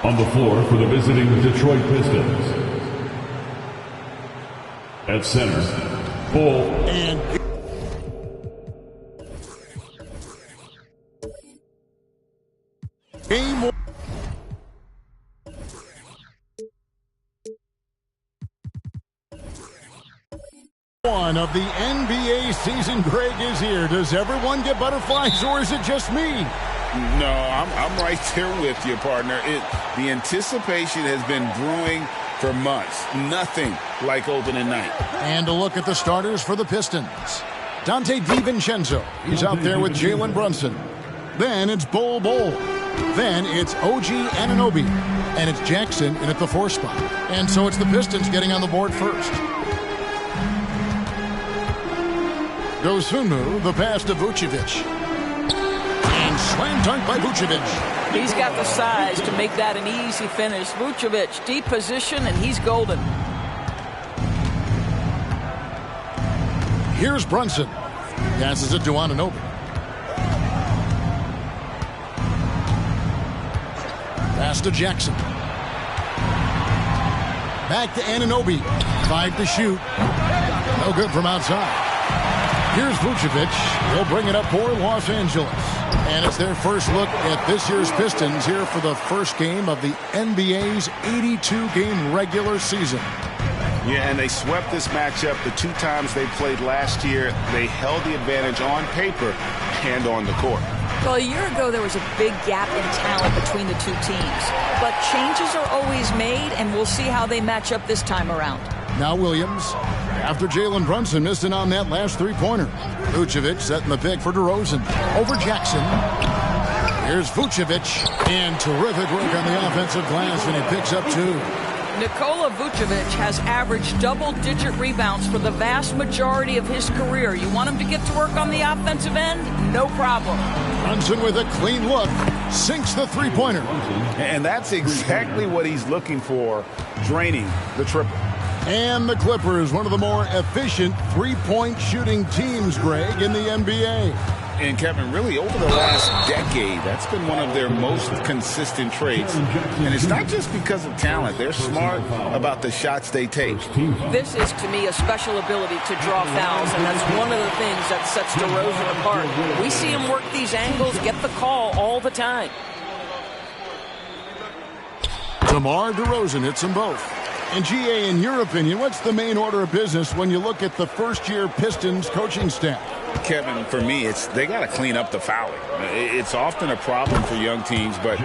On the floor for the visiting Detroit Pistons. At center, Bull and game one of the NBA season. Greg is here. Does everyone get butterflies, or is it just me? No, I'm right there with you, partner. The anticipation has been brewing for months. Nothing like opening night. And a look at the starters for the Pistons. Dante DiVincenzo. He's out there with Jalen Brunson. Then it's Bol Bol. Then it's OG Anunoby. And it's Jackson in at the 4 spot. And so it's the Pistons getting on the board first. Dosunmu, the pass to Vucevic. And Slam dunk by Vucevic. He's got the size to make that an easy finish. Vucevic, deep position, and he's golden. Here's Brunson. Passes it to Anunoby. Pass to Jackson. Back to Anunoby. 5 to shoot. No good from outside. Here's Vucevic. He'll bring it up for Los Angeles. And it's their first look at this year's Pistons here for the first game of the NBA's 82-game regular season. Yeah, and they swept this matchup the 2 times they played last year. They held the advantage on paper and on the court. Well, a year ago, there was a big gap in talent between the two teams. But changes are always made, and we'll see how they match up this time around. Now Williams, after Jalen Brunson missing on that last three-pointer. Vucevic setting the pick for DeRozan. Over Jackson. Here's Vucevic. And terrific work on the offensive glass, and he picks up 2. Nikola Vucevic has averaged double-digit rebounds for the vast majority of his career. You want him to get to work on the offensive end? No problem. Brunson with a clean look. Sinks the three-pointer. And that's exactly what he's looking for, draining the triple. And the Clippers, one of the more efficient three-point shooting teams, Greg, in the NBA. And Kevin, really over the last decade, that's been one of their most consistent traits. And it's not just because of talent. They're smart about the shots they take. This is, to me, a special ability to draw fouls, and that's one of the things that sets DeRozan apart. We see him work these angles, get the call all the time. DeMar DeRozan hits them both. And GA, in your opinion, what's the main order of business when you look at the first-year Pistons coaching staff? Kevin, for me, they got to clean up the fouling. It's often a problem for young teams, but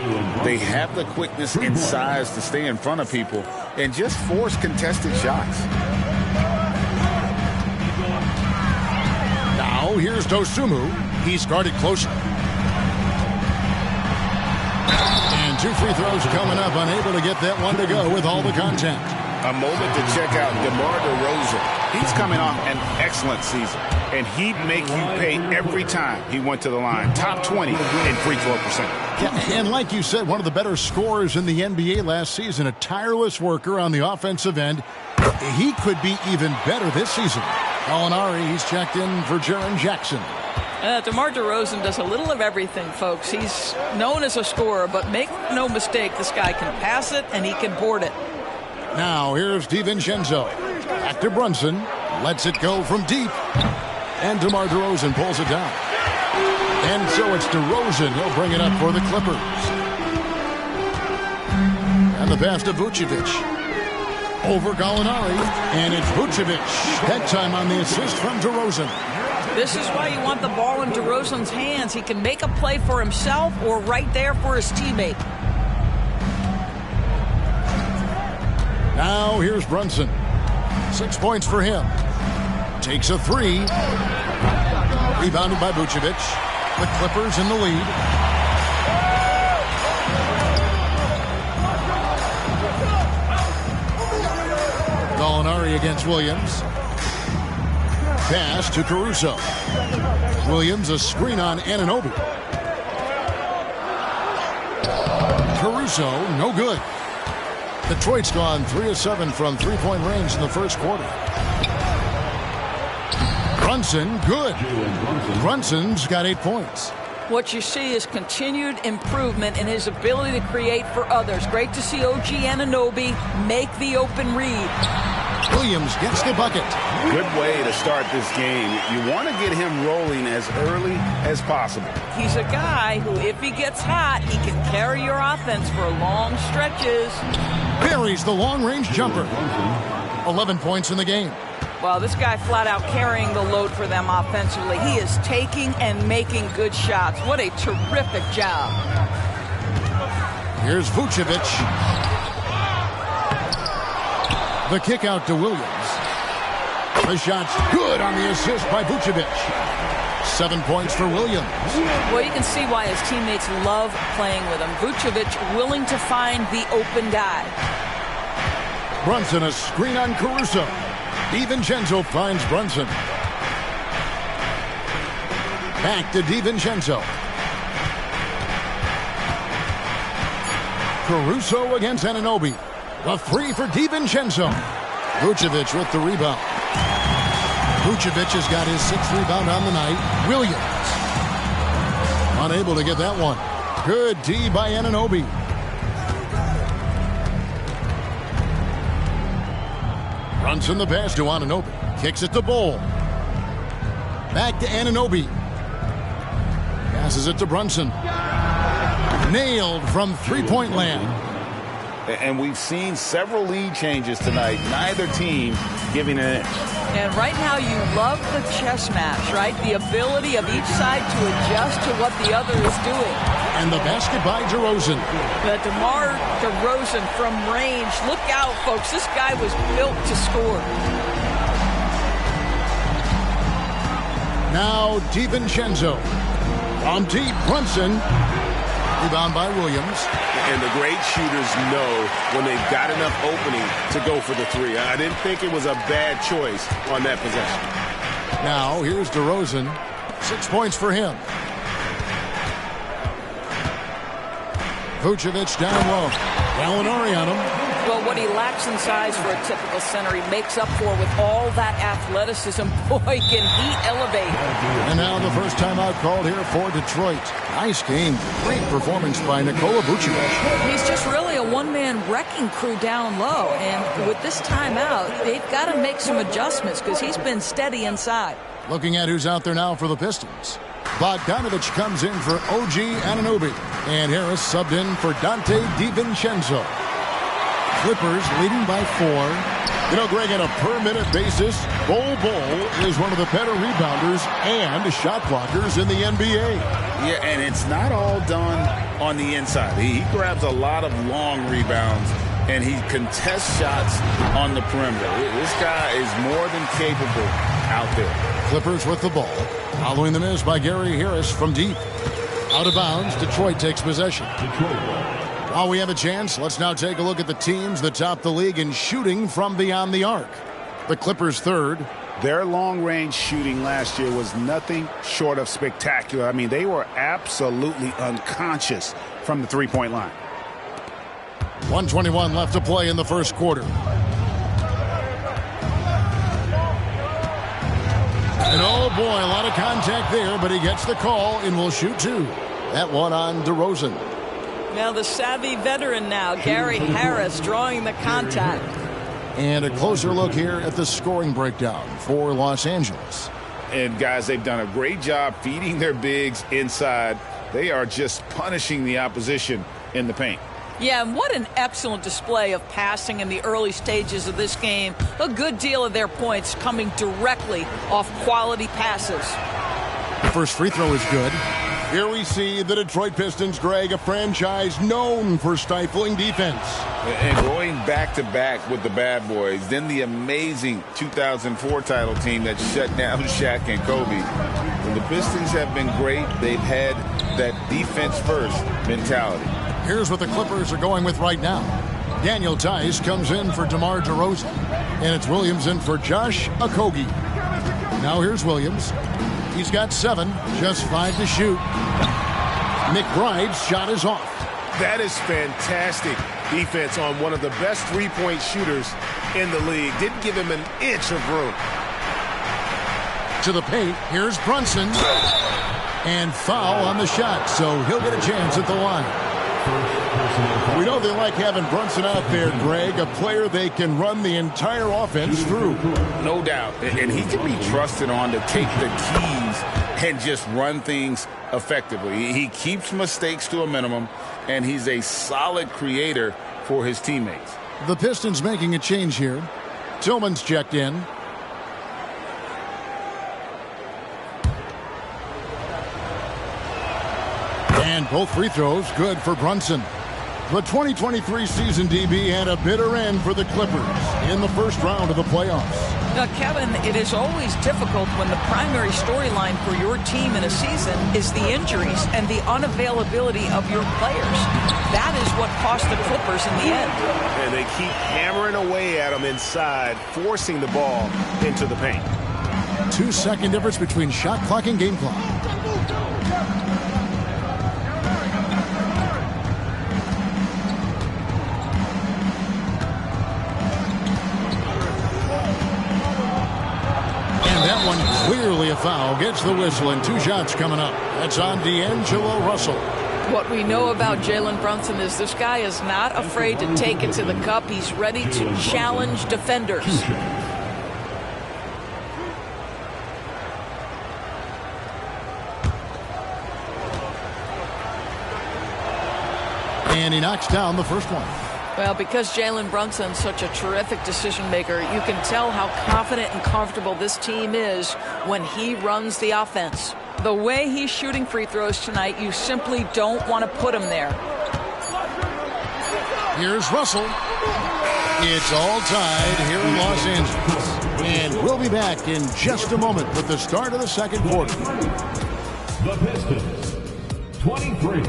they have the quickness and size to stay in front of people and just force contested shots. Now, here's Dosunmu. He's guarded closer. And 2 free throws coming up, unable to get that one to go with all the contact. A moment to check out DeMar DeRozan. He's coming off an excellent season, and he'd make you pay every time he went to the line. Top 20 in free throw percentage. Yeah, and like you said, one of the better scorers in the NBA last season, a tireless worker on the offensive end. He could be even better this season. Gallinari, he's checked in for Jaren Jackson. DeMar DeRozan does a little of everything, folks. He's known as a scorer, but make no mistake, this guy can pass it and he can board it. Now, here's DiVincenzo. Back to Brunson. Lets it go from deep. And DeMar DeRozan pulls it down. And so it's DeRozan. He'll bring it up for the Clippers. And the pass to Vucevic. Over Gallinari. And it's Vucevic. That time on the assist from DeRozan. This is why you want the ball in DeRozan's hands. He can make a play for himself or right there for his teammate. Now here's Brunson. 6 points for him. Takes a 3. Rebounded by Vucevic. The Clippers in the lead. Gallinari against Williams. Pass to Caruso. Williams a screen on Anunoby. Caruso, no good. Detroit's gone 3 of 7 from three-point range in the first quarter. Brunson, good. Brunson's got 8 points. What you see is continued improvement in his ability to create for others. Great to see OG Anunoby make the open read. Williams gets the bucket. Good way to start this game. You want to get him rolling as early as possible. He's a guy who, if he gets hot, he can carry your offense for long stretches. Buries the long-range jumper. 11 points in the game. Well, this guy flat out carrying the load for them offensively. He is taking and making good shots. What a terrific job. Here's Vucevic. The kick out to Williams. The shot's good on the assist by Vucevic. 7 points for Williams. Well, you can see why his teammates love playing with him. Vucevic willing to find the open guy. Brunson a screen on Caruso. DiVincenzo finds Brunson. Back to DiVincenzo. Caruso against Anunoby. The three for DiVincenzo. Vucevic with the rebound. Vucevic has got his 6th rebound on the night. Williams unable to get that one. Good D by Anunoby. Brunson the pass to Anunoby. Kicks it to Bol. Back to Anunoby. Passes it to Brunson. Nailed from three-point land. And we've seen several lead changes tonight. Neither team giving an inch. And right now you love the chess match, right? The ability of each side to adjust to what the other is doing. And the basket by DeRozan. But DeMar DeRozan from range. Look out, folks. This guy was built to score. Now DiVincenzo. From deep, Brunson. Rebound by Williams. And the great shooters know when they've got enough opening to go for the three. I didn't think it was a bad choice on that possession. Now here's DeRozan. 6 points for him. Vucevic down low. Gallinari on him. Well, what he lacks in size for a typical center, he makes up for with all that athleticism. Boy, can he elevate. And now the first timeout called here for Detroit. Nice game. Great performance by Nikola Vucevic. He's just really a one-man wrecking crew down low. And with this timeout, they've got to make some adjustments because he's been steady inside. Looking at who's out there now for the Pistons. Bogdanovich comes in for OG Anunoby. And Harris subbed in for Dante DiVincenzo. Clippers leading by 4. You know, Greg, on a per-minute basis, Bol is one of the better rebounders and shot blockers in the NBA. Yeah, and it's not all done on the inside. He grabs a lot of long rebounds, and he contests shots on the perimeter. This guy is more than capable out there. Clippers with the ball. Following the miss by Gary Harris from deep. Out of bounds, Detroit takes possession. While we have a chance, let's now take a look at the teams that top the league in shooting from beyond the arc. The Clippers third. Their long-range shooting last year was nothing short of spectacular. I mean, they were absolutely unconscious from the three-point line. 1:21 left to play in the first quarter. And oh boy, a lot of contact there, but he gets the call and will shoot 2. That one on DeRozan. Now the savvy veteran now, Gary Harris, drawing the contact. And a closer look here at the scoring breakdown for Los Angeles. And guys, they've done a great job feeding their bigs inside. They are just punishing the opposition in the paint. Yeah, and what an excellent display of passing in the early stages of this game. A good deal of their points coming directly off quality passes. The first free throw is good. Here we see the Detroit Pistons, Greg, a franchise known for stifling defense. And going back-to-back with the bad boys, then the amazing 2004 title team that shut down Shaq and Kobe. When the Pistons have been great, they've had that defense-first mentality. Here's what the Clippers are going with right now. Daniel Tice comes in for DeMar DeRozan. And it's Williams in for Josh Okogie. Now here's Williams. He's got 7, just 5 to shoot. McBride's shot is off. That is fantastic defense on one of the best three-point shooters in the league. Didn't give him an inch of room. To the paint, here's Brunson. And foul on the shot, so he'll get a chance at the line. We know they like having Brunson out there, Greg, a player they can run the entire offense through. No doubt. And he can be trusted on to take the keys and just run things effectively. He keeps mistakes to a minimum, and he's a solid creator for his teammates. The Pistons making a change here. Tillman's checked in. And both free throws good for Brunson. The 2023 season, DB, had a bitter end for the Clippers in the first round of the playoffs. Now, Kevin, it is always difficult when the primary storyline for your team in a season is the injuries and the unavailability of your players. That is what cost the Clippers in the end. And they keep hammering away at them inside, forcing the ball into the paint. 2-second difference between shot clock and game clock. Clearly a foul. Gets the whistle, and 2 shots coming up. That's on D'Angelo Russell. What we know about Jalen Brunson is this guy is not afraid to take it to the cup. He's ready to challenge defenders. And he knocks down the first one. Well, because Jalen Brunson's such a terrific decision maker, you can tell how confident and comfortable this team is when he runs the offense. The way he's shooting free throws tonight, you simply don't want to put him there. Here's Russell. It's all tied here in Los Angeles. And we'll be back in just a moment with the start of the second quarter. The Pistons, 23.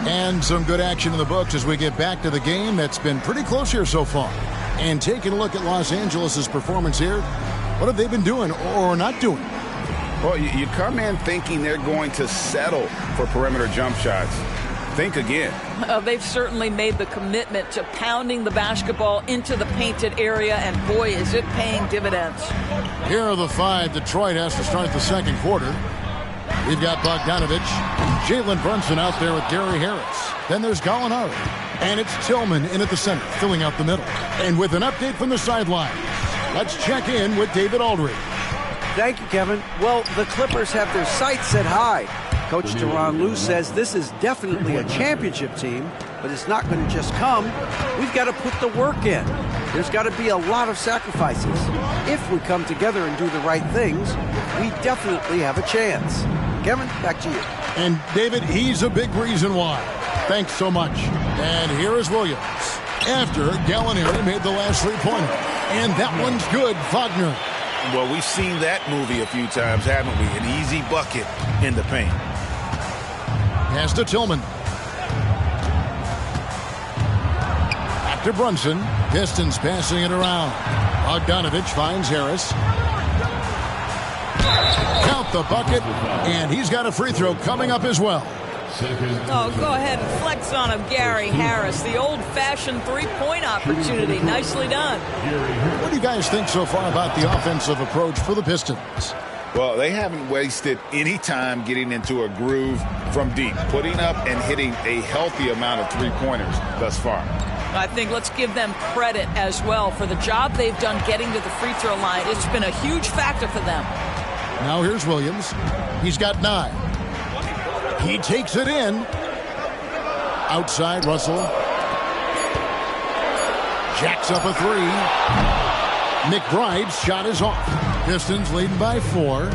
And some good action in the books as we get back to the game that's been pretty close here so far. And taking a look at Los Angeles' performance here, what have they been doing or not doing? Well, you come in thinking they're going to settle for perimeter jump shots. Think again. They've certainly made the commitment to pounding the basketball into the painted area, and boy, is it paying dividends. Here are the 5 Detroit has to start the second quarter. We've got Bogdanovich, Jalen Brunson out there with Gary Harris. Then there's Gallinari. And it's Tillman in at the center, filling out the middle. And with an update from the sideline, let's check in with David Aldridge. Thank you, Kevin. Well, the Clippers have their sights set high. Coach Tyronn Lue says this is definitely a championship team, but it's not going to just come. We've got to put the work in. There's got to be a lot of sacrifices. If we come together and do the right things, we definitely have a chance. Kevin, back to you. And David, he's a big reason why. Thanks so much. And here is Williams. After Gallinari made the last 3-pointer. And that one's good, Wagner. Well, we've seen that movie a few times, haven't we? An easy bucket in the paint. Pass to Tillman. Back to Brunson. Pistons passing it around. Bogdanovich finds Harris. Count the bucket, and he's got a free throw coming up as well. Oh, go ahead and flex on him, Gary Harris. The old-fashioned three-point opportunity. Nicely done. What do you guys think so far about the offensive approach for the Pistons? Well, they haven't wasted any time getting into a groove from deep, putting up and hitting a healthy amount of three-pointers thus far. I think let's give them credit as well for the job they've done getting to the free throw line. It's been a huge factor for them. Now here's Williams. He's got 9. He takes it in. Outside, Russell. Jacks up a 3. McBride's shot is off. Pistons leading by 4.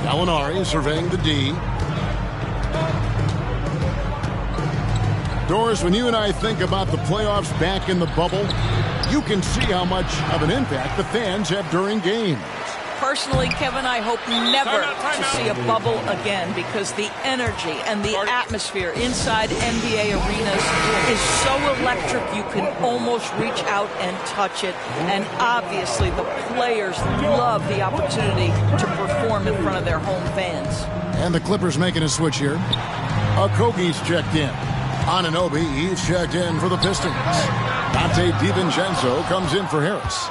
Gallinari surveying the D. Doris, when you and I think about the playoffs back in the bubble, you can see how much of an impact the fans have during games. Personally, Kevin, I hope never to see a bubble again because the energy and the atmosphere inside NBA arenas is so electric you can almost reach out and touch it. And obviously the players love the opportunity to perform in front of their home fans. And the Clippers making a switch here. Okogie's checked in. Anunoby, he's checked in for the Pistons. Donte DiVincenzo comes in for Harris.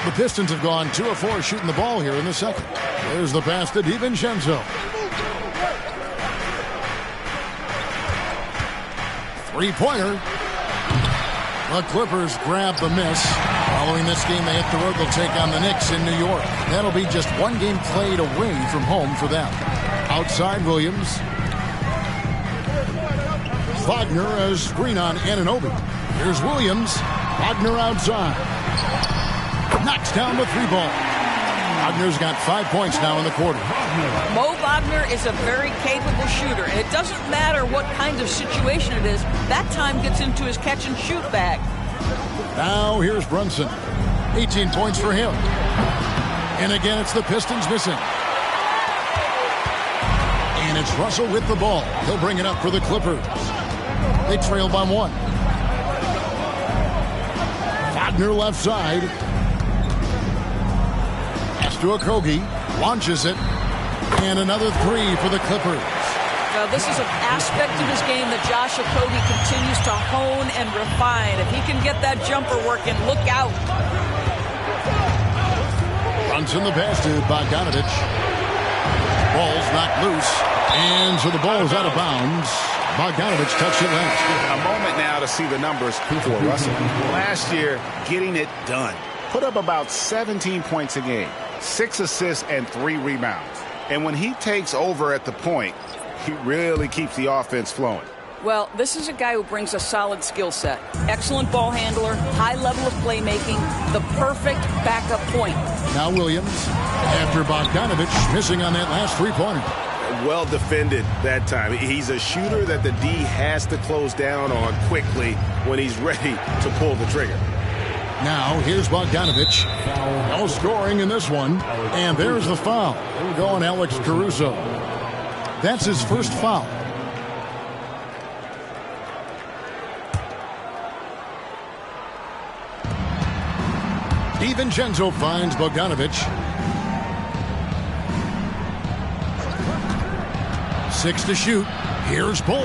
The Pistons have gone 2 of 4 shooting the ball here in the second. There's the pass to DiVincenzo. 3-pointer. The Clippers grab the miss. Following this game, they hit the road. They'll take on the Knicks in New York. That'll be just 1 game played away from home for them. Outside, Williams. Wagner a screen on Anunoby. Here's Williams. Wagner outside. Knocks down the 3-ball. Wagner's got 5 points now in the quarter. Mo Wagner is a very capable shooter, and it doesn't matter what kind of situation it is. That time gets into his catch-and-shoot bag. Now here's Brunson. 18 points for him. And again, it's the Pistons missing. And it's Russell with the ball. He'll bring it up for the Clippers. They trail by 1. Wagner left side. Pass to Okogie. Launches it. And another 3 for the Clippers. Now, this is an aspect of his game that Josh Okogie continues to hone and refine. If he can get that jumper working, look out. Brunson the pass to Bogdanovich. Ball's knocked loose. And so the ball is out of bounds. Bogdanovich touched it last. A moment now to see the numbers for Russell. Last year, getting it done. Put up about 17 points a game, 6 assists, and 3 rebounds. And when he takes over at the point, he really keeps the offense flowing. Well, this is a guy who brings a solid skill set. Excellent ball handler, high level of playmaking, the perfect backup point. Now Williams, after Bogdanovich missing on that last 3-pointer. Well defended that time. He's a shooter that the D has to close down on quickly when he's ready to pull the trigger. Now here's Bogdanovich. No scoring in this one. And there's the foul. We're going Alex Caruso. That's his first foul. DiVincenzo finds Bogdanovich. 6 to shoot. Here's Bull.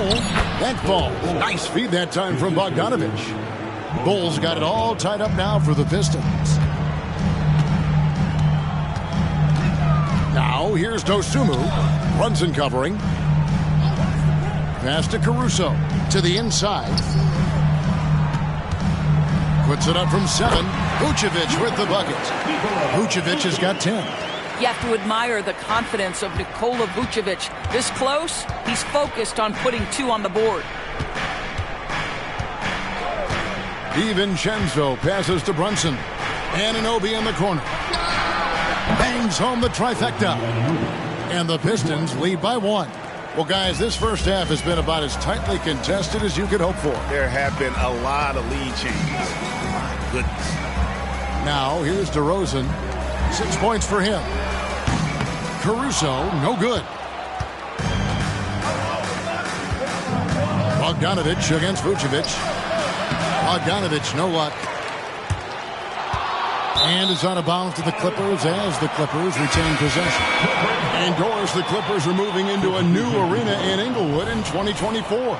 That falls. Nice feed that time from Bogdanovich. Bull's got it all tied up now for the Pistons. Now here's Dosunmu. Brunson covering. Pass to Caruso. To the inside. Puts it up from 7. Vucevic with the bucket. Vucevic has got 10. You have to admire the confidence of Nikola Vucevic. This close, he's focused on putting 2 on the board. DiVincenzo passes to Brunson. Anunoby in the corner. Bangs home the trifecta. And the Pistons lead by 1. Well, guys, this first half has been about as tightly contested as you could hope for. There have been a lot of lead changes. My goodness. Now, here's DeRozan. 6 points for him. Caruso, no good. Bogdanovich against Vucevic. Bogdanovich, no luck. And is out of bounds to the Clippers as the Clippers retain possession. Indoors, the Clippers are moving into a new arena in Inglewood in 2024.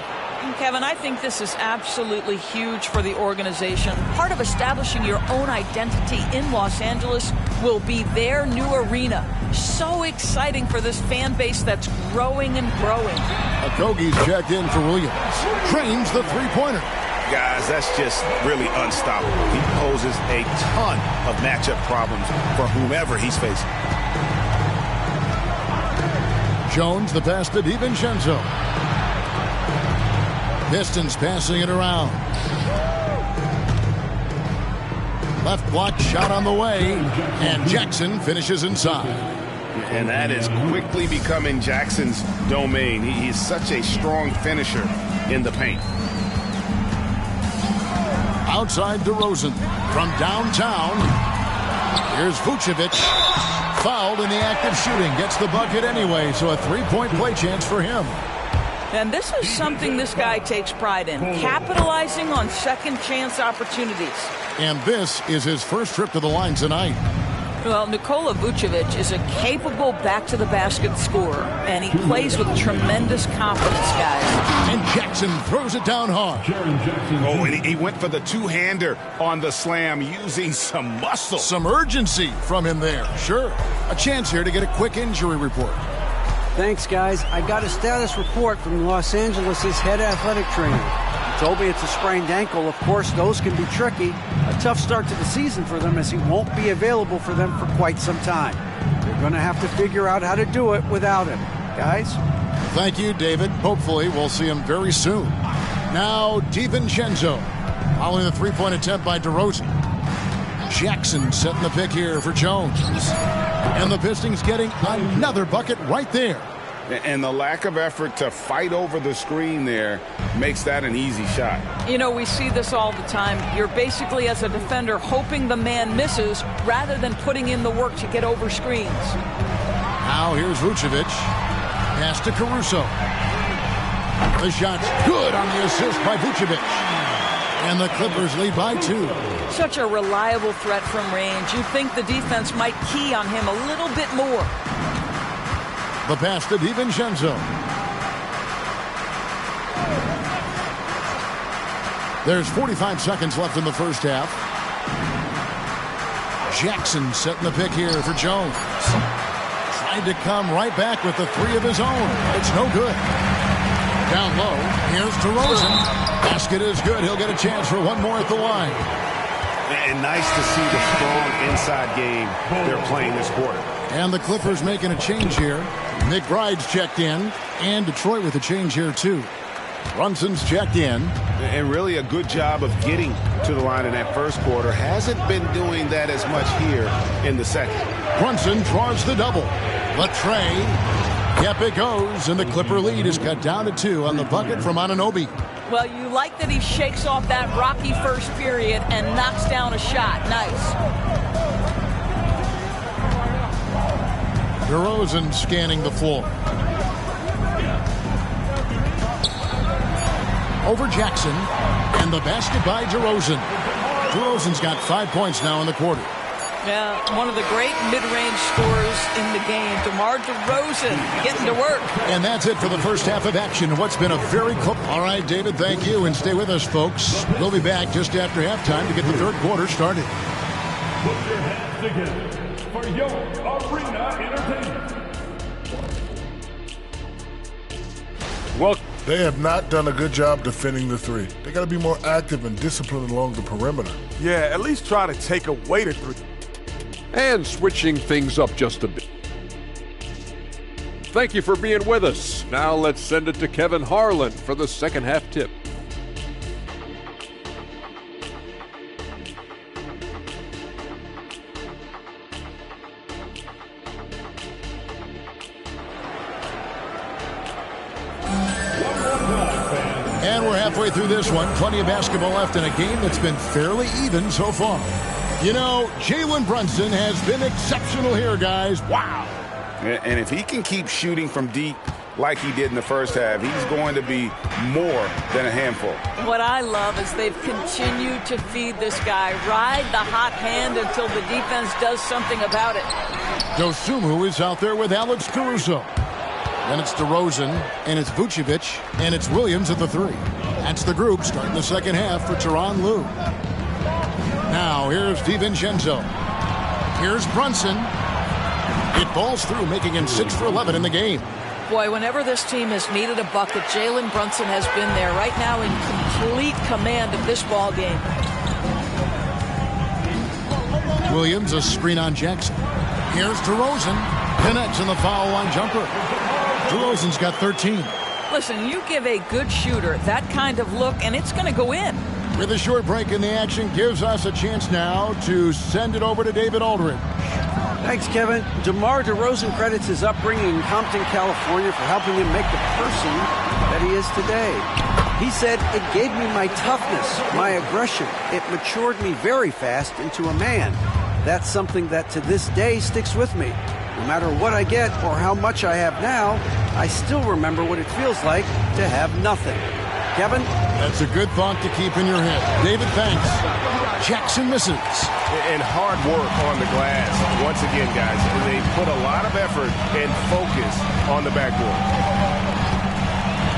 Kevin, I think this is absolutely huge for the organization. Part of establishing your own identity in Los Angeles will be their new arena. So exciting for this fan base that's growing and growing. Okogie's checked in for Williams. Trains the 3-pointer. Guys, that's just really unstoppable. He poses a ton of matchup problems for whomever he's facing. Jones, the pass to DiVincenzo. Pistons passing it around. Left block shot on the way. And Jackson finishes inside. And that is quickly becoming Jackson's domain. He's such a strong finisher in the paint. Outside DeRozan from downtown. Here's Vucevic. Fouled in the act of shooting. Gets the bucket anyway, so a 3-point play chance for him. And this is something this guy takes pride in, capitalizing on second chance opportunities. And this is his first trip to the line tonight. Well, Nikola Vucevic is a capable back-to-the-basket scorer, and he plays with tremendous confidence, guys. And Jackson throws it down hard. Oh, and he went for the two-hander on the slam using some muscle. Some urgency from him there. Sure. A chance here to get a quick injury report. Thanks, guys. I got a status report from Los Angeles' head athletic trainer. He told me it's a sprained ankle. Of course, those can be tricky. A tough start to the season for them as he won't be available for them for quite some time. They're going to have to figure out how to do it without him. Guys? Thank you, David. Hopefully, we'll see him very soon. Now, DiVincenzo. Following the 3-point attempt by DeRozan. Jackson setting the pick here for Jones. And the Pistons getting another bucket right there. And the lack of effort to fight over the screen there makes that an easy shot. You know, we see this all the time. You're basically, as a defender, hoping the man misses rather than putting in the work to get over screens. Now here's Vucevic. Pass to Caruso. The shot's good on the assist by Vucevic. And the Clippers lead by 2. Such a reliable threat from range. You think the defense might key on him a little bit more. The pass to DiVincenzo. There's 45 seconds left in the first half. Jackson setting the pick here for Jones. Tried to come right back with the 3 of his own. It's no good. Down low, here's DeRozan. Basket is good. He'll get a chance for one more at the line. And nice to see the strong inside game they're playing this quarter. And the Clippers making a change here. McBride's checked in, and Detroit with a change here too. Brunson's checked in. And really a good job of getting to the line in that first quarter. Hasn't been doing that as much here in the second. Brunson draws the double. Latrey. Yep, it goes, and the Clipper lead is cut down to 2 on the bucket from Anunoby. Well, you like that he shakes off that rocky first period and knocks down a shot. Nice. DeRozan scanning the floor. Over Jackson, and the basket by DeRozan. DeRozan's got 5 points now in the quarter. Yeah, one of the great mid-range scorers in the game, DeMar DeRozan, getting to work. And that's it for the first half of action. What's been a very close. All right, David, thank you, and stay with us, folks. We'll be back just after halftime to get the third quarter started. Put your hands together for your arena entertainment. Well, they have not done a good job defending the 3. They got to be more active and disciplined along the perimeter. Yeah, at least try to take away the 3. And switching things up just a bit. Thank you for being with us. Now let's send it to Kevin Harlan for the second half tip. And we're halfway through this one. Plenty of basketball left in a game that's been fairly even so far. You know, Jalen Brunson has been exceptional here, guys. Wow. And if he can keep shooting from deep like he did in the first half, he's going to be more than a handful. What I love is they've continued to feed this guy. Ride the hot hand until the defense does something about it. Dosunmu is out there with Alex Caruso. Then it's DeRozan, and it's Vucevic, and it's Williams at the 3. That's the group starting the second half for Tyronn Lue. Now, here's DiVincenzo. Here's Brunson. It falls through, making him 6 for 11 in the game. Boy, whenever this team has needed a bucket, Jalen Brunson has been there right now in complete command of this ball game. Williams, a screen on Jackson. Here's DeRozan. Connects in the foul line jumper. DeRozan's got 13. Listen, you give a good shooter that kind of look, and it's going to go in. With a short break in the action, gives us a chance now to send it over to David Aldridge. Thanks, Kevin. DeMar DeRozan credits his upbringing in Compton, California for helping him make the person that he is today. He said, "It gave me my toughness, my aggression. It matured me very fast into a man. That's something that to this day sticks with me. No matter what I get or how much I have now, I still remember what it feels like to have nothing." Kevin? That's a good thought to keep in your head. David, thanks. Jackson misses. And hard work on the glass. Once again, guys, they put a lot of effort and focus on the backboard.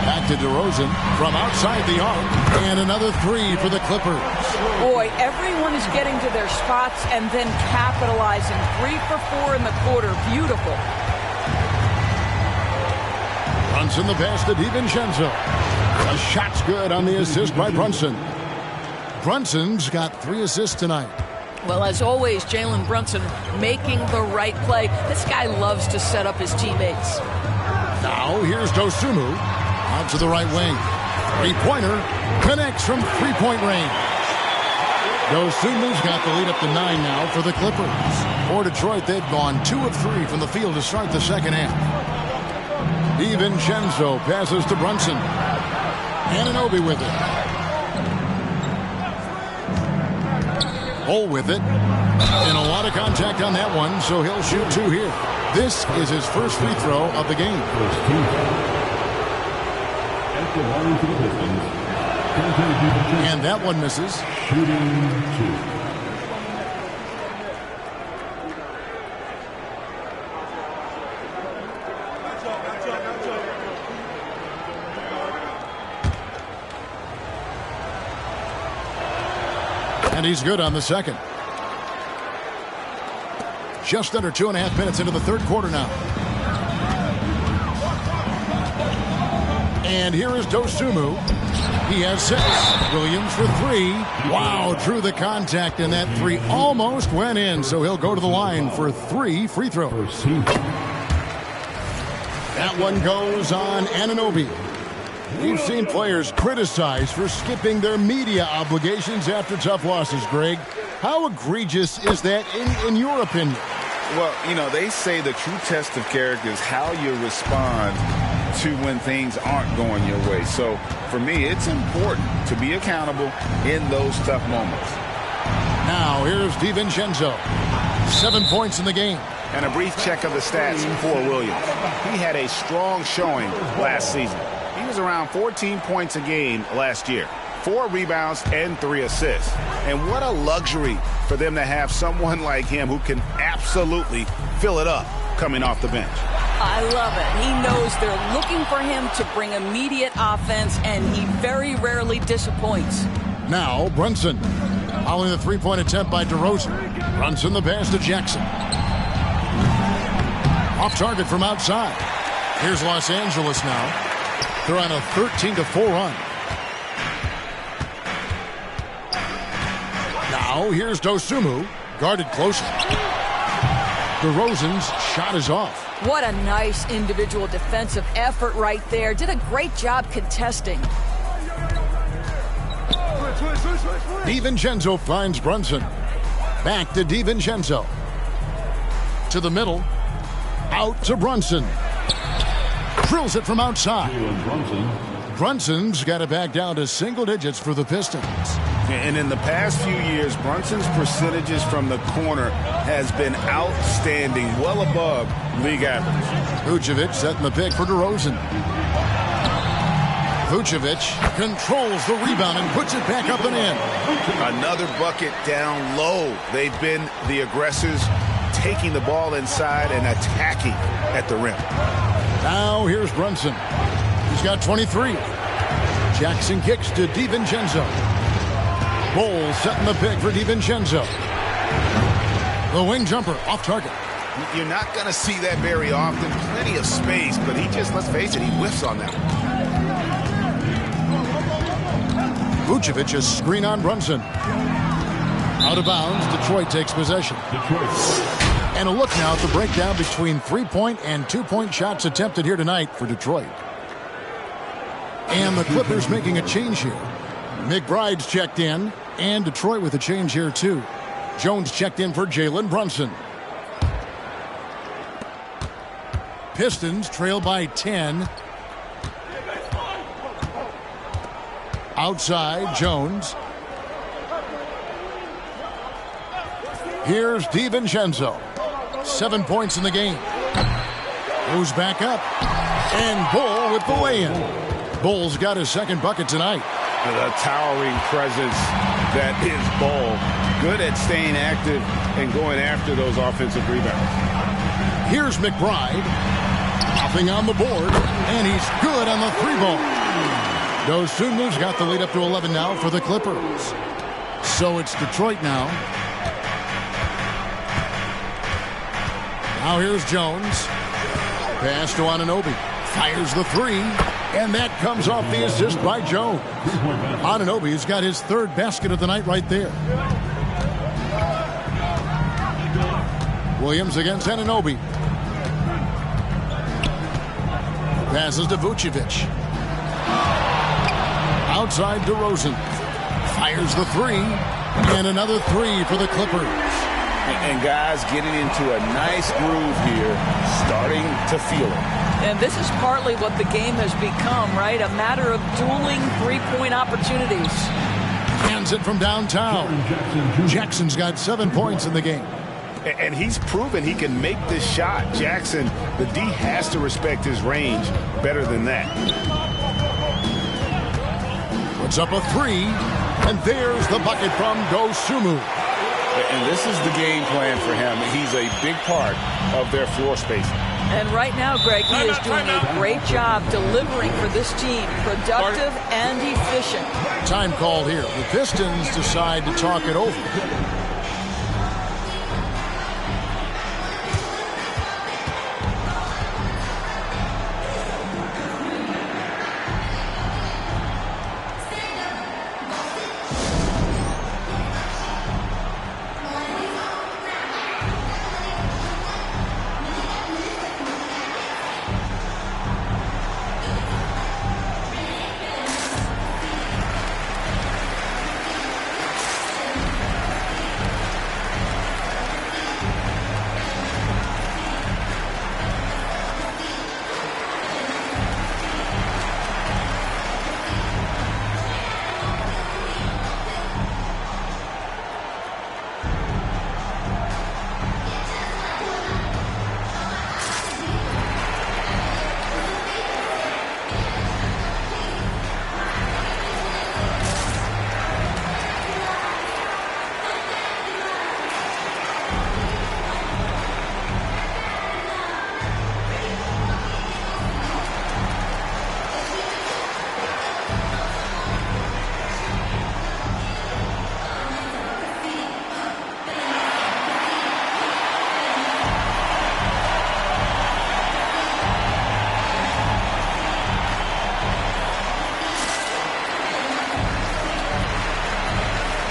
Back to DeRozan from outside the arc. And another 3 for the Clippers. Boy, everyone is getting to their spots and then capitalizing. 3 for 4 in the quarter. Beautiful. Brunson the pass to DiVincenzo. The shot's good on the assist by Brunson. Brunson's got 3 assists tonight. Well, as always, Jalen Brunson making the right play. This guy loves to set up his teammates. Now here's Dosunmu. Out to the right wing. 3-pointer. Connects from 3-point range. Dosunmu's got the lead up to 9 now for the Clippers. For Detroit, they've gone 2 of 3 from the field to start the second half. DiVincenzo passes to Brunson. Anunoby with it. Hole with it. And a lot of contact on that one, so he'll shoot 2 here. This is his first free throw of the game. And that one misses. Shooting 2. And he's good on the second. Just under 2.5 minutes into the third quarter now. And here is Dosunmu. He has 6. Williams for 3. Wow, drew the contact, and that 3 almost went in, so he'll go to the line for 3 free throws. That one goes on Anunoby. We've seen players criticized for skipping their media obligations after tough losses, Greg. How egregious is that in your opinion? Well, you know, they say the true test of character is how you respond to when things aren't going your way. So, for me, it's important to be accountable in those tough moments. Now, here's DiVincenzo. 7 points in the game. And a brief check of the stats for Williams. He had a strong showing last season. He was around 14 points a game last year. 4 rebounds and 3 assists. And what a luxury for them to have someone like him who can absolutely fill it up coming off the bench. I love it. He knows they're looking for him to bring immediate offense, and he very rarely disappoints. Now, Brunson. Following the three-point attempt by DeRozan. Brunson the pass to Jackson. Off target from outside. Here's Los Angeles now. They're on a 13-4 run. Now, here's Dosunmu, guarded closely. DeRozan's shot is off. What a nice individual defensive effort right there. Did a great job contesting. DiVincenzo finds Brunson. Back to DiVincenzo. To the middle. Out to Brunson. Drills it from outside. Brunson's got it back down to single digits for the Pistons. And in the past few years, Brunson's percentages from the corner has been outstanding, well above league average. Vucevic setting the pick for DeRozan. Vucevic controls the rebound and puts it back up and in. Another bucket down low. They've been the aggressors, taking the ball inside and attacking at the rim. Now here's Brunson. He's got 23. Jackson kicks to DiVincenzo. Bowles setting the pick for DiVincenzo. The wing jumper off target. You're not going to see that very often. Plenty of space, but he just, let's face it, he whiffs on that one. Vucevic a screen on Brunson. Out of bounds, Detroit takes possession. And a look now at the breakdown between 3-point and 2-point shots attempted here tonight for Detroit. And the Clippers making a change here. McBride's checked in, and Detroit with a change here too. Jones checked in for Jalen Brunson. Pistons trail by 10. Outside, Jones. Here's DiVincenzo. 7 points in the game. Goes back up. And Bull with the lay-in. Bull's got his second bucket tonight. The towering presence that is Bull. Good at staying active and going after those offensive rebounds. Here's McBride. Hopping on the board. And he's good on the 3-ball. Dosunmu's got the lead up to 11 now for the Clippers. So it's Detroit now. Now here's Jones. Pass to Anunoby. Fires the 3. And that comes off the assist by Jones. Anunoby's got his third basket of the night right there. Williams against Anunoby. Passes to Vucevic. Outside DeRozan. Fires the 3. And another 3 for the Clippers. And guys getting into a nice groove here, starting to feel it. And this is partly what the game has become, right? A matter of dueling three-point opportunities. Hands it from downtown. Jackson's got 7 points in the game. And he's proven he can make this shot. Jackson, the D has to respect his range better than that. Puts up a three, and there's the bucket from Dosunmu. And this is the game plan for him. He's a big part of their floor spacing. And right now, Greg, he is doing a great job delivering for this team, productive and efficient. Time called here. The Pistons decide to talk it over.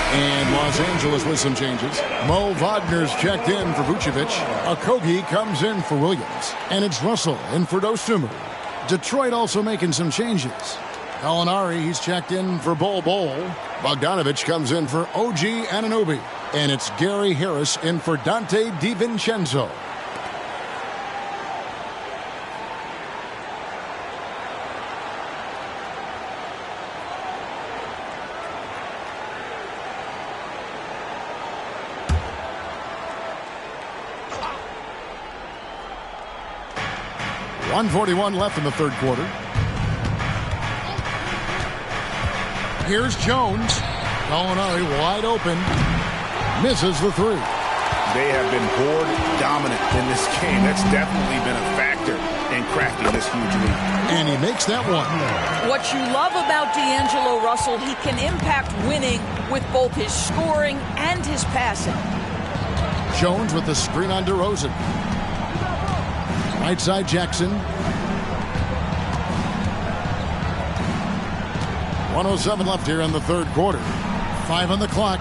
And Los Angeles with some changes. Mo Wagner's checked in for Vucevic. Okogie comes in for Williams. And it's Russell in for Dosunmu. Detroit also making some changes. Gallinari, he's checked in for Bol Bol. Bogdanovich comes in for OG Anunoby. And it's Gary Harris in for Dante DiVincenzo. .141 left in the third quarter. Here's Jones. Gallinari wide open. Misses the three. They have been board dominant in this game. That's definitely been a factor in crafting this huge lead. And he makes that one. What you love about D'Angelo Russell, he can impact winning with both his scoring and his passing. Jones with the screen on DeRozan. Right side Jackson. 1:07 left here in the third quarter. 5 on the clock.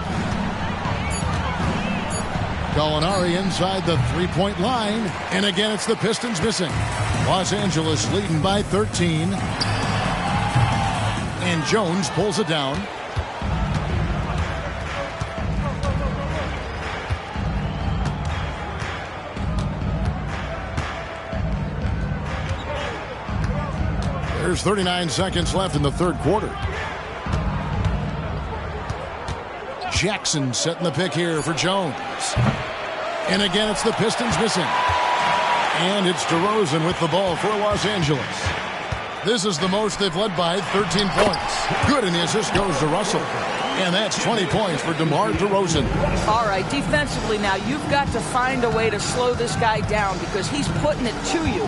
Gallinari inside the three-point line. And again, it's the Pistons missing. Los Angeles leading by 13. And Jones pulls it down. There's 39 seconds left in the third quarter. Jackson setting the pick here for Jones. And again, it's the Pistons missing. And it's DeRozan with the ball for Los Angeles. This is the most they've led by, 13 points. Good, and the assist goes to Russell. And that's 20 points for DeMar DeRozan. All right, defensively now, you've got to find a way to slow this guy down because he's putting it to you.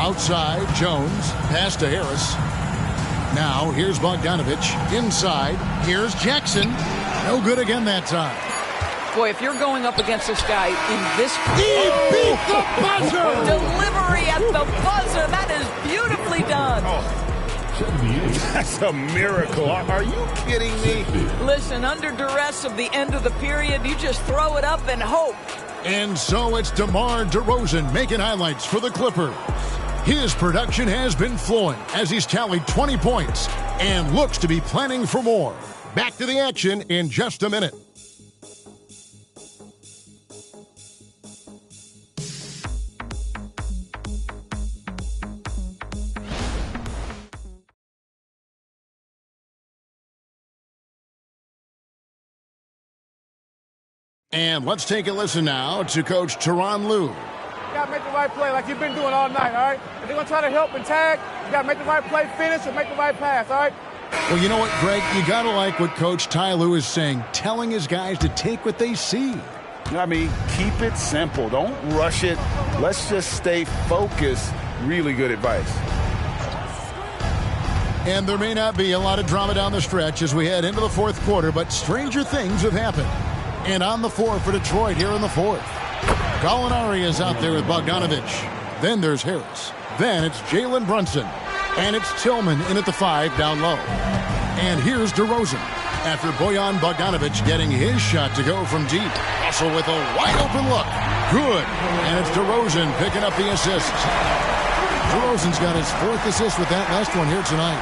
Outside, Jones. Pass to Harris. Now, here's Bogdanovich. Inside, here's Jackson. No good again that time. Boy, if you're going up against this guy in this... He beat the buzzer! Delivery at the buzzer. That is beautifully done. That's a miracle. Are you kidding me? Listen, under duress of the end of the period, you just throw it up and hope. And so it's DeMar DeRozan making highlights for the Clippers. His production has been flowing as he's tallied 20 points and looks to be planning for more. Back to the action in just a minute. And let's take a listen now to Coach Tyronn Lue. You got to make the right play like you've been doing all night, all right? If they're going to try to help and tag, you got to make the right play, finish, or make the right pass, all right? Well, you know what, Greg? You got to like what Coach Ty Lue is saying, telling his guys to take what they see. I mean, keep it simple. Don't rush it. Let's just stay focused. Really good advice. And there may not be a lot of drama down the stretch as we head into the fourth quarter, but stranger things have happened. And on the floor for Detroit here in the fourth. Gallinari is out there with Bogdanovich. Then there's Harris. Then it's Jalen Brunson. And it's Tillman in at the 5 down low. And here's DeRozan. After Bojan Bogdanovich getting his shot to go from deep. Russell with a wide open look. Good. And it's DeRozan picking up the assist. DeRozan's got his 4th assist with that last one here tonight.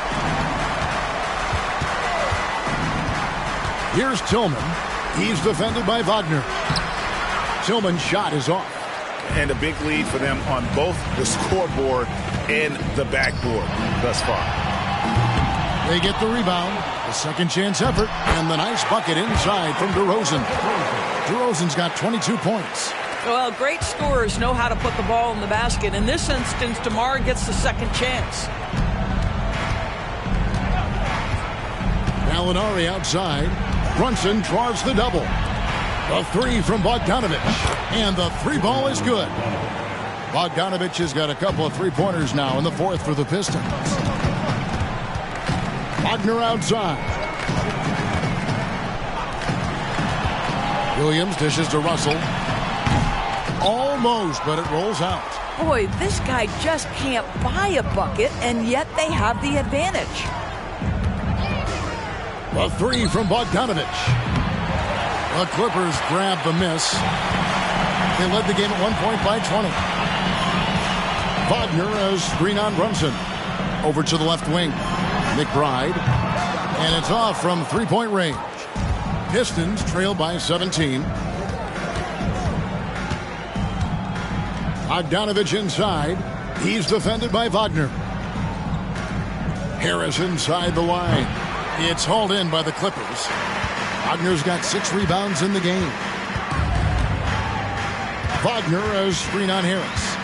Here's Tillman. He's defended by Wagner. Tillman's shot is off. And a big lead for them on both the scoreboard and the backboard thus far. They get the rebound, a second chance effort, and the nice bucket inside from DeRozan. DeRozan's got 22 points. Well, great scorers know how to put the ball in the basket. In this instance, DeMar gets the second chance. Gallinari outside. Brunson draws the double. The 3 from Bogdanovich. And the 3 ball is good. Bogdanovich has got a couple of 3-pointers now in the fourth for the Pistons. Wagner outside. Williams dishes to Russell. Almost, but it rolls out. Boy, this guy just can't buy a bucket, and yet they have the advantage. The 3 from Bogdanovich. The Clippers grab the miss. They led the game at 1 point by 20. Wagner has screen on Brunson. Over to the left wing. McBride. And it's off from 3-point range. Pistons trail by 17. Bogdanovich inside. He's defended by Wagner. Harris inside the line. It's hauled in by the Clippers. Wagner's got 6 rebounds in the game. Wagner has screen on Harris.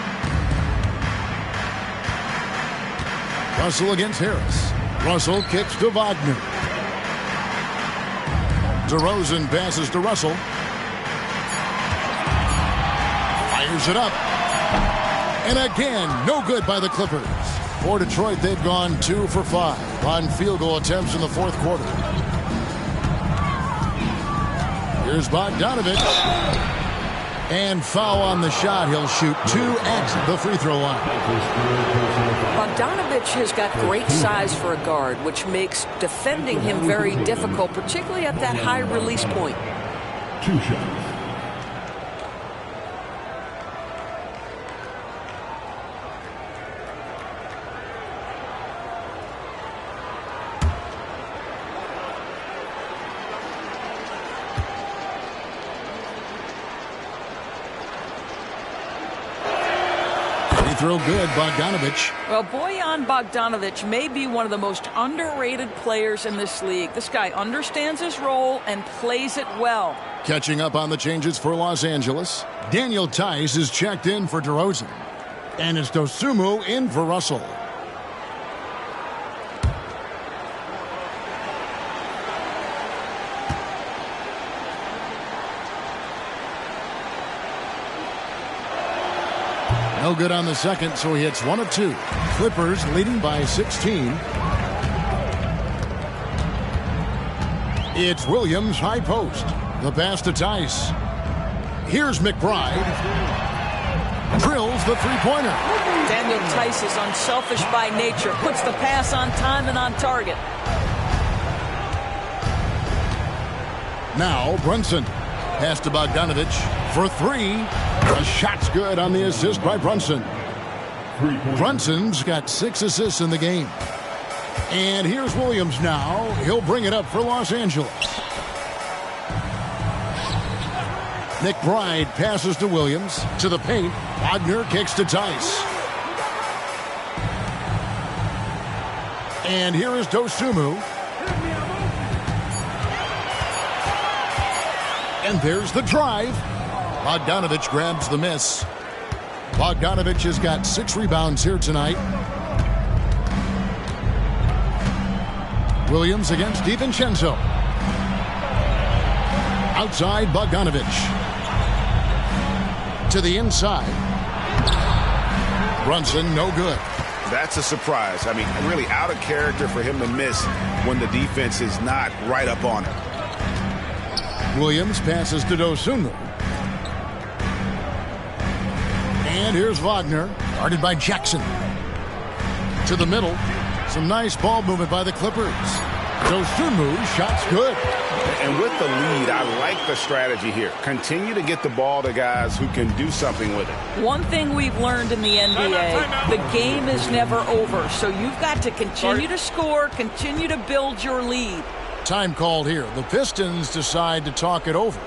Russell against Harris. Russell kicks to Wagner. DeRozan passes to Russell. Fires it up. And again, no good by the Clippers. For Detroit, they've gone 2 for 5 on field goal attempts in the fourth quarter. Here's Bogdanovich. And foul on the shot. He'll shoot 2 at the free throw line. Bogdanovich has got great size for a guard, which makes defending him very difficult, particularly at that high release point. 2 shots. Throw good, Bogdanovich. Well, Bojan Bogdanovich may be one of the most underrated players in this league. This guy understands his role and plays it well. Catching up on the changes for Los Angeles, Daniel Tice is checked in for DeRozan. And it's Dosunmu in for Russell. No good on the second, so he hits 1 of 2. Clippers leading by 16. It's Williams, high post. The pass to Tice. Here's McBride. Drills the 3-pointer. Daniel Tice is unselfish by nature. Puts the pass on time and on target. Now Brunson. Pass to Bogdanovich for 3. The shot's good on the assist by Brunson. Brunson's got 6 assists in the game. And here's Williams now. He'll bring it up for Los Angeles. McBride passes to Williams. To the paint. Wagner kicks to Tice. And here is Dosunmu. And there's the drive. Bogdanovich grabs the miss. Bogdanovich has got 6 rebounds here tonight. Williams against DiVincenzo. Outside Bogdanovich. To the inside. Brunson, no good. That's a surprise. I mean, really out of character for him to miss when the defense is not right up on him. Williams passes to Dosunmu. And here's Wagner, guarded by Jackson. To the middle. Some nice ball movement by the Clippers. Dosunmu, shot's good. And with the lead, I like the strategy here. Continue to get the ball to guys who can do something with it. One thing we've learned in the NBA, the game is never over. So you've got to continue to score, continue to build your lead. Time called here. The Pistons decide to talk it over.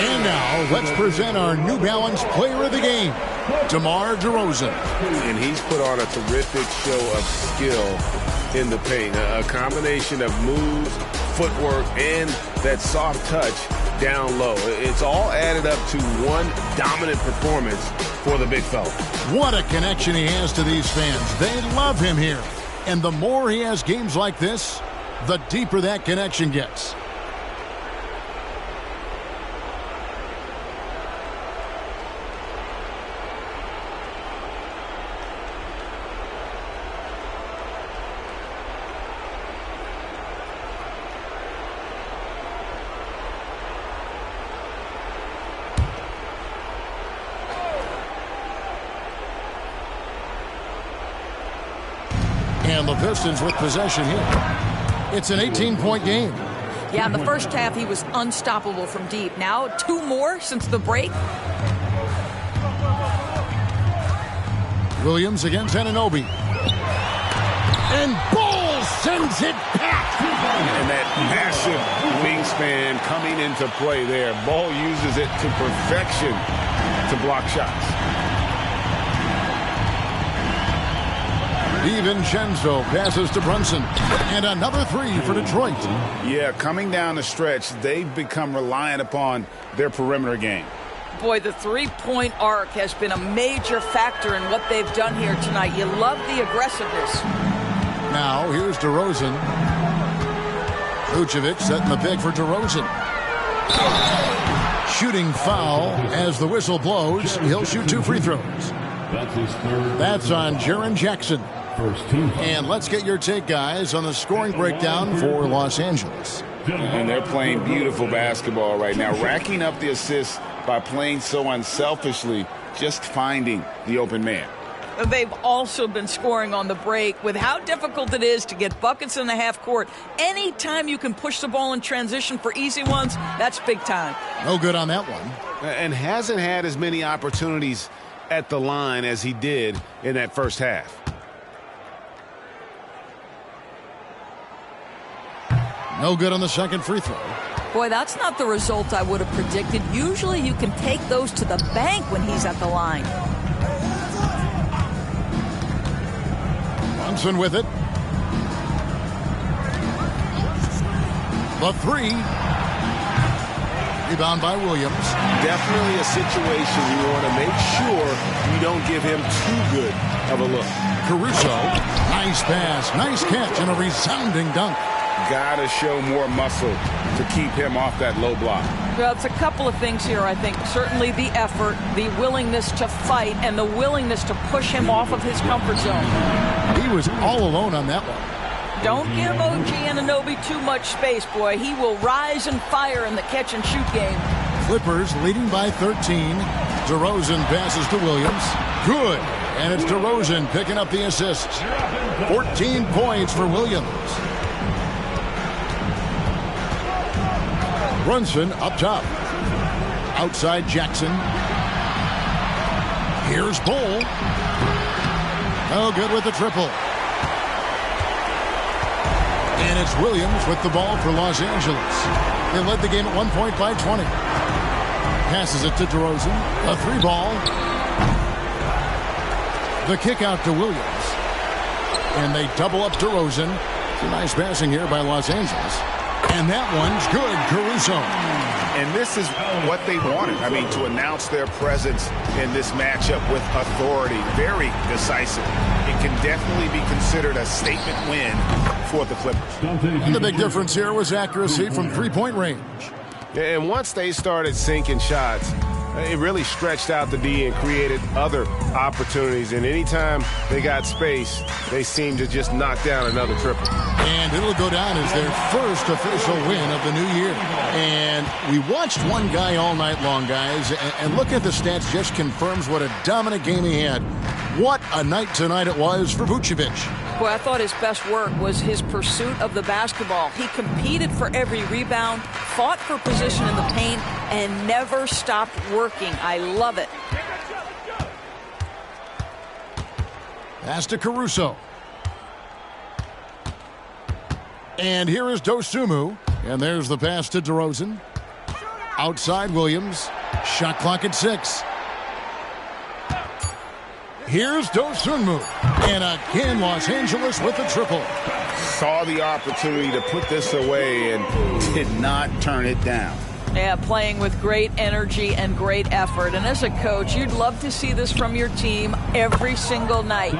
And now, let's present our New Balance Player of the Game, DeMar DeRozan. And he's put on a terrific show of skill in the paint. A combination of moves, footwork, and that soft touch down low. It's all added up to one dominant performance for the big fella. What a connection he has to these fans. They love him here. And the more he has games like this, the deeper that connection gets. And the Pistons with possession here. It's an 18-point game. Yeah, in the first half, he was unstoppable from deep. Now, 2 more since the break. Williams against Anunoby. And Ball sends it back. And that massive wingspan coming into play there. Ball uses it to perfection to block shots. DiVincenzo passes to Brunson. And another 3 for Detroit. Yeah, coming down the stretch, they've become reliant upon their perimeter game. Boy, the three-point arc has been a major factor in what they've done here tonight. You love the aggressiveness. Now, here's DeRozan. Vucevic setting the pick for DeRozan. Shooting foul as the whistle blows. He'll shoot 2 free throws. That's his third. That's on Jaren Jackson. First team. And let's get your take, guys, on the scoring breakdown for Los Angeles. And they're playing beautiful basketball right now, racking up the assists by playing so unselfishly, just finding the open man. They've also been scoring on the break. With how difficult it is to get buckets in the half court, anytime you can push the ball in transition for easy ones, that's big time. No good on that one. And hasn't had as many opportunities at the line as he did in that first half. No good on the second free throw. Boy, that's not the result I would have predicted. Usually you can take those to the bank when he's at the line. Brunson with it. The three. Rebound by Williams. Definitely a situation you want to make sure you don't give him too good of a look. Caruso. Nice pass. Nice catch and a resounding dunk. Gotta show more muscle to keep him off that low block. Well, it's a couple of things here, I think. Certainly the effort, the willingness to fight, and the willingness to push him off of his comfort zone. He was all alone on that one. Don't give OG Anunoby too much space, boy. He will rise and fire in the catch-and-shoot game. Clippers leading by 13. DeRozan passes to Williams. Good. And it's DeRozan picking up the assist. 14 points for Williams. Brunson up top. Outside Jackson. Here's Bull. Oh, good with the triple. And it's Williams with the ball for Los Angeles. They led the game at 1 point by 20. Passes it to DeRozan. A three ball. The kick out to Williams. And they double up DeRozan. Some nice passing here by Los Angeles. And that one's good. Caruso. And this is what they wanted. I mean, to announce their presence in this matchup with authority. Very decisive. It can definitely be considered a statement win for the Clippers. And the big difference here was accuracy from three-point range. And once they started sinking shots, it really stretched out the D and created other opportunities. And anytime they got space, they seemed to just knock down another triple. And it'll go down as their first official win of the new year. And we watched one guy all night long, guys, and look at the stats, just confirms what a dominant game he had. What a night tonight it was for Vucevic. Boy, I thought his best work was his pursuit of the basketball. He competed for every rebound, fought for position in the paint, and never stopped working. I love it. Pass to Caruso. And here is Dosunmu. And there's the pass to DeRozan. Outside Williams. Shot clock at 6. Here's Dosunmu. And again, Los Angeles with the triple. Saw the opportunity to put this away and did not turn it down. Yeah, playing with great energy and great effort. And as a coach, you'd love to see this from your team every single night.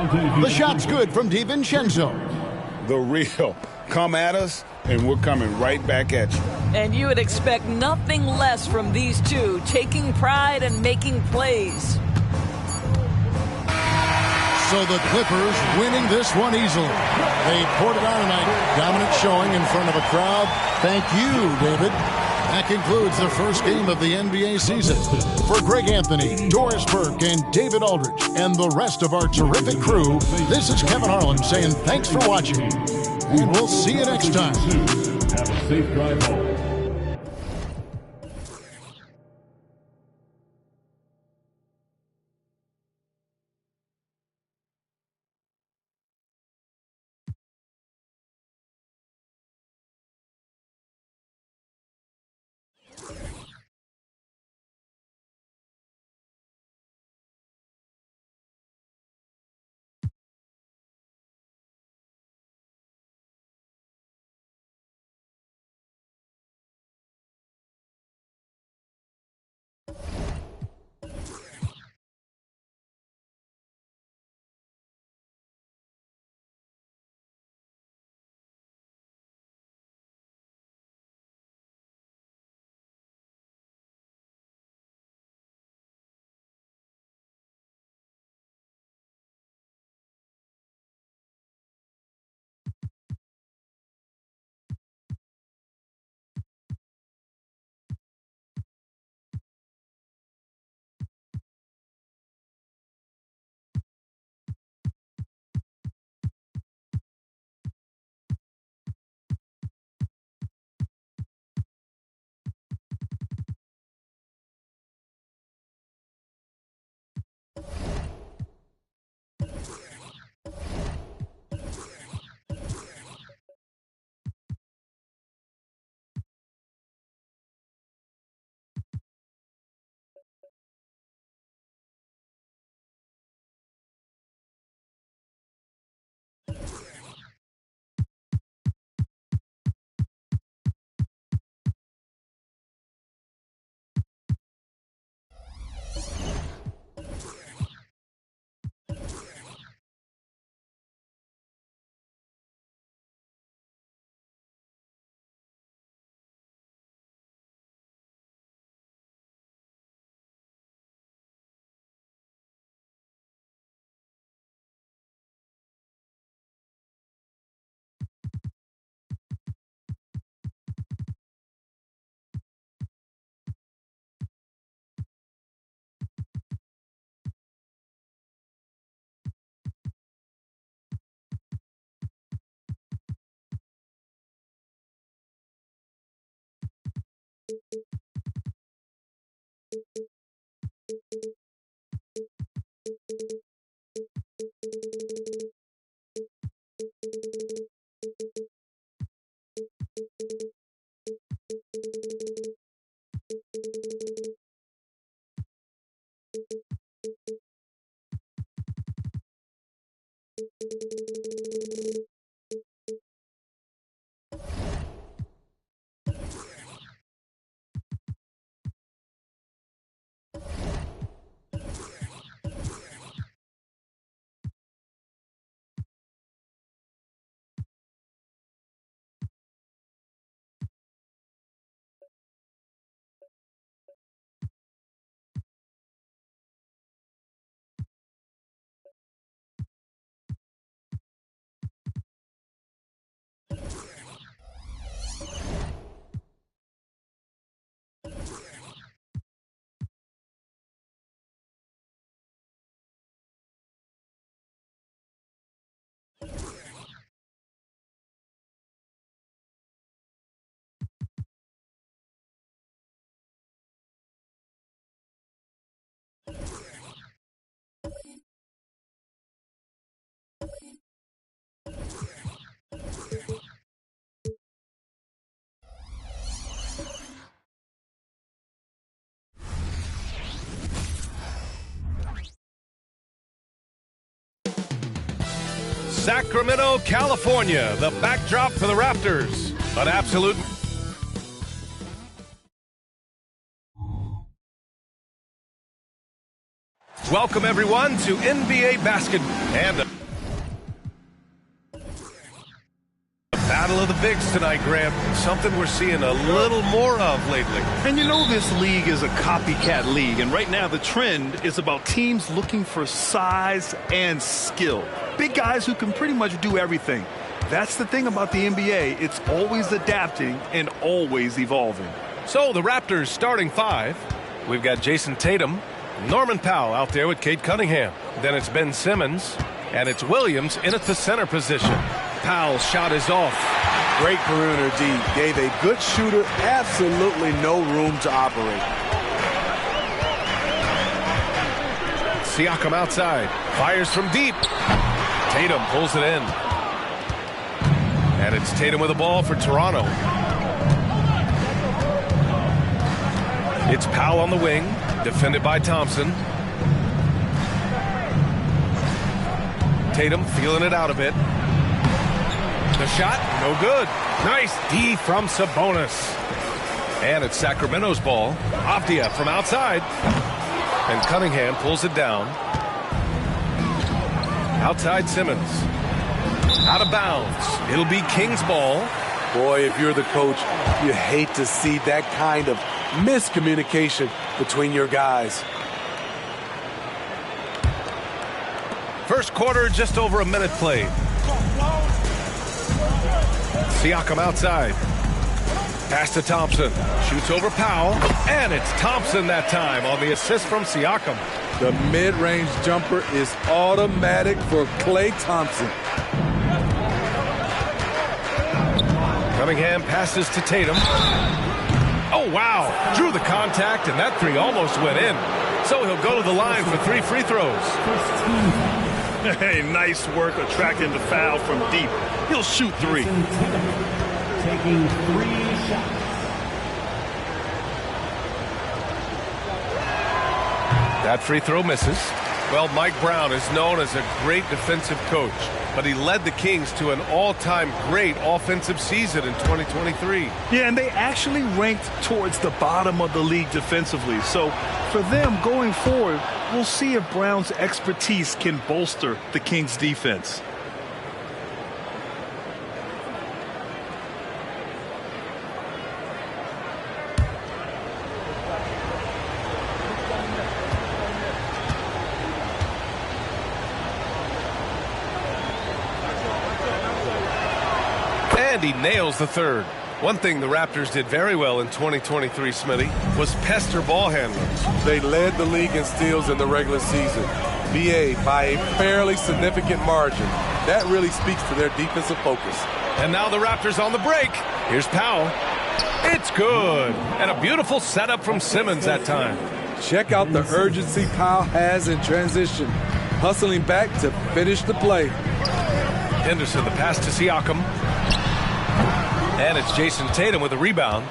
The shot's good from DiVincenzo. The real. Come at us, and we're coming right back at you. And you would expect nothing less from these two, taking pride and making plays. So the Clippers winning this one easily. They poured it on tonight. Dominant showing in front of a crowd. Thank you, David. That concludes the first game of the NBA season. For Greg Anthony, Doris Burke, and David Aldridge, and the rest of our terrific crew, this is Kevin Harlan saying thanks for watching. And we'll see you next time. Have a safe drive home. Sacramento, California, the backdrop for the Raptors. An absolute... Welcome, everyone, to NBA basketball and the Battle of the Bigs tonight, Graham. Something we're seeing a little more of lately. And you know this league is a copycat league, and right now the trend is about teams looking for size and skill. Big guys who can pretty much do everything. That's the thing about the NBA. It's always adapting and always evolving. So the Raptors starting five. We've got Jason Tatum, Norman Powell out there with Cade Cunningham. Then it's Ben Simmons, and it's Williams in at the center position. Powell's shot is off. Great perimeter D. Gave a good shooter absolutely no room to operate. Siakam outside. Fires from deep. Tatum pulls it in. And it's Tatum with the ball for Toronto. It's Powell on the wing. Defended by Thompson. Tatum feeling it out a bit. The shot, no good. Nice D from Sabonis. And it's Sacramento's ball. Avdia from outside. And Cunningham pulls it down. Outside Simmons. Out of bounds. It'll be King's ball. Boy, if you're the coach, you hate to see that kind of miscommunication between your guys. First quarter, just over a minute played. Siakam outside. Pass to Thompson. Shoots over Powell. And it's Thompson that time on the assist from Siakam. The mid-range jumper is automatic for Klay Thompson. Cunningham passes to Tatum. Oh, wow. Drew the contact, and that three almost went in. So he'll go to the line for 3 free throws. Hey, nice work attracting the foul from deep. He'll shoot 3. Taking 3 shots. That free throw misses. Well, Mike Brown is known as a great defensive coach, but he led the Kings to an all-time great offensive season in 2023. Yeah, and they actually ranked towards the bottom of the league defensively. So for them going forward, we'll see if Brown's expertise can bolster the Kings' defense. And he nails the third. One thing the Raptors did very well in 2023, Smitty, was pester ball handlers. They led the league in steals in the regular season. BA by a fairly significant margin. That really speaks to their defensive focus. And now the Raptors on the break. Here's Powell. It's good. And a beautiful setup from Simmons that time. Check out the urgency Powell has in transition. Hustling back to finish the play. Henderson, the pass to Siakam. And it's Jason Tatum with a rebound.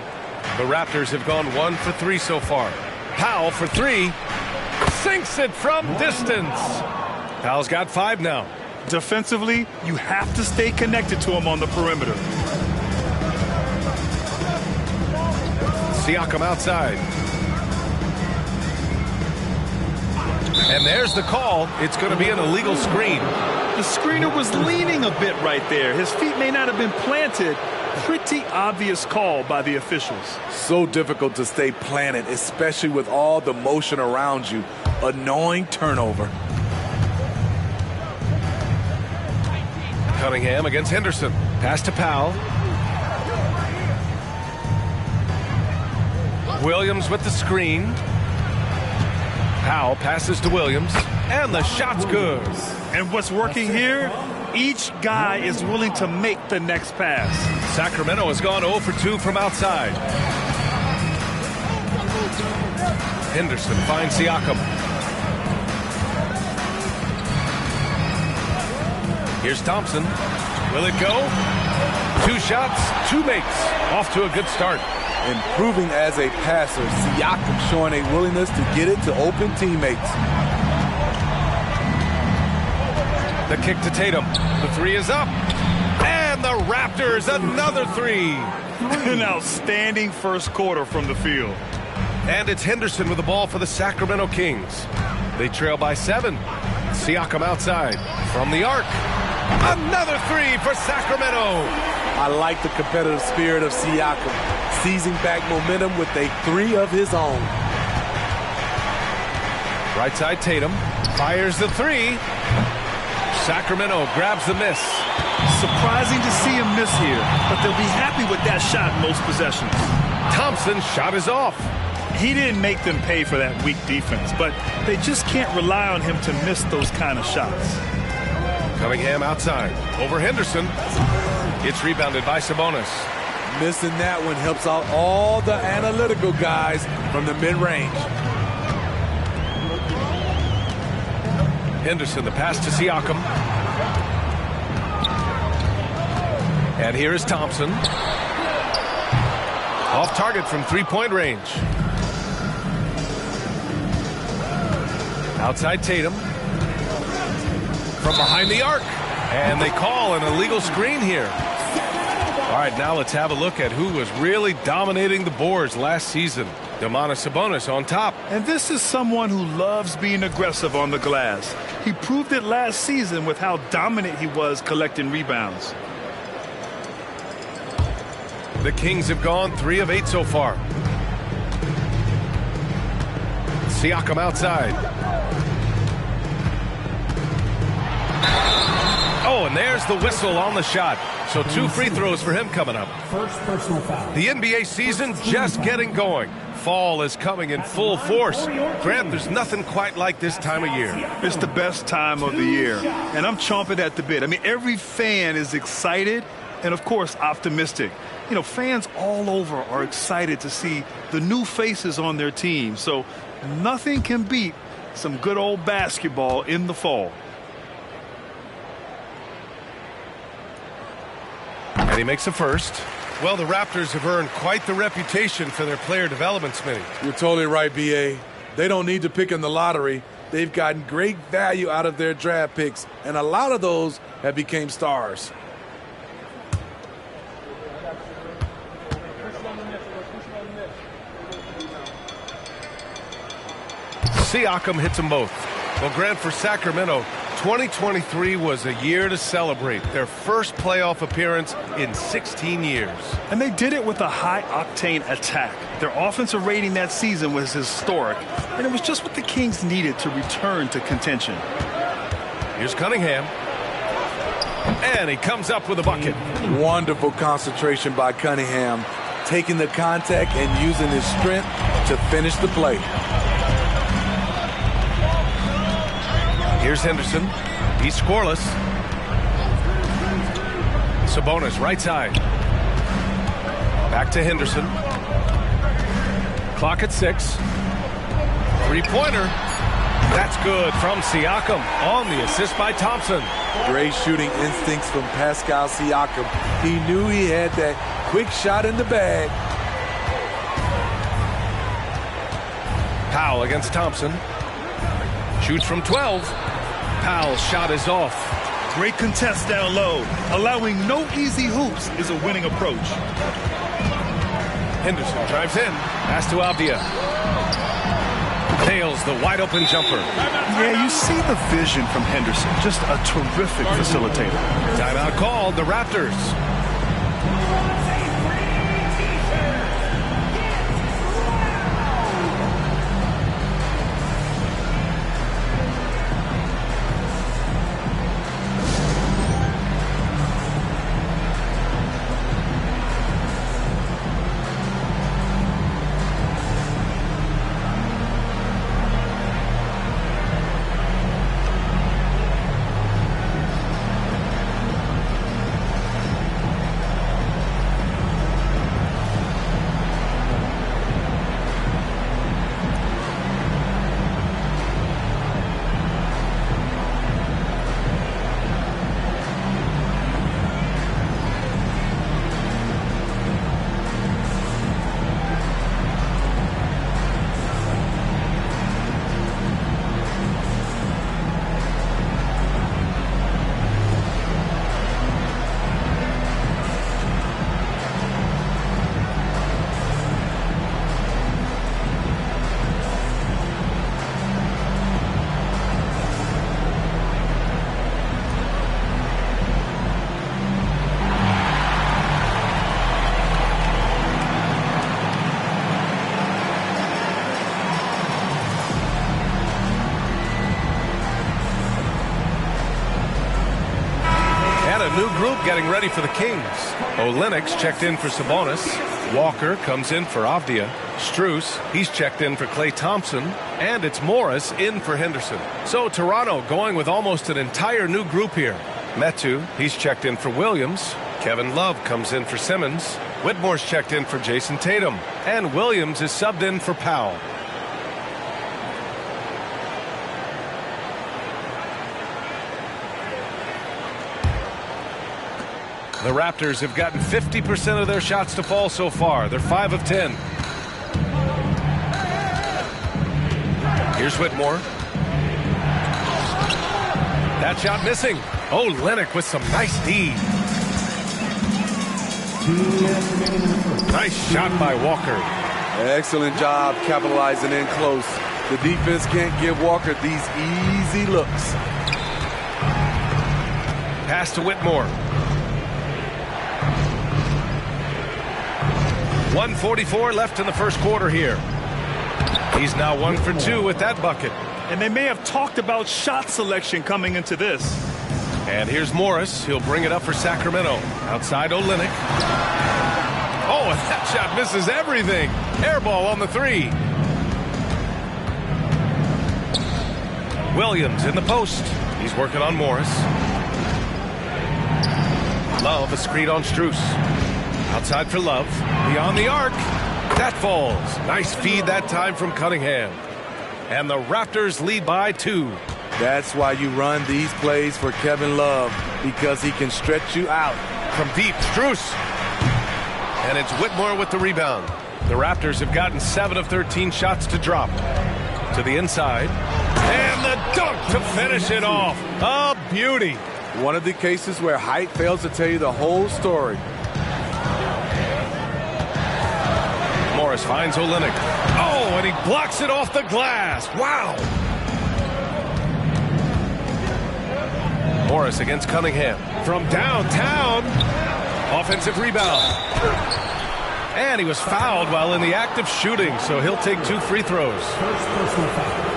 The Raptors have gone 1 for 3 so far. Powell for 3. Sinks it from distance. Powell's got 5 now. Defensively, you have to stay connected to him on the perimeter. Siakam outside. And there's the call. It's going to be an illegal screen. The screener was leaning a bit right there. His feet may not have been planted. Pretty obvious call by the officials. So difficult to stay planted, especially with all the motion around you. Annoying turnover. Cunningham against Henderson. Pass to Powell. Williams with the screen. Powell passes to Williams. And the shot's good. And what's working here? Each guy is willing to make the next pass. Sacramento has gone 0 for 2 from outside. Henderson finds Siakam. Here's Thompson. Will it go? 2 shots, 2 makes. Off to a good start. Improving as a passer, Siakam showing a willingness to get it to open teammates. The kick to Tatum. The three is up. And the Raptors, another three. An outstanding first quarter from the field. And it's Henderson with the ball for the Sacramento Kings. They trail by 7. Siakam outside from the arc. Another three for Sacramento. I like the competitive spirit of Siakam, seizing back momentum with a three of his own. Right side Tatum fires the three. Sacramento grabs the miss. Surprising to see him miss here, but they'll be happy with that shot in most possessions. Thompson's shot is off. He didn't make them pay for that weak defense, but they just can't rely on him to miss those kind of shots. Cunningham outside over Henderson. It's rebounded by Sabonis. Missing that one helps out all the analytical guys from the mid-range. Henderson, the pass to Siakam. And here is Thompson. Off target from three-point range. Outside Tatum. From behind the arc. And they call an illegal screen here. All right, now let's have a look at who was really dominating the boards last season. Domantas Sabonis on top. And this is someone who loves being aggressive on the glass. He proved it last season with how dominant he was collecting rebounds. The Kings have gone 3 of 8 so far. Siakam outside. Oh, and there's the whistle on the shot. So 2 free throws for him coming up. First personal foul. The NBA season just getting going. Fall is coming in full force. Grant, there's nothing quite like this time of year. It's the best time of the year, and I'm chomping at the bit. I mean, every fan is excited and, of course, optimistic. You know, fans all over are excited to see the new faces on their team. So nothing can beat some good old basketball in the fall. And he makes a first. Well, the Raptors have earned quite the reputation for their player development, Smitty. You're totally right, B.A. They don't need to pick in the lottery. They've gotten great value out of their draft picks, and a lot of those have become stars. Siakam hits them both. Well, Grant, for Sacramento, 2023 was a year to celebrate. Their first playoff appearance in 16 years. And they did it with a high-octane attack. Their offensive rating that season was historic, and it was just what the Kings needed to return to contention. Here's Cunningham. And he comes up with a bucket. Wonderful concentration by Cunningham, taking the contact and using his strength to finish the play. Here's Henderson. He's scoreless. Sabonis right side. Back to Henderson. Clock at 6. Three-pointer. That's good from Siakam on the assist by Thompson. Great shooting instincts from Pascal Siakam. He knew he had that quick shot in the bag. Powell against Thompson. Shoots from 12. Powell's shot is off. Great contest down low. Allowing no easy hoops is a winning approach. Henderson drives in. Pass to Avdia. Nails the wide open jumper. Yeah, you see the vision from Henderson. Just a terrific facilitator. Timeout called, the Raptors. new group getting ready for the Kings. Olynyk's checked in for Sabonis. Walker comes in for Avdia. Strus, he's checked in for Klay Thompson. And it's Morris in for Henderson. So Toronto going with almost an entire new group here. Metu, he's checked in for Williams. Kevin Love comes in for Simmons. Whitmore's checked in for Jason Tatum. And Williams is subbed in for Powell. The Raptors have gotten 50% of their shots to fall so far. They're 5 of 10. Here's Whitmore. That shot missing. Oh, Olynyk with some nice D. Nice shot by Walker. Excellent job capitalizing in close. The defense can't give Walker these easy looks. Pass to Whitmore. 1:44 left in the first quarter here. He's now 1 for 2 with that bucket. And they may have talked about shot selection coming into this. And here's Morris. He'll bring it up for Sacramento. Outside Olynyk. Oh, and that shot misses everything. Air ball on the 3. Williams in the post. He's working on Morris. Love a screen on Strus. Outside for Love. Beyond the arc. That falls. Nice feed that time from Cunningham. And the Raptors lead by 2. That's why you run these plays for Kevin Love, because he can stretch you out. From deep, Strus. And it's Whitmore with the rebound. The Raptors have gotten 7 of 13 shots to drop. To the inside. And the dunk to finish it off. A beauty. One of the cases where height fails to tell you the whole story. Morris finds Olynyk. Oh, and he blocks it off the glass. Wow. Morris against Cunningham. From downtown. Offensive rebound. And he was fouled while in the act of shooting, so he'll take 2 free throws.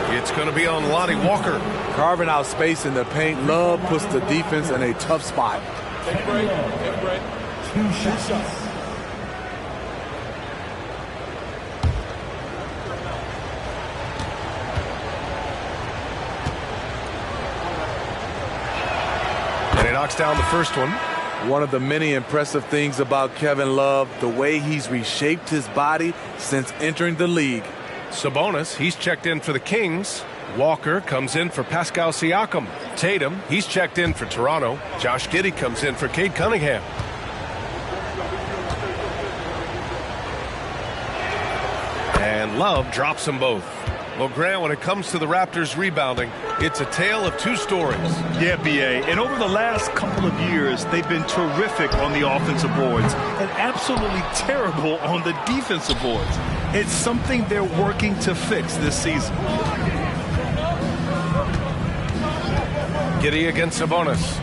It's going to be on Lonnie Walker. Carving out space in the paint. Love puts the defense in a tough spot. Take a break. Take a break. 2 shots. And he knocks down the first one. One of the many impressive things about Kevin Love, the way he's reshaped his body since entering the league. Sabonis, he's checked in for the Kings. Walker comes in for Pascal Siakam. Tatum, he's checked in for Toronto. Josh Giddey comes in for Cade Cunningham. And Love drops them both. Well, Grant, when it comes to the Raptors rebounding, it's a tale of 2 stories. Yeah, B.A. And over the last couple of years, they've been terrific on the offensive boards and absolutely terrible on the defensive boards. It's something they're working to fix this season. Giddey against Sabonis.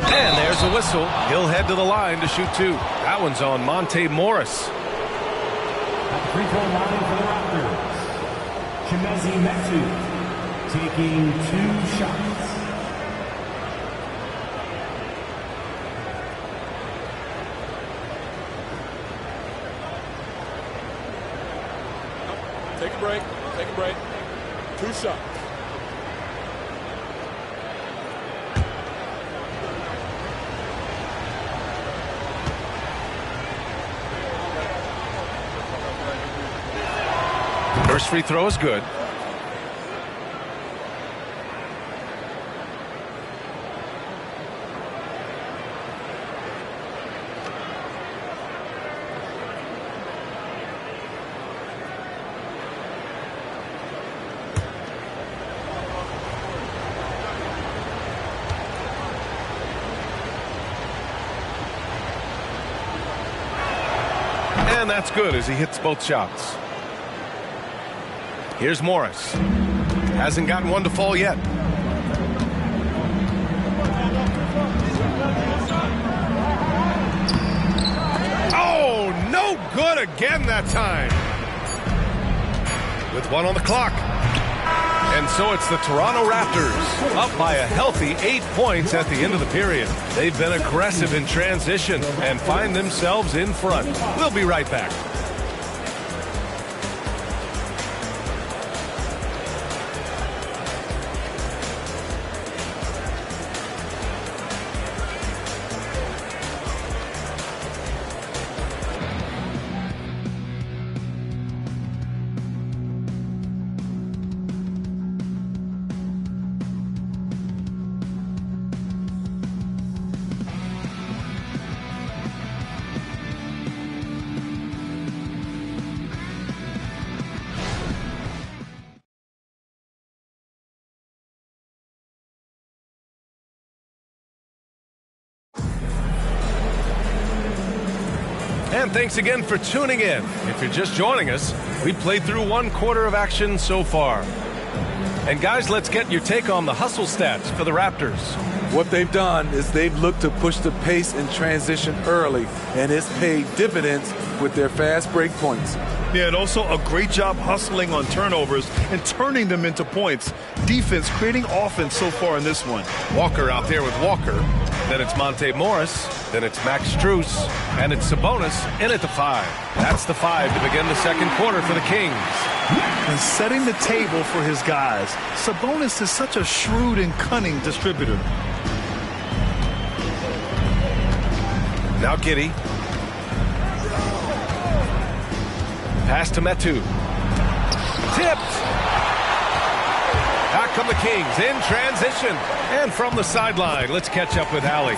And there's a whistle. He'll head to the line to shoot 2. That one's on Monte Morris. At the free throw line for the Raptors, Chimezie Metu taking 2 shots. Take a break. Take a break. 2 shots. First free throw is good. And that's good as he hits both shots. Here's Morris. Hasn't gotten one to fall yet. Oh, no good again that time. With 1 on the clock. And so it's the Toronto Raptors, up by a healthy 8 points at the end of the period. They've been aggressive in transition and find themselves in front. We'll be right back. And thanks again for tuning in. If you're just joining us, we played through 1 quarter of action so far. And guys, let's get your take on the hustle stats for the Raptors. What they've done is they've looked to push the pace in transition early, and it's paid dividends with their fast break points. Yeah, and also a great job hustling on turnovers and turning them into points. Defense creating offense so far in this one. Walker out there with Walker. Then it's Monte Morris. Then it's Max Strus. And it's Sabonis in at the 5. That's the 5 to begin the second quarter for the Kings. And setting the table for his guys. Sabonis is such a shrewd and cunning distributor. Now Giddey. Pass to Metu. Tipped. Back come the Kings in transition. And from the sideline, let's catch up with Allie.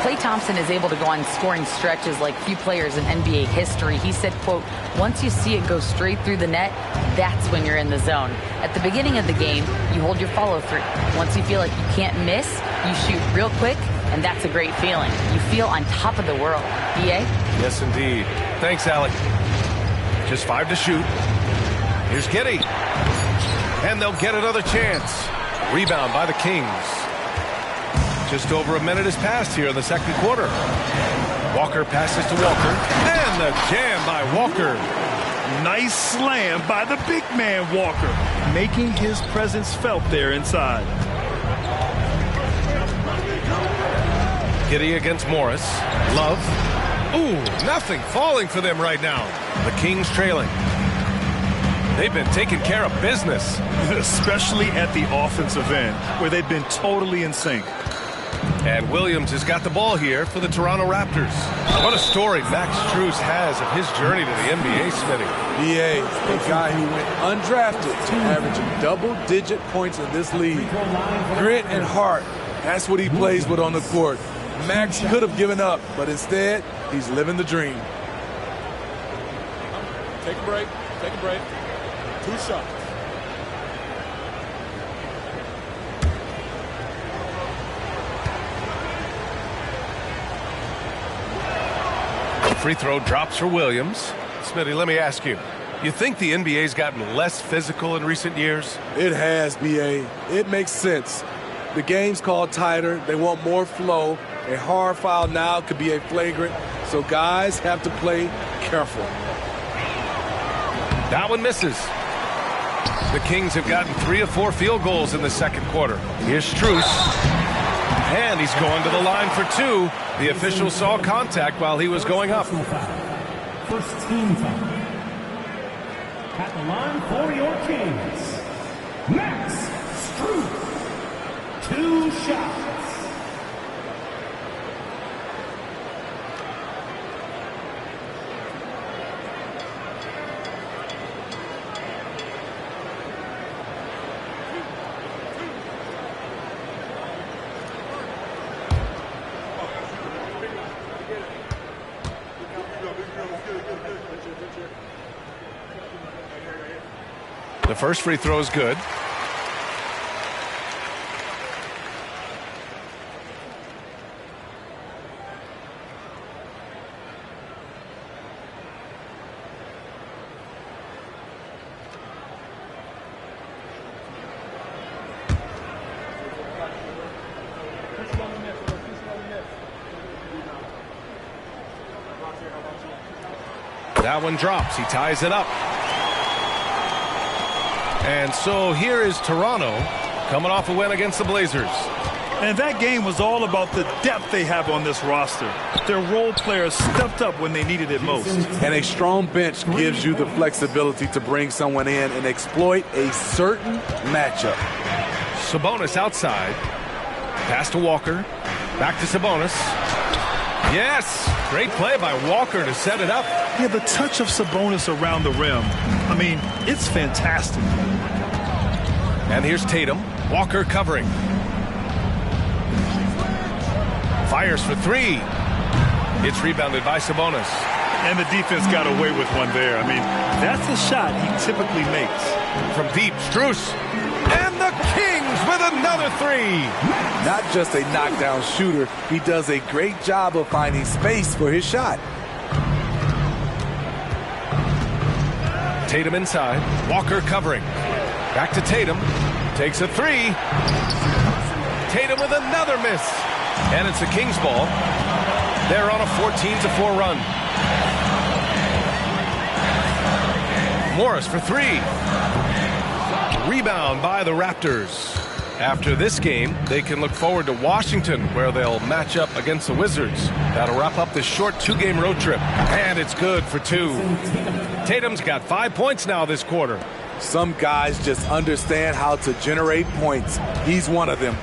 Klay Thompson is able to go on scoring stretches like few players in NBA history. He said, quote, once you see it go straight through the net, that's when you're in the zone. At the beginning of the game, you hold your follow through. Once you feel like you can't miss, you shoot real quick, and that's a great feeling. You feel on top of the world. B.A.? Yes, indeed. Thanks, Allie. Just 5 to shoot. Here's Giddey. And they'll get another chance. Rebound by the Kings. Just over a minute has passed here in the second quarter. Walker passes to Walker. And the jam by Walker. Nice slam by the big man Walker, making his presence felt there inside. Giddey against Morris. Love. Ooh, nothing falling for them right now. The Kings trailing. They've been taking care of business. Especially at the offensive end, where they've been totally in sync. And Williams has got the ball here for the Toronto Raptors. What a story Max Strus has of his journey to the NBA, Smitty. B.A., a guy who went undrafted, averaging double-digit points in this league. Grit and heart, that's what he plays with on the court. Max could have given up, but instead, he's living the dream. Take a break. Take a break. 2 shots. Free throw drops for Williams. Smitty, let me ask you. You think the NBA's gotten less physical in recent years? It has, B.A. It makes sense. The game's called tighter. They want more flow. A hard foul now could be a flagrant, so guys have to play careful. That one misses. The Kings have gotten 3 of 4 field goals in the second quarter. Here's Strus. And he's going to the line for 2. The official saw contact while he was going up. First team foul. At the line for your Kings, Max Strus. 2 shots. The first free throw is good. That one drops. He ties it up. And so here is Toronto coming off a win against the Blazers. And that game was all about the depth they have on this roster. Their role players stepped up when they needed it most. And a strong bench gives you the flexibility to bring someone in and exploit a certain matchup. Sabonis outside. Pass to Walker. Back to Sabonis. Yes! Great play by Walker to set it up. Yeah, the touch of Sabonis around the rim. I mean, it's fantastic. And here's Tatum. Walker covering. Fires for three. It's rebounded by Sabonis. And the defense got away with one there. I mean, that's a shot he typically makes. From deep, Strus. And the Kings with another three. Not just a knockdown shooter, he does a great job of finding space for his shot. Tatum inside. Walker covering. Back to Tatum. Takes a three. Tatum with another miss. And it's the Kings ball. They're on a 14-4 run. Morris for three. Rebound by the Raptors. After this game, they can look forward to Washington, where they'll match up against the Wizards. That'll wrap up this short two-game road trip. And it's good for two. Tatum's got 5 points now this quarter. Some guys just understand how to generate points. He's one of them.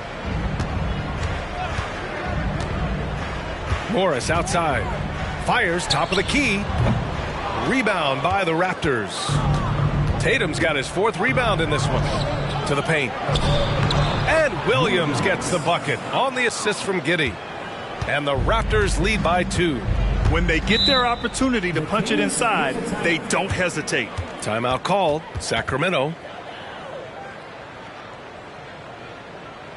Morris outside. Fires top of the key. Rebound by the Raptors. Tatum's got his fourth rebound in this one. To the paint. And Williams gets the bucket on the assist from Giddey. And the Raptors lead by 2. When they get their opportunity to punch it inside, they don't hesitate. Timeout called. Sacramento.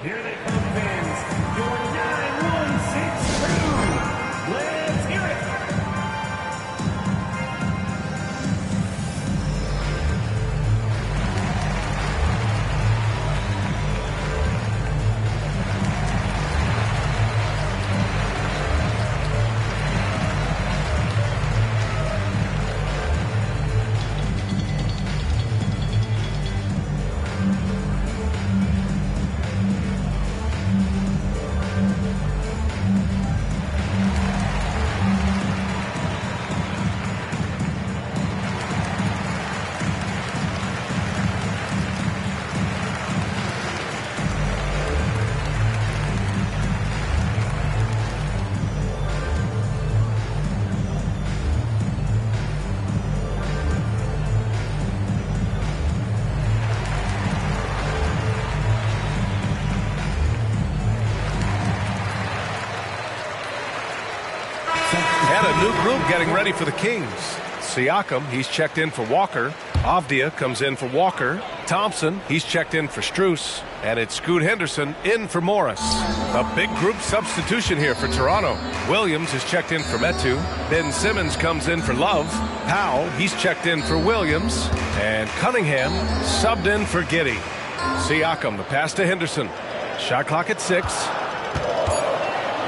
Here they come, fans. Your 9-1-6 crew. Let's hear it. And a new group getting ready for the Kings. Siakam, he's checked in for Walker. Avdia comes in for Walker. Thompson, he's checked in for Strus. And it's Scoot Henderson in for Morris. A big group substitution here for Toronto. Williams is checked in for Metu. Ben Simmons comes in for Love. Powell, he's checked in for Williams. And Cunningham subbed in for Giddey. Siakam, the pass to Henderson. Shot clock at 6.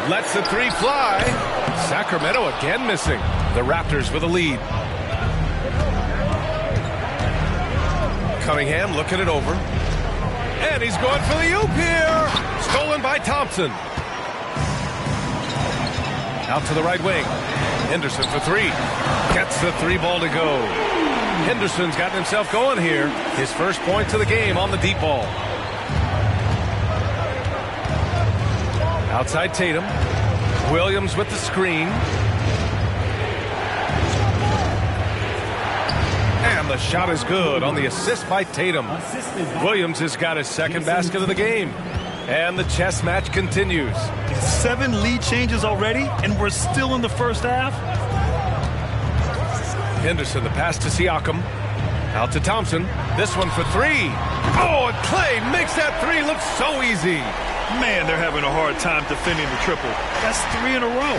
Lets the three fly. Sacramento again missing. The Raptors with a lead. Cunningham looking it over. And he's going for the oop here. Stolen by Thompson. Out to the right wing. Henderson for three. Gets the three ball to go. Henderson's gotten himself going here. His first points of the game on the deep ball. Outside Tatum. Williams with the screen. And the shot is good on the assist by Tatum. Williams has got his second basket of the game. And the chess match continues. 7 lead changes already, and we're still in the first half. Henderson, the pass to Siakam. Out to Thompson. This one for three. Oh, and Clay makes that three look so easy. Man, they're having a hard time defending the triple. That's 3 in a row.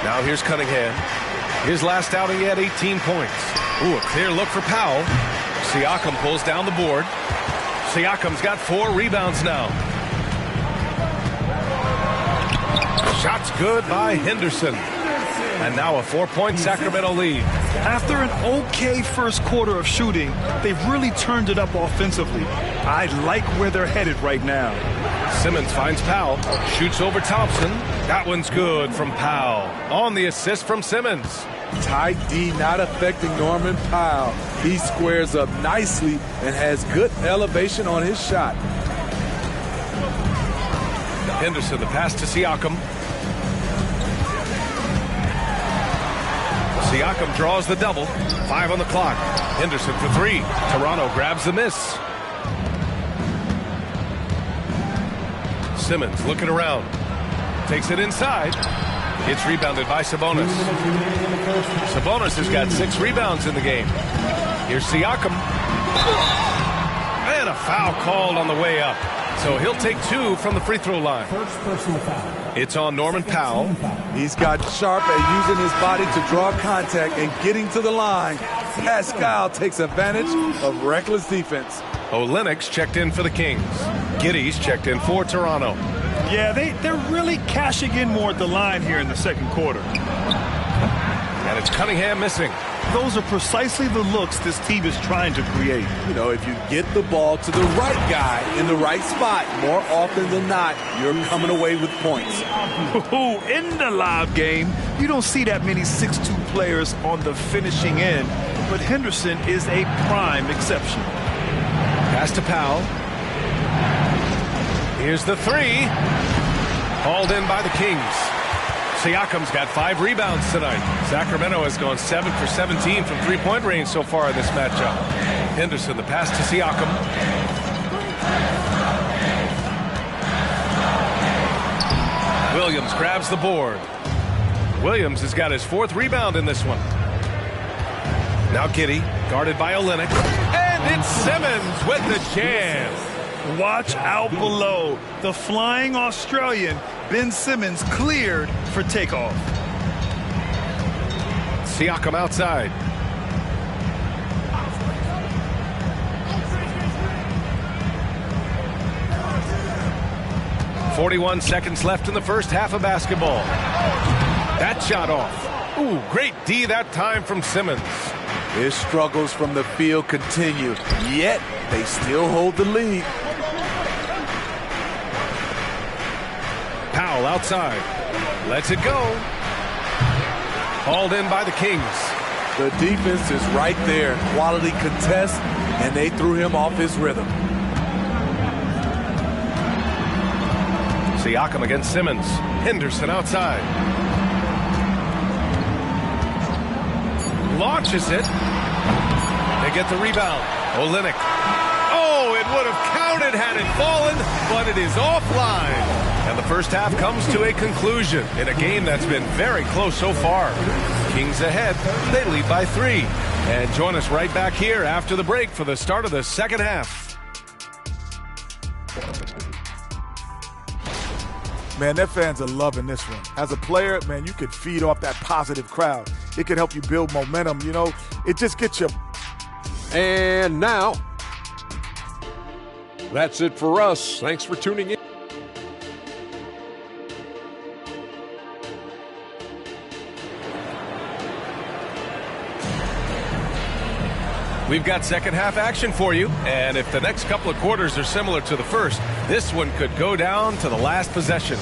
Now here's Cunningham. His last outing, he had 18 points. Ooh, a clear look for Powell. Siakam pulls down the board. Siakam's got 4 rebounds now. Shot's good by Henderson. And now a 4-point Sacramento lead. After an okay first quarter of shooting, they've really turned it up offensively. I like where they're headed right now. Simmons finds Powell, shoots over Thompson. That one's good from Powell. On the assist from Simmons. Tight D not affecting Norman Powell. He squares up nicely and has good elevation on his shot. Henderson, the pass to Siakam. Siakam draws the double. 5 on the clock. Henderson for 3. Toronto grabs the miss. Simmons looking around. Takes it inside. It's rebounded by Sabonis. Sabonis has got 6 rebounds in the game. Here's Siakam. And a foul called on the way up. So he'll take 2 from the free throw line. First personal foul. It's on Norman Powell. He's got sharp at using his body to draw contact and getting to the line. Pascal takes advantage of reckless defense. Olynyk's checked in for the Kings. Giddey's checked in for Toronto. Yeah, they're really cashing in more at the line here in the second quarter. And it's Cunningham missing. Those are precisely the looks this team is trying to create. You know, if you get the ball to the right guy in the right spot, more often than not, you're coming away with points. In the live game, you don't see that many 6'2" players on the finishing end, but Henderson is a prime exception. Pass to Powell. Here's the 3. Hauled in by the Kings. Siakam's got 5 rebounds tonight. Sacramento has gone 7 for 17 from three-point range so far in this matchup. Henderson, the pass to Siakam. Williams grabs the board. Williams has got his 4th rebound in this one. Now Giddey, guarded by Olynyk. And it's Simmons with the jam. Watch out below. The flying Australian, Ben Simmons, cleared for takeoff. Siakam outside. .41 seconds left in the first half of basketball. That shot off. Ooh, great D that time from Simmons. His struggles from the field continue, yet they still hold the lead. Powell outside. Lets it go. Hauled in by the Kings. The defense is right there. Quality contest, and they threw him off his rhythm. Siakam against Simmons. Henderson outside. Launches it. They get the rebound. Olynyk. Oh, it would have counted had it fallen, but it is offline. And the first half comes to a conclusion in a game that's been very close so far. Kings ahead. They lead by 3. And join us right back here after the break for the start of the second half. Man, their fans are loving this one. As a player, man, you can feed off that positive crowd. It can help you build momentum, you know. It just gets you. And now, that's it for us. Thanks for tuning in. We've got second half action for you, and if the next couple of quarters are similar to the first, this one could go down to the last possession.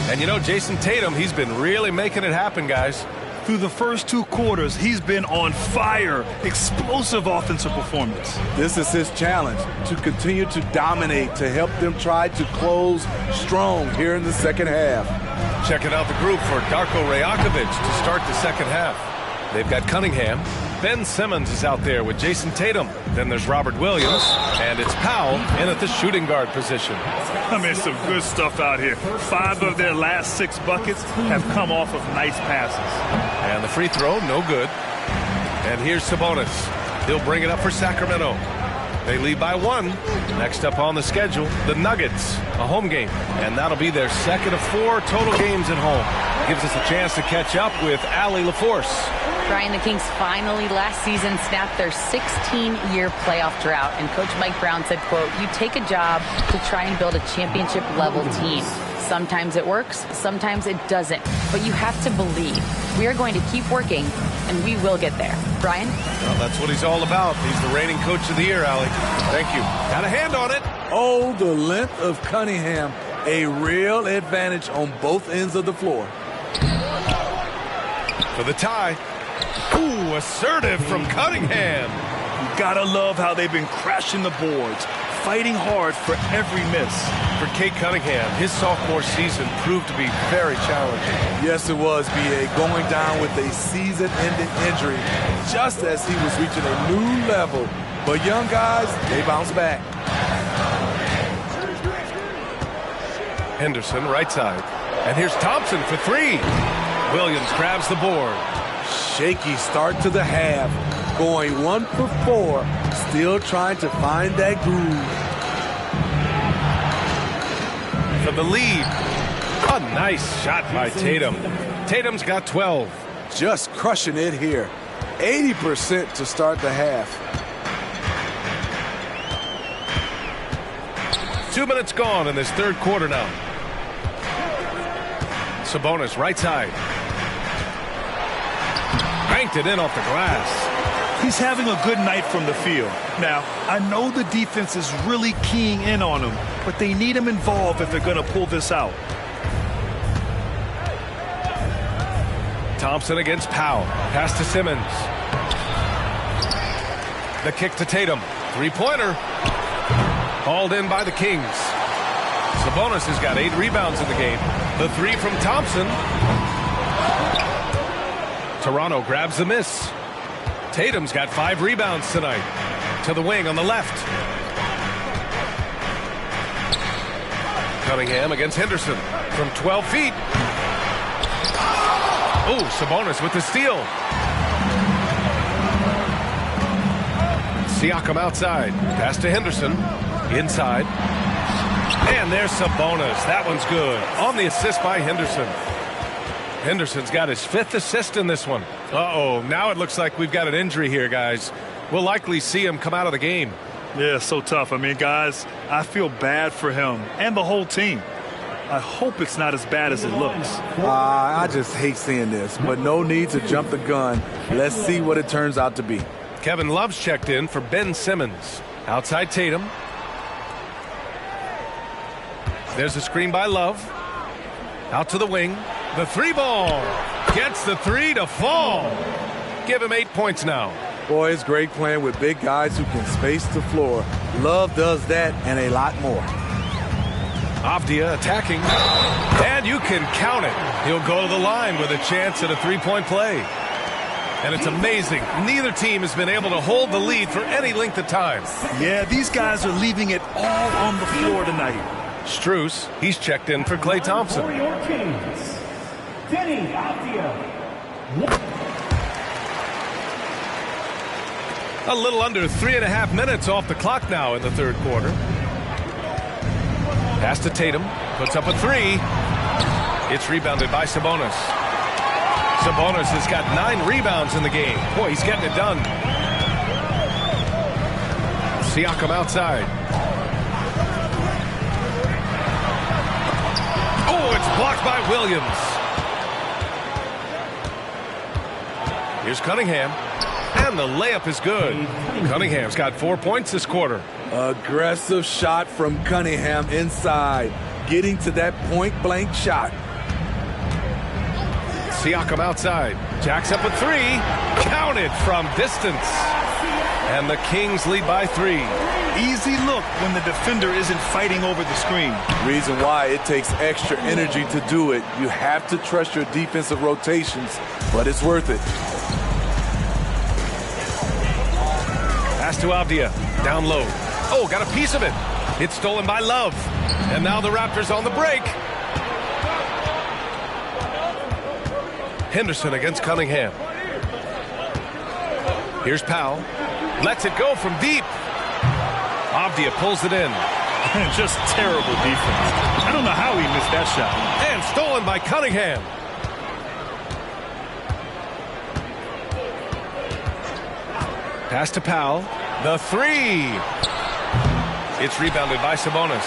And you know, Jason Tatum, he's been really making it happen, guys. Through the first 2 quarters, he's been on fire. Explosive offensive performance. This is his challenge, to continue to dominate, to help them try to close strong here in the second half. Checking out the group for Darko Rajakovic to start the second half. They've got Cunningham. Ben Simmons is out there with Jason Tatum. Then there's Robert Williams, and it's Powell in at the shooting guard position. I mean, some good stuff out here. 5 of their last 6 buckets have come off of nice passes. And the free throw, no good. And here's Sabonis. He'll bring it up for Sacramento. They lead by 1. Next up on the schedule, the Nuggets, a home game. And that'll be their second of 4 total games at home. Gives us a chance to catch up with Allie LaForce. Brian, the Kings finally last season snapped their 16-year playoff drought, and Coach Mike Brown said, quote, "You take a job to try and build a championship-level team. Sometimes it works, sometimes it doesn't, but you have to believe. We are going to keep working and we will get there. Brian? Well, that's what he's all about. He's the reigning coach of the year, Allie. Thank you. Got a hand on it. Oh, the length of Cunningham. A real advantage on both ends of the floor. For the tie. Ooh, assertive from Cunningham. You gotta love how they've been crashing the boards, fighting hard for every miss. For Kate Cunningham, his sophomore season proved to be very challenging. Yes, it was, B.A. Going down with a season-ending injury just as he was reaching a new level. But young guys, they bounce back. Henderson, right side. And here's Thompson for three. Williams grabs the board. Shaky start to the half. Going 1 for 4. Still trying to find that groove. For the lead. A nice shot by Tatum. Tatum's got 12. Just crushing it here. 80% to start the half. 2 minutes gone in this third quarter now. Sabonis, right side. Banked it in off the glass. He's having a good night from the field. Now, I know the defense is really keying in on him, but they need him involved if they're going to pull this out. Thompson against Powell. Pass to Simmons. The kick to Tatum. Three-pointer. Hauled in by the Kings. Sabonis has got 8 rebounds in the game. The three from Thompson. Toronto grabs the miss. Tatum's got 5 rebounds tonight. To the wing on the left. Cunningham against Henderson from 12 feet. Oh, Sabonis with the steal. Siakam outside. Pass to Henderson. Inside. And there's Sabonis. That one's good. On the assist by Henderson. Henderson's got his 5th assist in this one. Uh-oh. Now it looks like we've got an injury here, guys. We'll likely see him come out of the game. Yeah, so tough. I mean, guys, I feel bad for him and the whole team. I hope it's not as bad as it looks. I just hate seeing this, but no need to jump the gun. Let's see what it turns out to be. Kevin Love's checked in for Ben Simmons. Outside Tatum. There's a screen by Love. Out to the wing. The 3-ball. Gets the 3 to fall. Give him 8 points now. Boy, it's great playing with big guys who can space the floor. Love does that and a lot more. Avdia attacking. And you can count it. He'll go to the line with a chance at a 3-point play. And it's amazing. Neither team has been able to hold the lead for any length of time. Yeah, these guys are leaving it all on the floor tonight. Strus, he's checked in for Klay Thompson. For your Kings, Denny Avdia. A little under 3.5 minutes off the clock now in the third quarter. Pass to Tatum. Puts up a 3. It's rebounded by Sabonis. Sabonis has got 9 rebounds in the game. Boy, he's getting it done. Siakam outside. Oh, it's blocked by Williams. Here's Cunningham. And the layup is good. Cunningham's got 4 points this quarter. Aggressive shot from Cunningham inside. Getting to that point-blank shot. Siakam outside. Jacks up a 3. Counted from distance. And the Kings lead by 3. Easy look when the defender isn't fighting over the screen. Reason why it takes extra energy to do it. You have to trust your defensive rotations, but it's worth it. Pass to Avdia. Down low. Oh, got a piece of it. It's stolen by Love. And now the Raptors on the break. Henderson against Cunningham. Here's Powell. Lets it go from deep. Avdia pulls it in. Just terrible defense. I don't know how he missed that shot. And stolen by Cunningham. Pass to Powell. The 3. It's rebounded by Sabonis.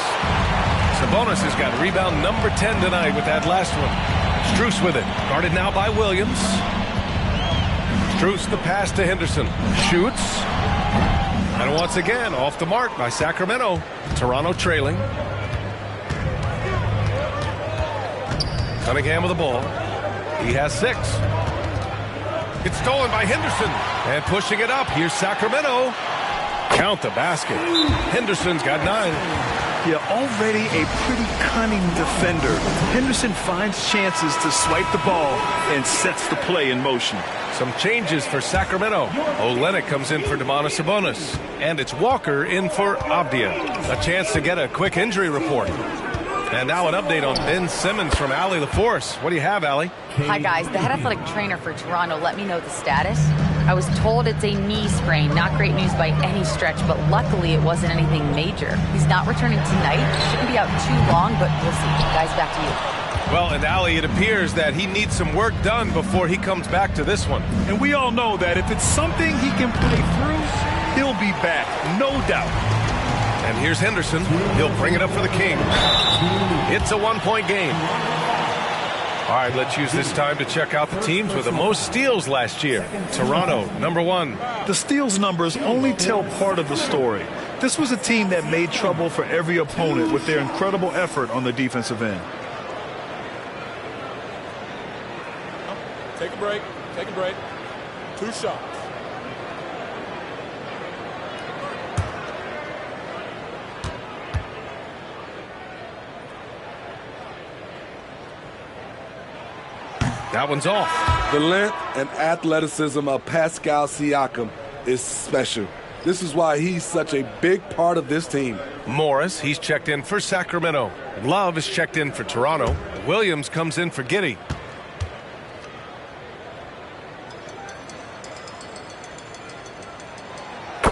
Sabonis has got rebound number 10 tonight with that last one. Strus with it. Guarded now by Williams. Strus the pass to Henderson. Shoots. And once again, off the mark by Sacramento. Toronto trailing. Cunningham with the ball. He has 6. It's stolen by Henderson. And pushing it up. Here's Sacramento. Count the basket. Henderson's got 9. Yeah, already a pretty cunning defender. Henderson finds chances to swipe the ball and sets the play in motion. Some changes for Sacramento. Olenek comes in for Domantas Sabonis. And it's Walker in for Avdia. A chance to get a quick injury report. And now an update on Ben Simmons from Allie LaForce. What do you have, Allie? Hi, guys. The head athletic trainer for Toronto let me know the status. I was told it's a knee sprain. Not great news by any stretch, but luckily it wasn't anything major. He's not returning tonight. Shouldn't be out too long, but we'll see. Guys, back to you. Well, and Allie, it appears that he needs some work done before he comes back to this one. And we all know that if it's something he can play through, he'll be back, no doubt. And here's Henderson. He'll bring it up for the Kings. It's a 1-point game. All right, let's use this time to check out the teams with the most steals last year. Toronto, number 1. The steals numbers only tell part of the story. This was a team that made trouble for every opponent with their incredible effort on the defensive end. Take a break. Take a break. 2 shots. That one's off. The length and athleticism of Pascal Siakam is special. This is why he's such a big part of this team. Morris, he's checked in for Sacramento. Love is checked in for Toronto. Williams comes in for Giddey.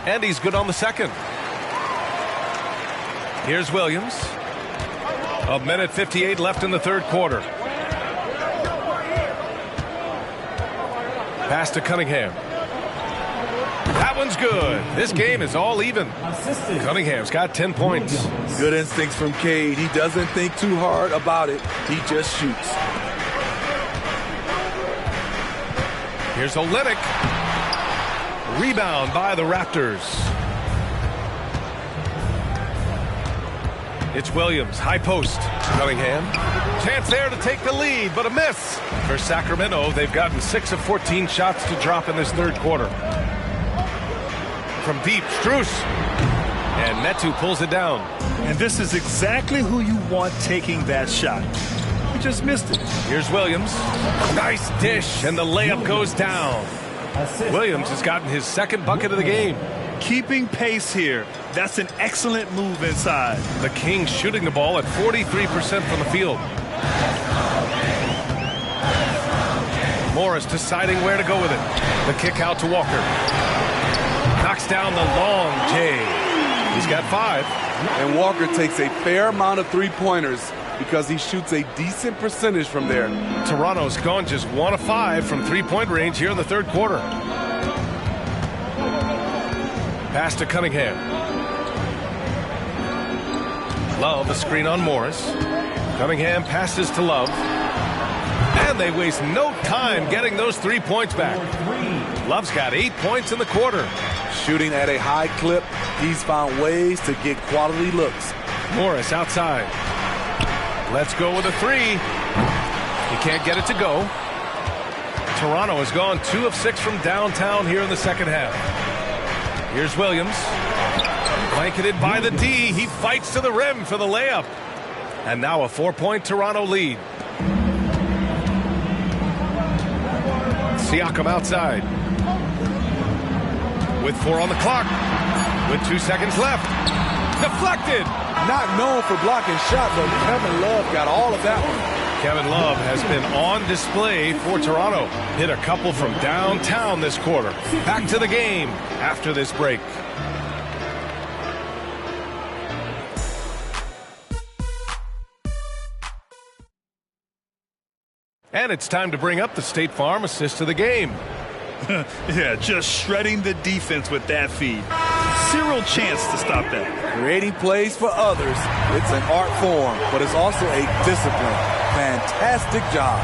And he's good on the second. Here's Williams. 1:58 left in the third quarter. Pass to Cunningham. That one's good. This game is all even. Cunningham's got 10 points. Good instincts from Cade. He doesn't think too hard about it. He just shoots. Here's Olenek. Rebound by the Raptors. It's Williams, high post. Cunningham. Chance there to take the lead, but a miss. For Sacramento, they've gotten 6 of 14 shots to drop in this third quarter. From deep, Strus. And Metu pulls it down. And this is exactly who you want taking that shot. He just missed it. Here's Williams. Nice dish, and the layup goes down. Williams has gotten his second bucket of the game. Keeping pace here. That's an excellent move inside. The Kings shooting the ball at 43% from the field. Morris deciding where to go with it. The kick out to Walker. Knocks down the long J. He's got 5. And Walker takes a fair amount of three-pointers because he shoots a decent percentage from there. Toronto's gone just 1 of 5 from three-point range here in the third quarter. Pass to Cunningham. Love, a screen on Morris. Cunningham passes to Love. And they waste no time getting those 3 points back. Love's got 8 points in the quarter. Shooting at a high clip, he's found ways to get quality looks. Morris outside. Let's go with a 3. He can't get it to go. Toronto has gone 2 of 6 from downtown here in the second half. Here's Williams. Blanketed by the D. He fights to the rim for the layup. And now a 4-point Toronto lead. Siakam outside. With 4 on the clock. With 2 seconds left. Deflected. Not known for blocking shots, but Kevin Love got all of that one. Kevin Love has been on display for Toronto. Hit a couple from downtown this quarter. Back to the game after this break. And it's time to bring up the State Farm assist of the game. Yeah, just shredding the defense with that feed. Zero chance to stop that. Creating plays for others, it's an art form, but it's also a discipline. Fantastic job.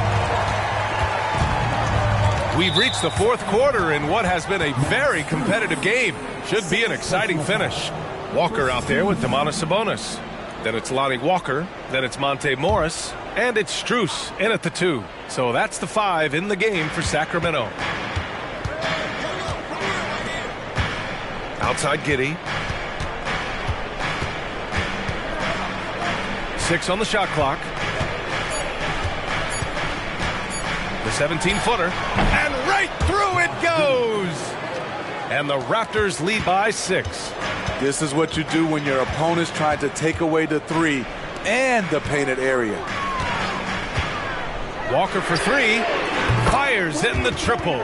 We've reached the fourth quarter in what has been a very competitive game. Should be an exciting finish. Walker out there with Domantas Sabonis. Then it's Lonnie Walker. Then it's Monte Morris. And it's Strus in at the 2. So that's the 5 in the game for Sacramento. Outside Giddey. 6 on the shot clock. The 17-footer. And right through it goes! And the Raptors lead by 6. This is what you do when your opponent's trying to take away the 3 and the painted area. Walker for 3. Fires in the triple.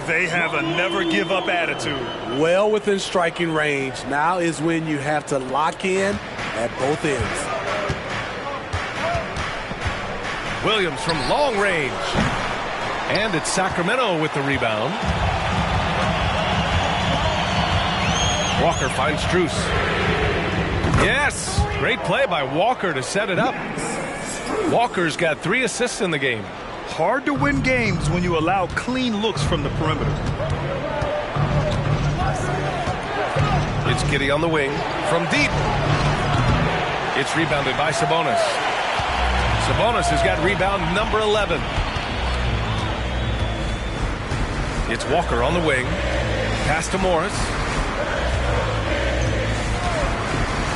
They have a never-give-up attitude. Well within striking range. Now is when you have to lock in at both ends. Williams from long range. And it's Sacramento with the rebound. Walker finds Strus. Yes! Great play by Walker to set it up. Walker's got 3 assists in the game. Hard to win games when you allow clean looks from the perimeter. It's Giddey on the wing from deep. It's rebounded by Sabonis. Sabonis has got rebound number 11. It's Walker on the wing. Pass to Morris.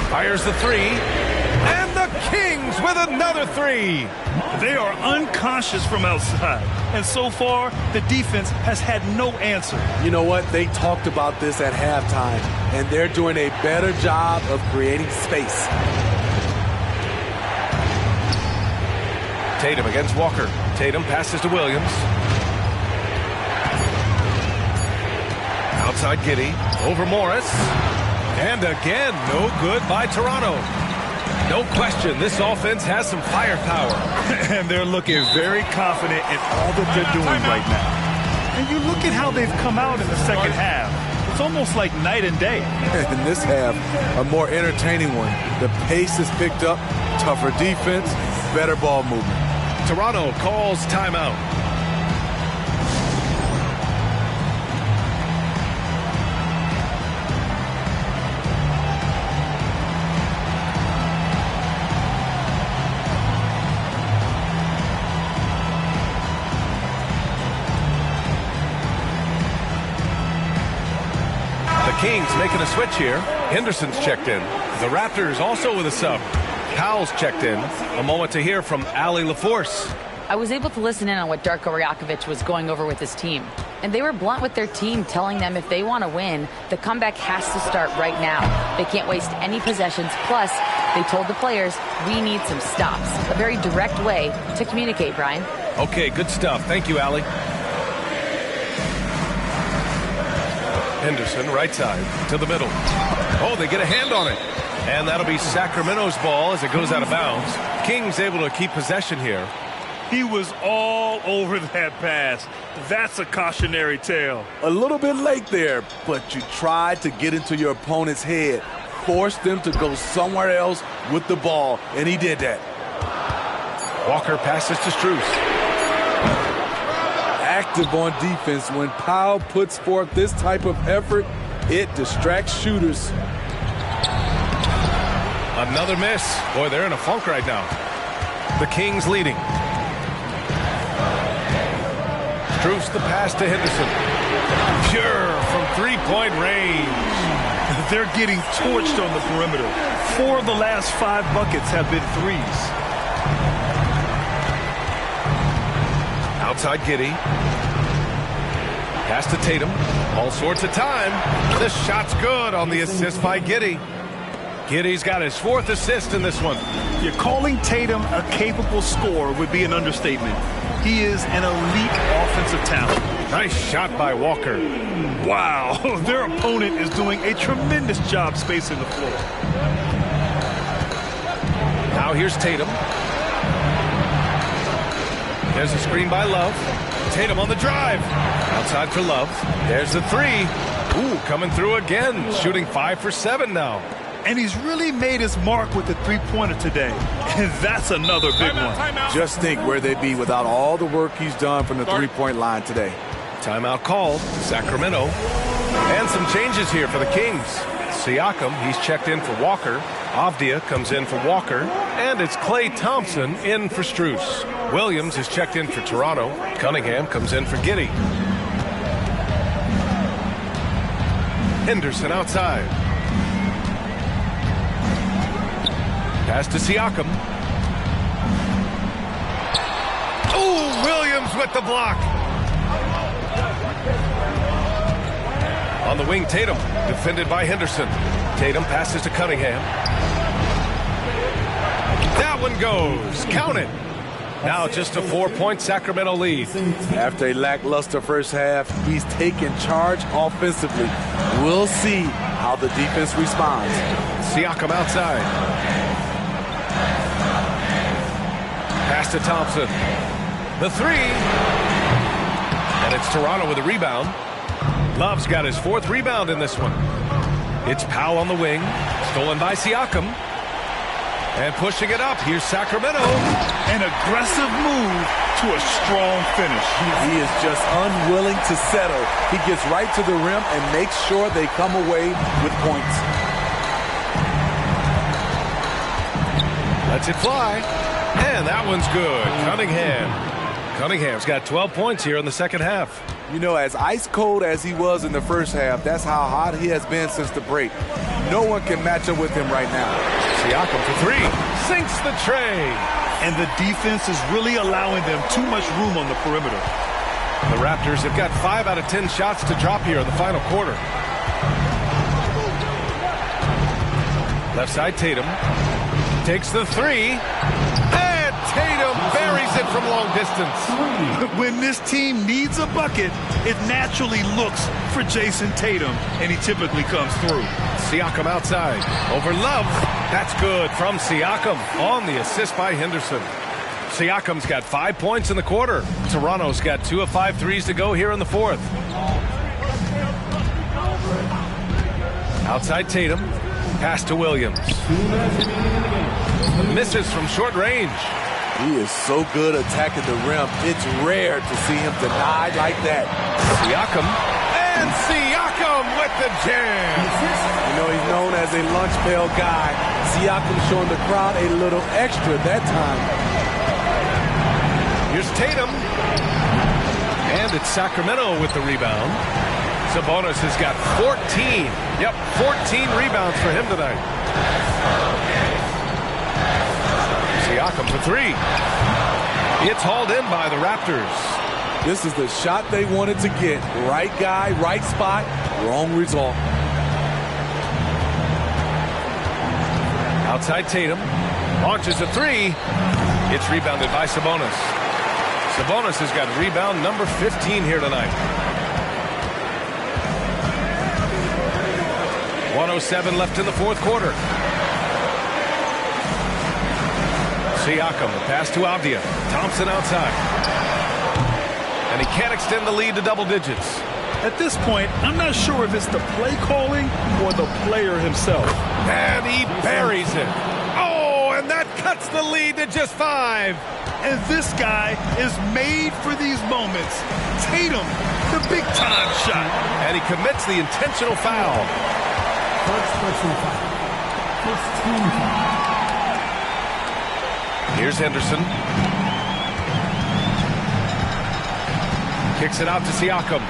Fires the 3. And the Kings with another 3. They are unconscious from outside. And so far, the defense has had no answer. You know what? They talked about this at halftime, and they're doing a better job of creating space. Tatum against Walker. Tatum passes to Williams. Outside Giddey. Over Morris. And again, no good by Toronto. No question, this offense has some firepower. And they're looking very confident in all that they're doing right now. And you look at how they've come out in the second half. It's almost like night and day. In this half, a more entertaining one. The pace is picked up, tougher defense, better ball movement. Toronto calls timeout. Kings making a switch here. Henderson's checked in. The Raptors also with a sub. Powell's checked in. A moment to hear from Allie LaForce. I was able to listen in on what Darko Rajakovic was going over with his team. And they were blunt with their team, telling them if they want to win, the comeback has to start right now. They can't waste any possessions. Plus, they told the players, we need some stops. A very direct way to communicate, Brian. Okay, good stuff. Thank you, Allie. Henderson, right side, to the middle. Oh, they get a hand on it. And that'll be Sacramento's ball as it goes out of bounds. Kings able to keep possession here. He was all over that pass. That's a cautionary tale. A little bit late there, but you tried to get into your opponent's head. Forced them to go somewhere else with the ball, and he did that. Walker passes to Strus. Active on defense. When Powell puts forth this type of effort, it distracts shooters. Another miss. Boy, they're in a funk right now. The Kings leading. Strus the pass to Henderson. Pure from three-point range. They're getting torched on the perimeter. 4 of the last 5 buckets have been threes. Outside Giddey. Pass to Tatum. All sorts of time. The shot's good on the assist by Giddey. Giddey's got his 4th assist in this one. You're calling Tatum a capable scorer would be an understatement. He is an elite offensive talent. Nice shot by Walker. Wow, their opponent is doing a tremendous job spacing the floor. Now here's Tatum. There's a screen by Love. Tatum on the drive. Outside for Love. There's the 3. Ooh, coming through again. Shooting 5 for 7 now. And he's really made his mark with the three-pointer today. And that's another big one. Just think where they'd be without all the work he's done from the three-point line today. Timeout called, Sacramento. And some changes here for the Kings. Siakam, he's checked in for Walker. Avdia comes in for Walker. And it's Klay Thompson in for Strus. Williams is checked in for Toronto. Cunningham comes in for Giddey. Henderson outside. Pass to Siakam. Oh, Williams with the block. On the wing, Tatum, defended by Henderson. Tatum passes to Cunningham. That one goes. Count it. Now just a 4-point Sacramento lead. After a lackluster first half, he's taken charge offensively. We'll see how the defense responds. Siakam outside. Pass to Thompson. The three. And it's Toronto with a rebound. Love's got his 4th rebound in this one. It's Powell on the wing. Stolen by Siakam. And pushing it up. Here's Sacramento. An aggressive move to a strong finish. He is just unwilling to settle. He gets right to the rim and makes sure they come away with points. Lets it fly. And that one's good. Cunningham's got 12 points here in the second half. You know, as ice cold as he was in the first half, that's how hot he has been since the break. No one can match up with him right now. Siakam for 3. Sinks the tray. And the defense is really allowing them too much room on the perimeter. The Raptors have got 5 out of 10 shots to drop here in the final quarter. Left side, Tatum. Takes the 3. And Tatum buries it from long distance. When this team needs a bucket, it naturally looks for Jason Tatum, and he typically comes through. Siakam outside. Over Love. That's good from Siakam on the assist by Henderson. Siakam's got 5 points in the quarter. Toronto's got 2 of 5 threes to go here in the 4th. Outside Tatum. Pass to Williams. Misses from short range. He is so good attacking the rim. It's rare to see him denied like that. Siakam. And Siakam with the jam. You know, he's known as a lunch pail guy. Siakam showing the crowd a little extra that time. Here's Tatum. And it's Sacramento with the rebound. Sabonis has got 14. Yep, 14 rebounds for him tonight. Siakam for 3. It's hauled in by the Raptors. This is the shot they wanted to get. Right guy, right spot, wrong result. Outside Tatum. Launches a 3. It's rebounded by Sabonis. Sabonis has got rebound number 15 here tonight. 1:07 left in the 4th quarter. Siakam, the pass to Avdia. Thompson outside. And he can't extend the lead to double digits. At this point, I'm not sure if it's the play calling or the player himself. And he buries it. Oh, and that cuts the lead to just 5. And this guy is made for these moments. Tatum, the big-time shot. And he commits the intentional foul. First personal foul. First team foul. Here's Henderson. Kicks it out to Siakam.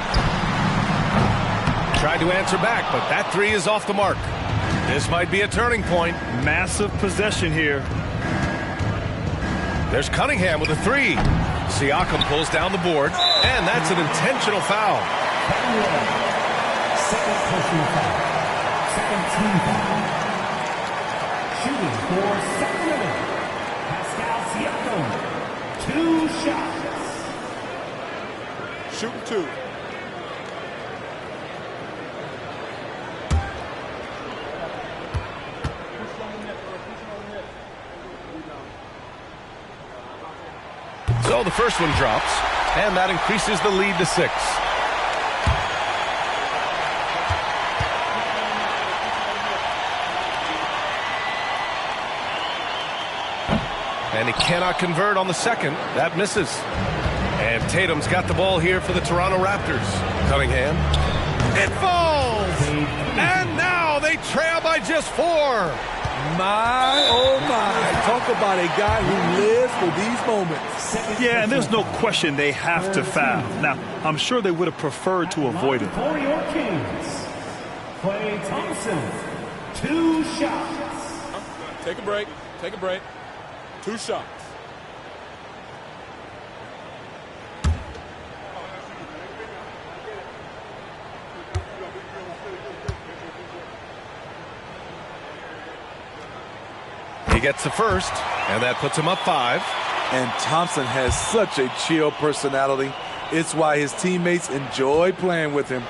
Tried to answer back, but that 3 is off the mark. This might be a turning point. Massive possession here. There's Cunningham with a 3. Siakam pulls down the board, and that's an intentional foul. Second personal foul. Second team foul. Shooting for Sacramento. Pascal Siakam. 2 shots. Shooting 2. So the first one drops, and that increases the lead to 6. And he cannot convert on the second. That misses. And Tatum's got the ball here for the Toronto Raptors. Cunningham. It falls! And now they trail by just 4. My, oh my. Talk about a guy who lives for these moments. Yeah, and there's no question they have to foul. Now, I'm sure they would have preferred to avoid it. For your Kings, Klay Thompson, 2 shots. Take a break. Take a break. 2 shots. He gets the first, and that puts him up 5. And Thompson has such a chill personality. It's why his teammates enjoy playing with him.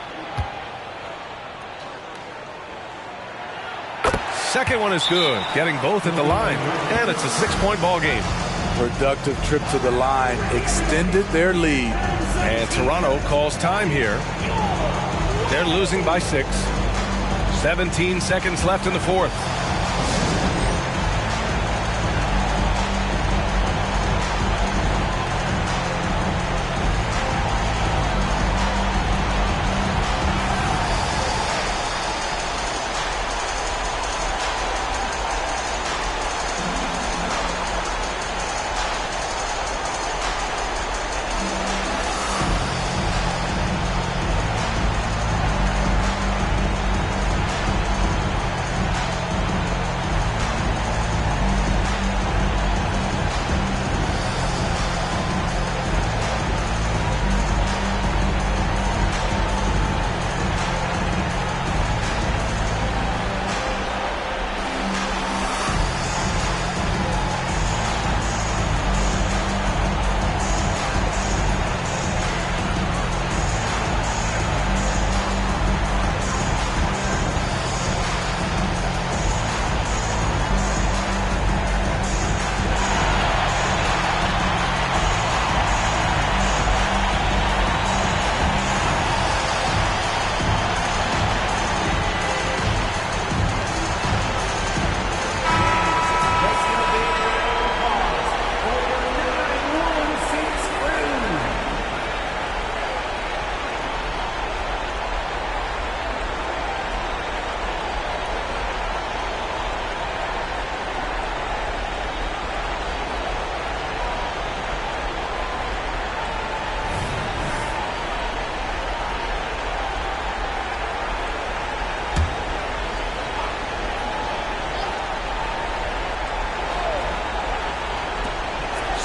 Second one is good, getting both at the line. And it's a 6-point ball game. Productive trip to the line extended their lead. And Toronto calls time here. They're losing by 6. 17 seconds left in the fourth.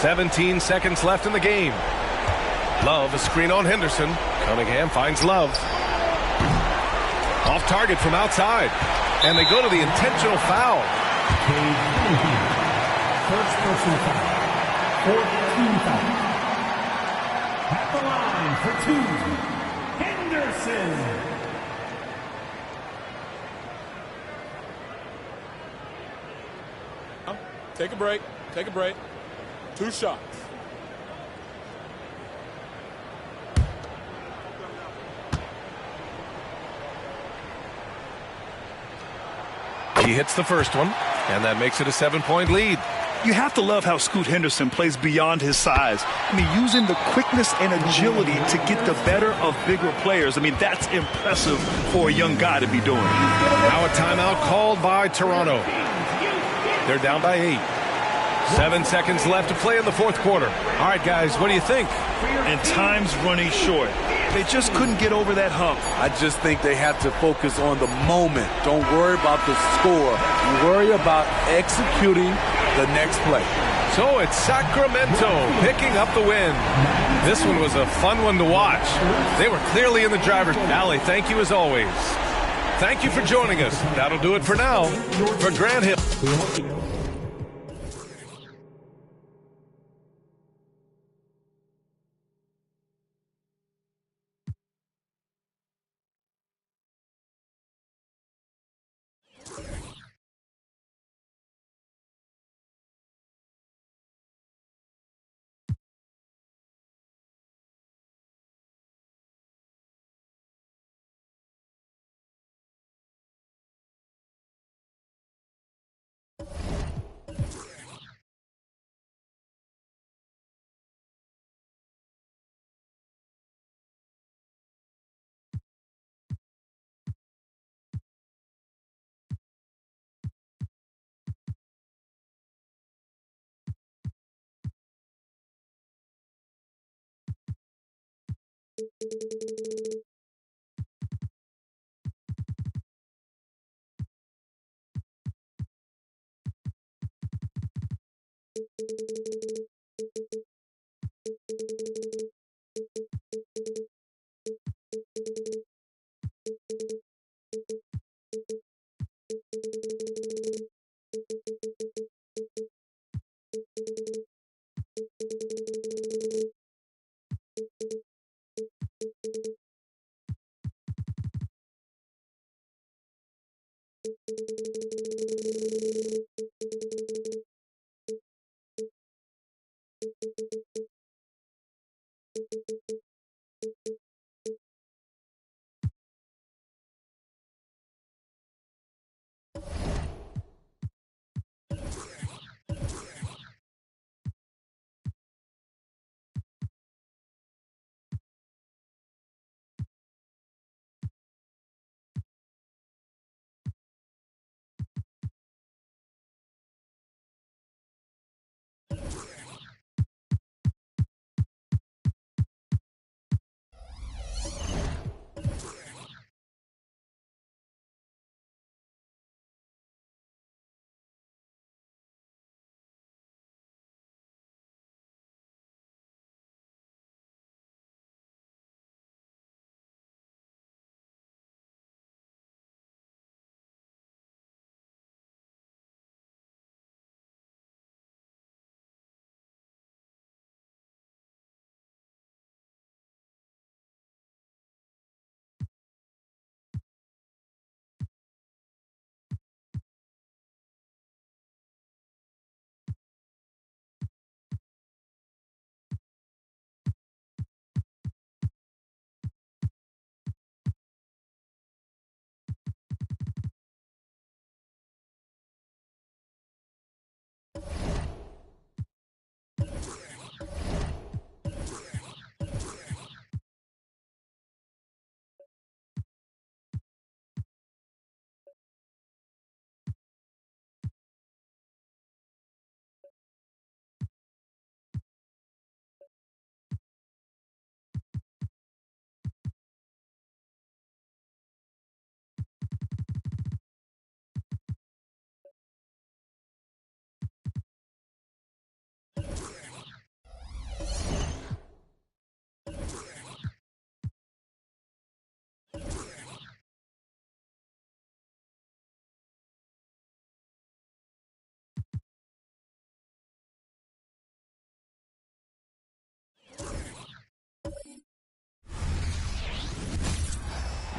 "17 seconds left in the game. Love, a screen on Henderson. Cunningham finds Love. Off target from outside. And they go to the intentional foul. First personal foul. 14 foul. At the line for 2, Henderson. Take a break. Take a break. 2 shots. He hits the first one, and that makes it a 7-point lead. You have to love how Scoot Henderson plays beyond his size. I mean, using the quickness and agility to get the better of bigger players. I mean, that's impressive for a young guy to be doing. Now a timeout called by Toronto. They're down by 8. 7 seconds left to play in the fourth quarter. All right, guys, what do you think? And time's running short. They just couldn't get over that hump. I just think they have to focus on the moment. Don't worry about the score. You worry about executing the next play. So it's Sacramento picking up the win. This one was a fun one to watch. They were clearly in the driver's. Allie, thank you as always. Thank you for joining us. That'll do it for now. For Grant Hill.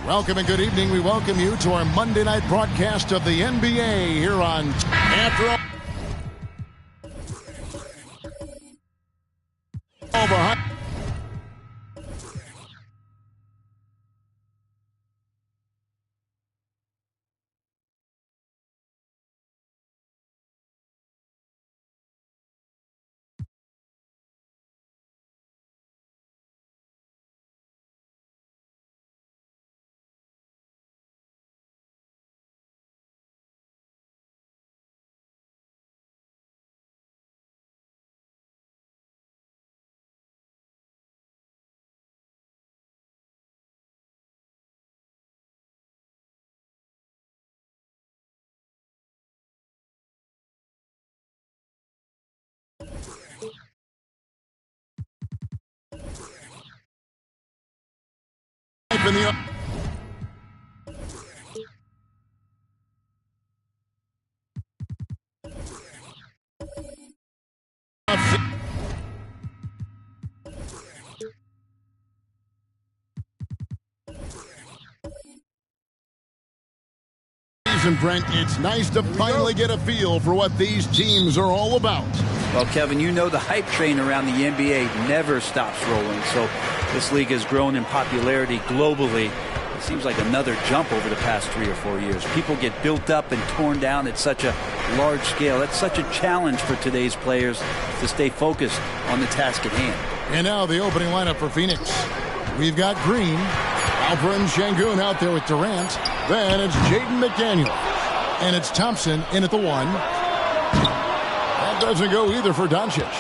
Welcome and good evening. We welcome you to our Monday night broadcast of the NBA here on After All Behind. In the season, Brent, it's nice to finally get a feel for what these teams are all about. Well, Kevin, you know the hype train around the NBA never stops rolling, so this league has grown in popularity globally. It seems like another jump over the past 3 or 4 years. People get built up and torn down at such a large scale. That's such a challenge for today's players to stay focused on the task at hand. And now the opening lineup for Phoenix. We've got Green, Alperen Sengun out there with Durant. Then it's Jaden McDaniel. And it's Thompson in at the 1. That doesn't go either for Doncic.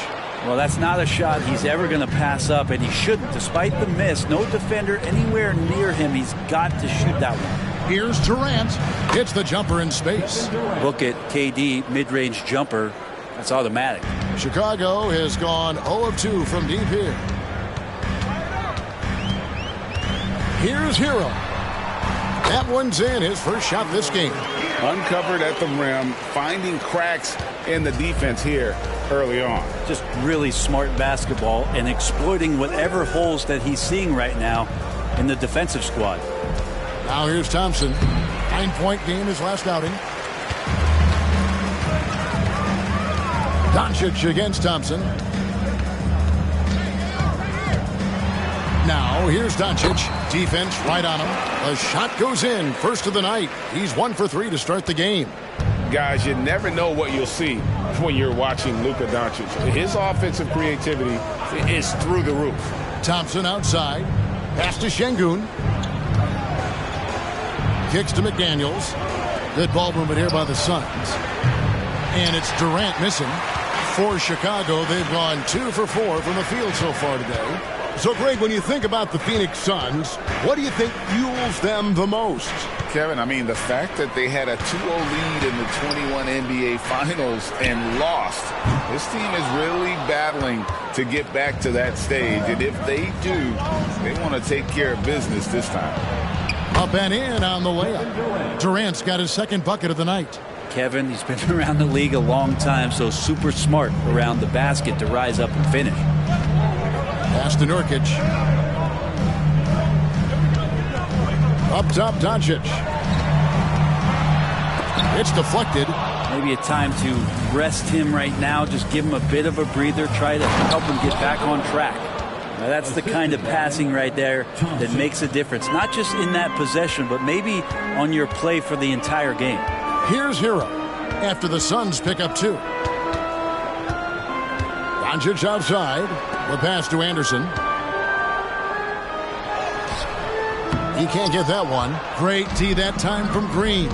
Well, that's not a shot he's ever going to pass up, and he shouldn't. Despite the miss, no defender anywhere near him. He's got to shoot that one. Here's Durant. Hits the jumper in space. Look at KD, mid-range jumper. That's automatic. Chicago has gone 0 of 2 from deep here. Here's Hero. That one's in, his first shot this game. Uncovered at the rim, finding cracks in the defense here early on. Just really smart basketball and exploiting whatever holes that he's seeing right now in the defensive squad. Now here's Thompson. 9-point game his last outing. Doncic against Thompson. Now here's Doncic. Defense right on him. A shot goes in. First of the night. He's 1 for 3 to start the game. Guys, you never know what you'll see when you're watching Luka Doncic. His offensive creativity is through the roof. Thompson outside. Pass to Şengün. Kicks to McDaniels. Good ball movement here by the Suns. And it's Durant missing. For Chicago, they've gone 2 for 4 from the field so far today. So, Greg, when you think about the Phoenix Suns, what do you think fuels them the most? Kevin, I mean, the fact that they had a 2-0 lead in the 21 NBA Finals and lost. This team is really battling to get back to that stage. And if they do, they want to take care of business this time. Up and in on the layup. Durant's got his second bucket of the night. Kevin, he's been around the league a long time, so super smart around the basket to rise up and finish. Pass to Nurkic. Up top, Doncic. It's deflected. Maybe a time to rest him right now. Just give him a bit of a breather. Try to help him get back on track. Now, that's the kind of passing right there that makes a difference. Not just in that possession, but maybe on your play for the entire game. Here's Hero after the Suns pick up 2. Doncic outside. The pass to Anderson. He can't get that one. Great D that time from Green.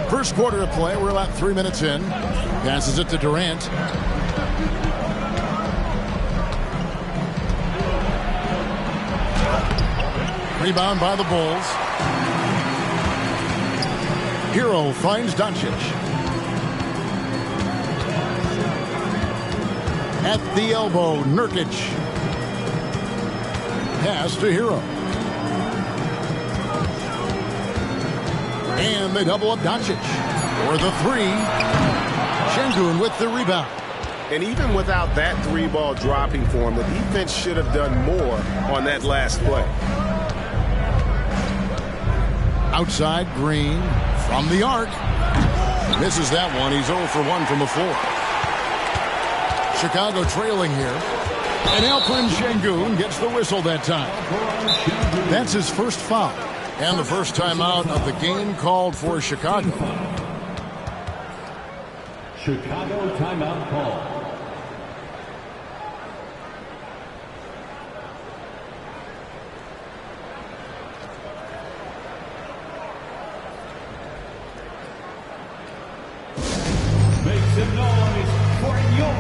First quarter of play. We're about 3 minutes in. Passes it to Durant. Rebound by the Bulls. Hero finds Doncic. At the elbow, Nurkic. Pass to Hero. And they double up Doncic for the 3. Şengün with the rebound. And even without that 3-ball dropping for him, the defense should have done more on that last play. Outside, Green from the arc. Misses that one. He's 0 for 1 from the floor. Chicago trailing here. And Alperen Şengün gets the whistle that time. That's his first foul. And the first timeout of the game called for Chicago. Chicago timeout call. Make some noise for your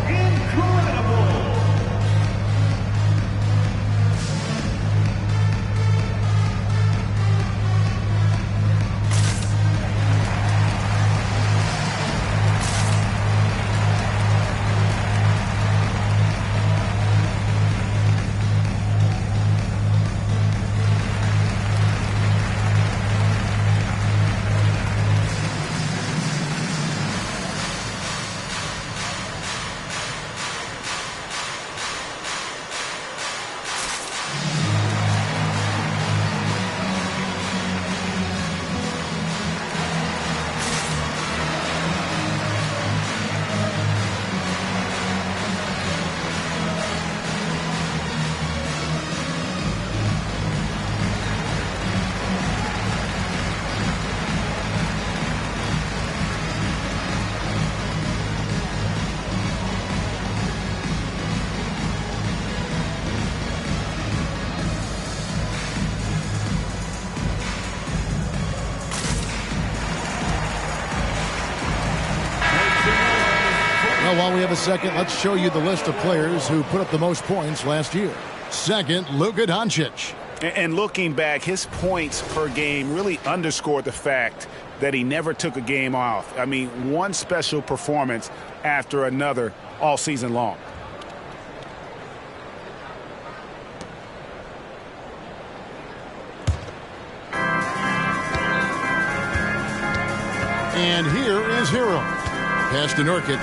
incredible. while we have a second, let's show you the list of players who put up the most points last year. Second, Luka Doncic. And looking back, his points per game really underscored the fact that he never took a game off. I mean, one special performance after another all season long. And here is Hero. Pass to Nurkic.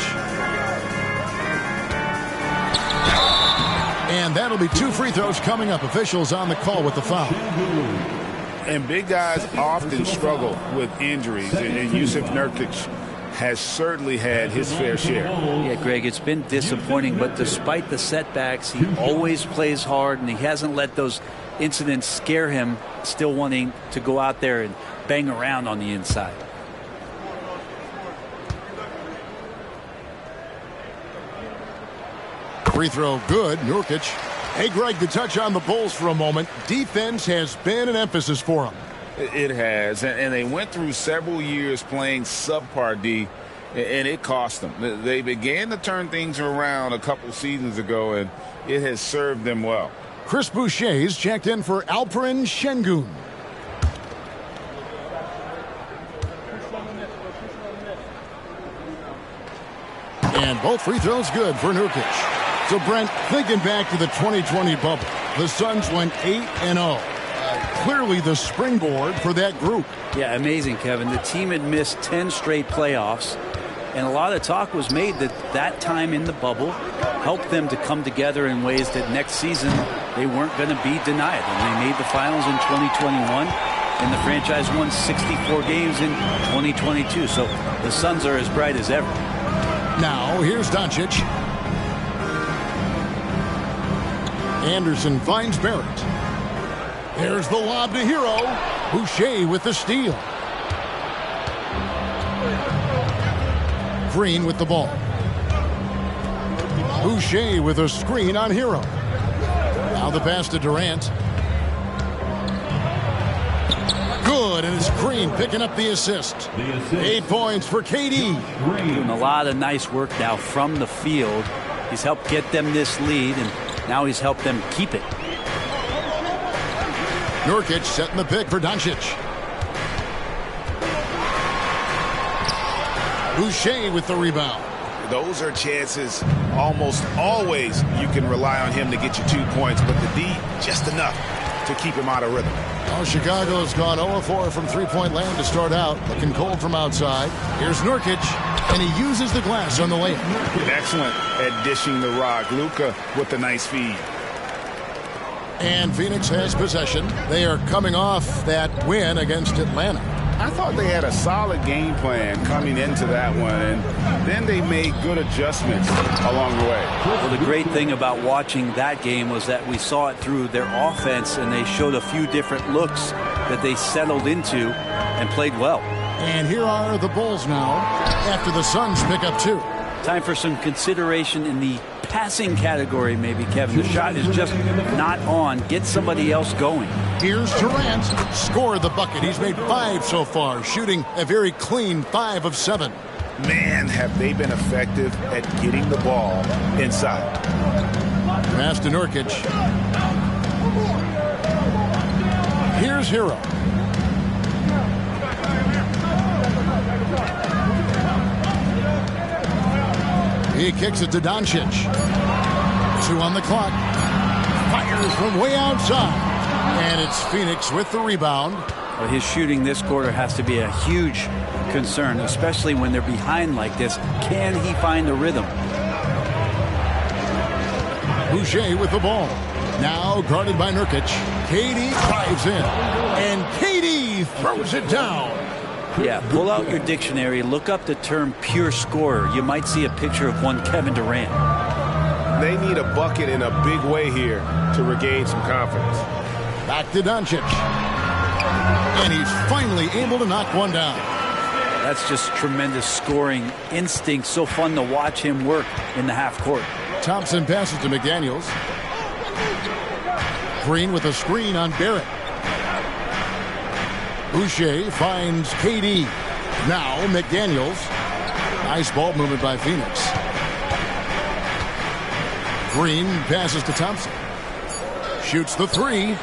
And that'll be 2 free throws coming up. Officials on the call with the foul. And big guys often struggle with injuries, and Yusuf Nurkic has certainly had his fair share. Yeah, Greg, it's been disappointing, but despite the setbacks, he always plays hard, and he hasn't let those incidents scare him, still wanting to go out there and bang around on the inside. Free throw good. Nurkic. Hey, Greg, to touch on the Bulls for a moment, defense has been an emphasis for them. It has, and they went through several years playing subpar D, and it cost them. They began to turn things around a couple seasons ago, and it has served them well. Chris Boucher's checked in for Alperen Şengün. And both free throws good for Nurkic. So, Brent, thinking back to the 2020 bubble, the Suns went 8-0. Clearly the springboard for that group. Yeah, amazing, Kevin. The team had missed 10 straight playoffs, and a lot of talk was made that time in the bubble helped them to come together in ways that next season they weren't going to be denied. And they made the finals in 2021, and the franchise won 64 games in 2022. So the Suns are as bright as ever. Now, here's Doncic. Anderson finds Barrett. There's the lob to Hero. Boucher with the steal. Green with the ball. Boucher with a screen on Hero. Now the pass to Durant. Good, and it's Green picking up the assist. 8 points for KD. Doing a lot of nice work now from the field. He's helped get them this lead, and now he's helped them keep it. Nurkic setting the pick for Doncic. Boucher with the rebound. Those are chances almost always you can rely on him to get you 2 points, but the D just enough to keep him out of rhythm. Well, Chicago's gone 0-4 from three-point land to start out. Looking cold from outside. Here's Nurkic, and he uses the glass on the layup. Excellent at dishing the rock. Luka with the nice feed. And Phoenix has possession. They are coming off that win against Atlanta. I thought they had a solid game plan coming into that one, and then they made good adjustments along the way. Well, the great thing about watching that game was that we saw it through their offense, and they showed a few different looks that they settled into and played well. And here are the Bulls now after the Suns pick up 2. Time for some consideration in the passing category, maybe, Kevin. The shot is just not on. Get somebody else going. Here's Durant. Scored the bucket. He's made 5 so far, shooting a very clean 5 of 7. Man, have they been effective at getting the ball inside. Pass to Nurkic. Here's Hero. He kicks it to Doncic. 2 on the clock. Fires from way outside. And it's Phoenix with the rebound. Well, his shooting this quarter has to be a huge concern, especially when they're behind like this. Can he find a rhythm? Boucher with the ball. Now guarded by Nurkic. KD drives in. And KD throws it down. Yeah, pull out your dictionary, look up the term pure scorer. You might see a picture of one Kevin Durant. They need a bucket in a big way here to regain some confidence. Back to Doncic. And he's finally able to knock one down. That's just tremendous scoring instinct. So fun to watch him work in the half court. Thompson passes to McDaniels. Green with a screen on Barrett. Boucher finds KD. Now McDaniels. Nice ball movement by Phoenix. Green passes to Thompson. Shoots the three.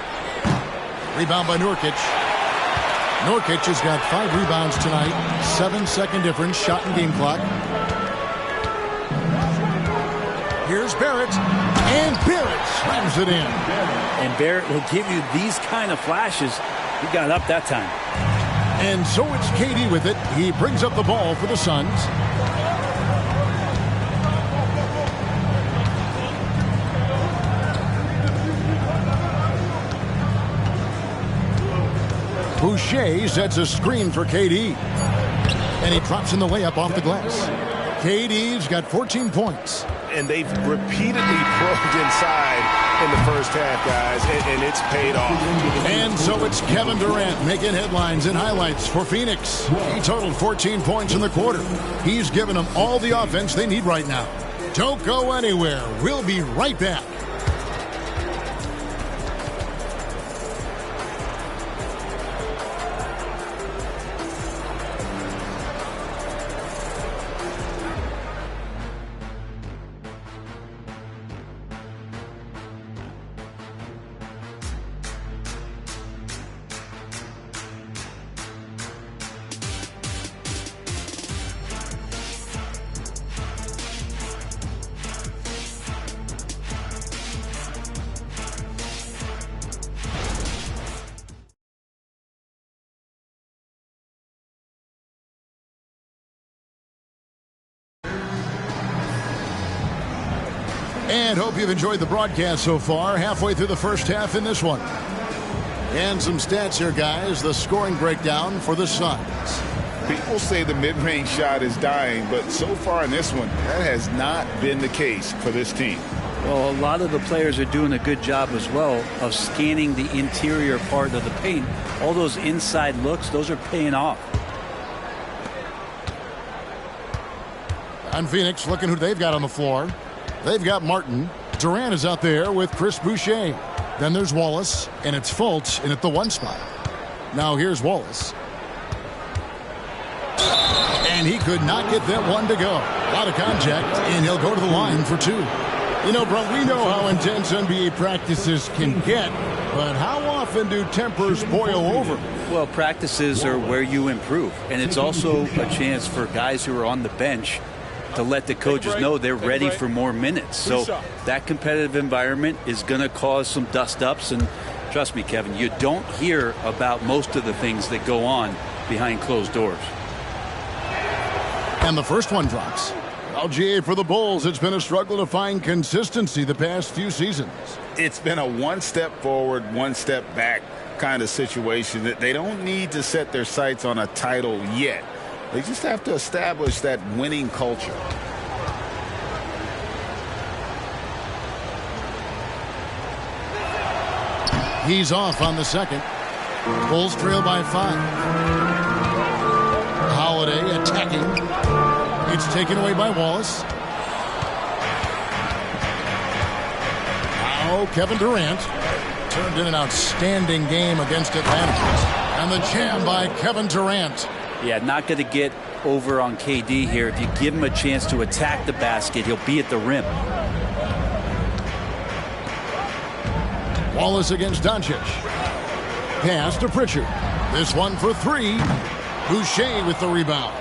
Rebound by Nurkic. Nurkic has got 5 rebounds tonight. 7-second difference, shot and game clock. Here's Barrett. And Barrett slams it in. And Barrett will give you these kind of flashes. He got up that time. And so it's KD with it. He brings up the ball for the Suns. Boucher sets a screen for KD. And he drops in the layup off the glass. KD's got 14 points. And they've repeatedly probed inside in the first half, guys, and it's paid off. And so it's Kevin Durant making headlines and highlights for Phoenix. He totaled 14 points in the quarter. He's given them all the offense they need right now. Don't go anywhere. We'll be right back. And hope you've enjoyed the broadcast so far. Halfway through the first half in this one. And some stats here, guys. The scoring breakdown for the Suns. People say the mid-range shot is dying, but so far in this one, that has not been the case for this team. Well, a lot of the players are doing a good job as well of scanning the interior part of the paint. All those inside looks, those are paying off. And Phoenix looking who they've got on the floor. They've got Martin. Durant is out there with Chris Boucher. Then there's Wallace, and it's Fultz in at the 1 spot. Now here's Wallace. And he could not get that one to go. A lot of contact, and he'll go to the line for 2. You know, bro, we know how intense NBA practices can get, but how often do tempers boil over? Well, practices are where you improve, and it's also a chance for guys who are on the bench to let the coaches know they're ready for more minutes. So that competitive environment is going to cause some dust-ups, and trust me, Kevin, you don't hear about most of the things that go on behind closed doors. And the first one drops. LGA for the Bulls. It's been a struggle to find consistency the past few seasons. It's been a one step forward, one step back kind of situation. That they don't need to set their sights on a title yet. They just have to establish that winning culture. He's off on the second. Bulls trail by 5. Holiday attacking. It's taken away by Wallace. Now Kevin Durant turned in an outstanding game against Atlanta. And the jam by Kevin Durant. Yeah, not going to get over on KD here. If you give him a chance to attack the basket, he'll be at the rim. Wallace against Doncic. Pass to Pritchard. This one for 3. Boucher with the rebound.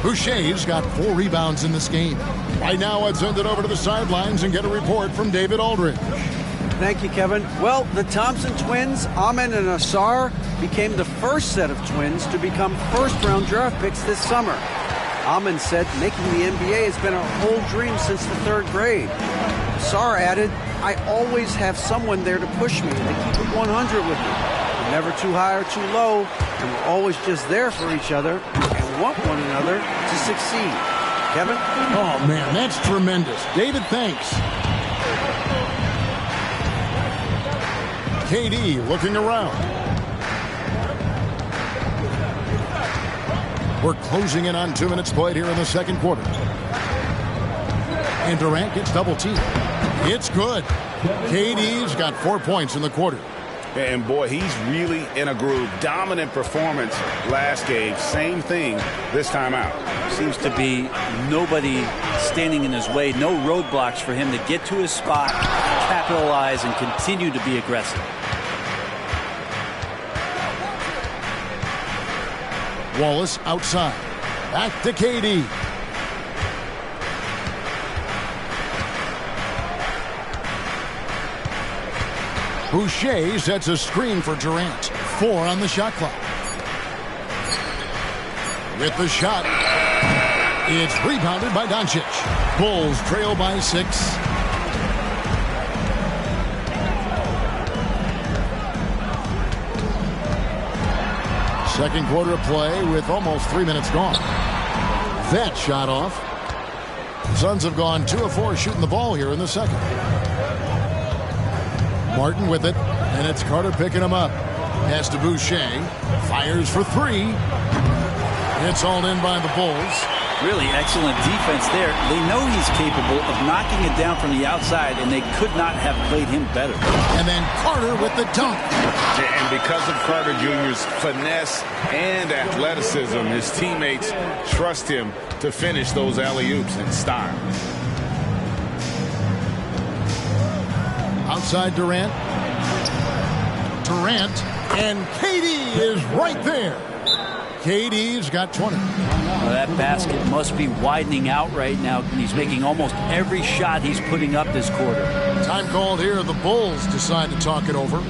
Boucher's got 4 rebounds in this game. Right now, I'd send it over to the sidelines and get a report from David Aldridge. Thank you, Kevin. Well, the Thompson twins, Amen and Asar, became the first set of twins to become first-round draft picks this summer. Amen said making the NBA has been a whole dream since the 3rd grade. Asar added, I always have someone there to push me. They keep it 100 with me. We're never too high or too low, and we're always just there for each other and want one another to succeed. Kevin? Oh, man, that's tremendous. David, thanks. KD looking around. We're closing in on 2 minutes played here in the second quarter. And Durant gets double teamed. It's good. KD's got 4 points in the quarter. And boy, he's really in a groove. Dominant performance last game. Same thing this time out. Seems to be nobody standing in his way, no roadblocks for him to get to his spot, capitalize, and continue to be aggressive. Wallace outside. Back to KD. Boucher sets a screen for Durant. 4 on the shot clock. With the shot, it's rebounded by Doncic. Bulls trail by 6. Second quarter of play with almost 3 minutes gone. That shot off. Suns have gone 2 of 4 shooting the ball here in the second. Martin with it, and it's Carter picking him up. Pass to Boucher. Fires for 3. It's all in by the Bulls. Really excellent defense there. They know he's capable of knocking it down from the outside, and they could not have played him better. And then Carter with the dunk. And because of Carter Jr.'s finesse and athleticism, his teammates trust him to finish those alley-oops in style. Outside Durant. Durant, and KD is right there. KD's got 20. Well, that basket must be widening out right now, and he's making almost every shot he's putting up this quarter. Time called here. The Bulls decide to talk it over.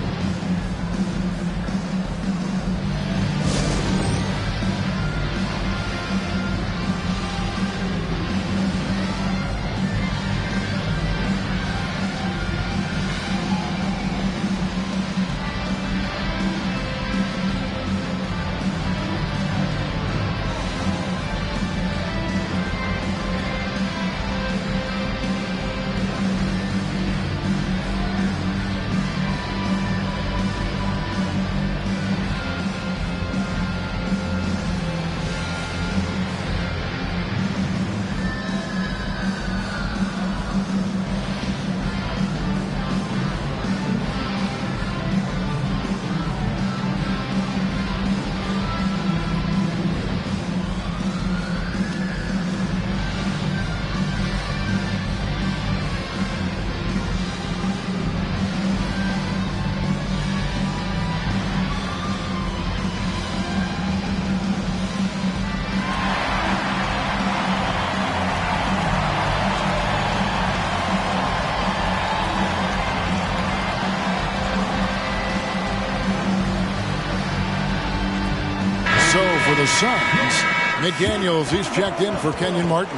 For the Suns, McDaniels, he's checked in for Kenyon Martin.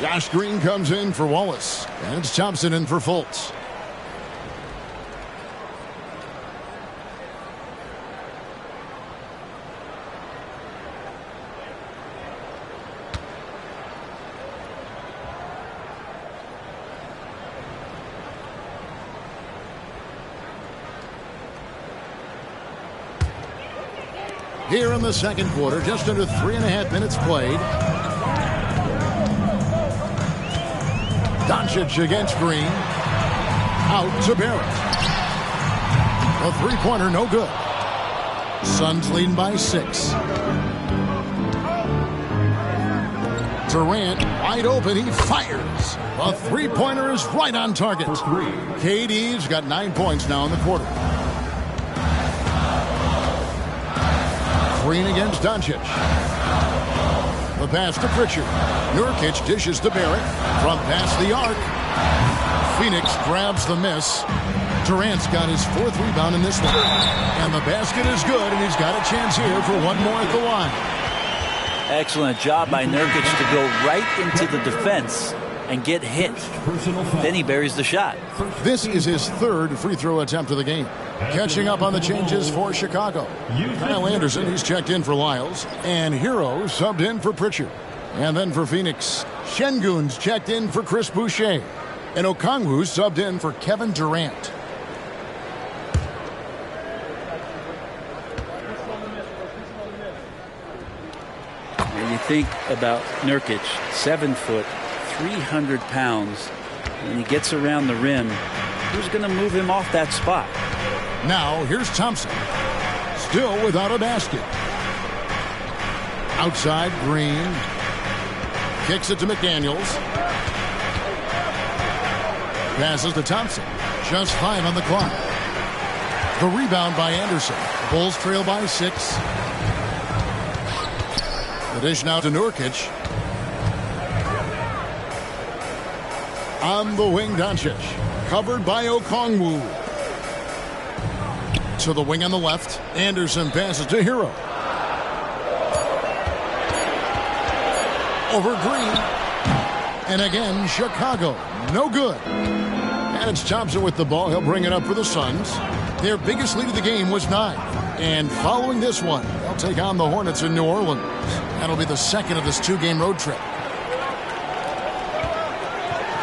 Josh Green comes in for Wallace. And it's Thompson in for Fultz. Here in the second quarter, just under 3.5 minutes played. Doncic against Green. Out to Barrett. A three-pointer, no good. Suns leading by 6. Durant wide open, he fires. A three-pointer is right on target. KD's got 9 points now in the quarter. Green against Doncic. The pass to Pritchard. Nurkic dishes to Barrett. From past the arc. Phoenix grabs the miss. Durant's got his 4th rebound in this one. And the basket is good, and he's got a chance here for one more at the line. Excellent job by Nurkic to go right into the defense and get hit. Then he buries the shot. This is his 3rd free throw attempt of the game. Catching up on the changes for Chicago. Kyle Anderson, he's checked in for Lyles. And Hero subbed in for Pritchard. And then for Phoenix, Şengün's checked in for Chris Boucher. And Okongwu subbed in for Kevin Durant. And you think about Nurkic, 7 foot, 300 pounds. When he gets around the rim, who's going to move him off that spot? Now, here's Thompson. Still without a basket. Outside, Green. Kicks it to McDaniels. Passes to Thompson. Just 5 on the clock. The rebound by Anderson. Bulls trail by 6. The dish now to Nurkic. On the wing, Doncic. Covered by Okongwu. To the wing on the left. Anderson passes to Hero. Over Green. And again, Chicago. No good. And it's Thompson with the ball. He'll bring it up for the Suns. Their biggest lead of the game was 9. And following this one, they'll take on the Hornets in New Orleans. That'll be the second of this 2-game road trip.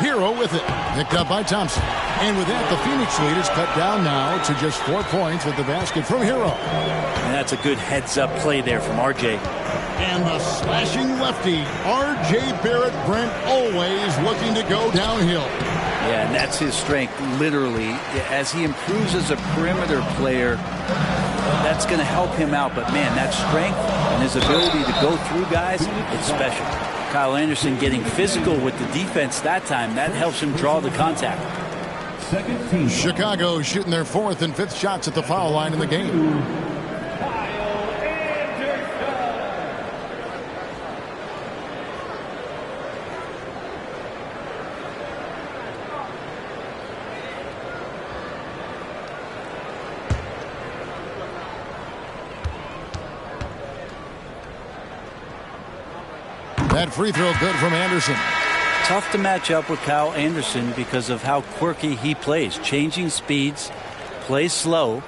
Hero with it. Picked up by Thompson. And with that, the Phoenix lead is cut down now to just 4 points with the basket from Hero. And that's a good heads-up play there from R.J. And the slashing lefty, R.J. Barrett. Brent always looking to go downhill. Yeah, and that's his strength, literally. As he improves as a perimeter player, that's going to help him out. But, man, that strength and his ability to go through guys, it's special. Kyle Anderson getting physical with the defense that time. That helps him draw the contact. Chicago shooting their 4th and 5th shots at the foul line in the game. That free throw good from Anderson. Tough to match up with Kyle Anderson because of how quirky he plays. Changing speeds, plays slow,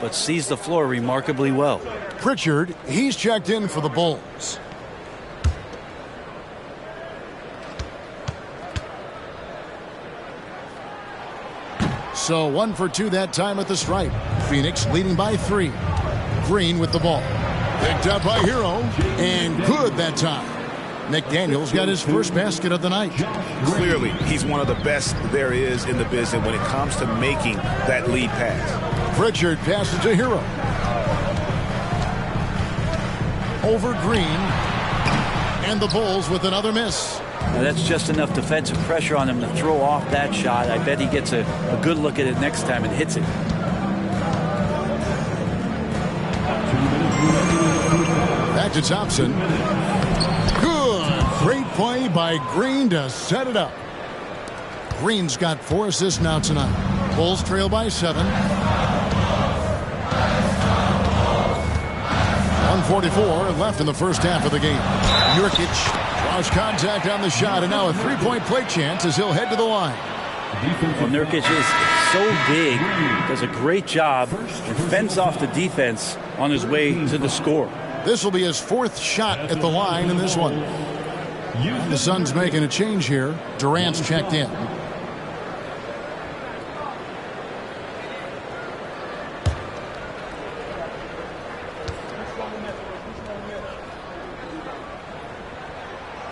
but sees the floor remarkably well. Pritchard, he's checked in for the Bulls. So 1 for 2 that time at the stripe. Phoenix leading by 3. Green with the ball. Picked up by Hero. And good that time. McDaniels got his first basket of the night. Clearly, he's one of the best there is in the business when it comes to making that lead pass. Pritchard passes to Hero. Over Green. And the Bulls with another miss. Now that's just enough defensive pressure on him to throw off that shot. I bet he gets a good look at it next time and hits it. Back to Thompson. Great play by Green to set it up. Green's got 4 assists now tonight. Bulls trail by 7. 1:44 left in the first half of the game. Nurkic draws contact on the shot, and now a 3-point play chance as he'll head to the line. Well, Nurkic is so big, does a great job, and fends off the defense on his way to the score. This will be his 4th shot at the line in this one. The Suns making a change here. Durant's checked in.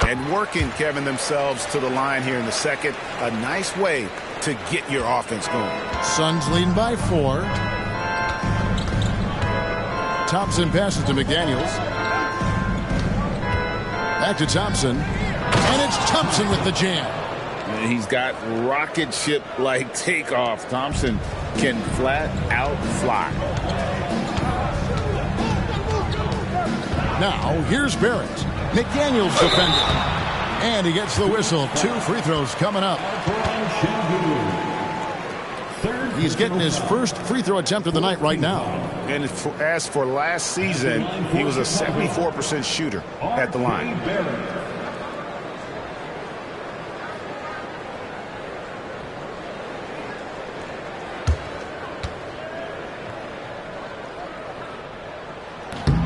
And working, Kevin, themselves to the line here in the second. A nice way to get your offense going. Suns leading by 4. Thompson passes to McDaniels. Back to Thompson. And it's Thompson with the jam. And he's got rocket ship-like takeoff. Thompson can flat out fly. Now, here's Barrett. McDaniels defending. And he gets the whistle. 2 free throws coming up. He's getting his first free throw attempt of the night right now. And as for last season, he was a 74% shooter at the line.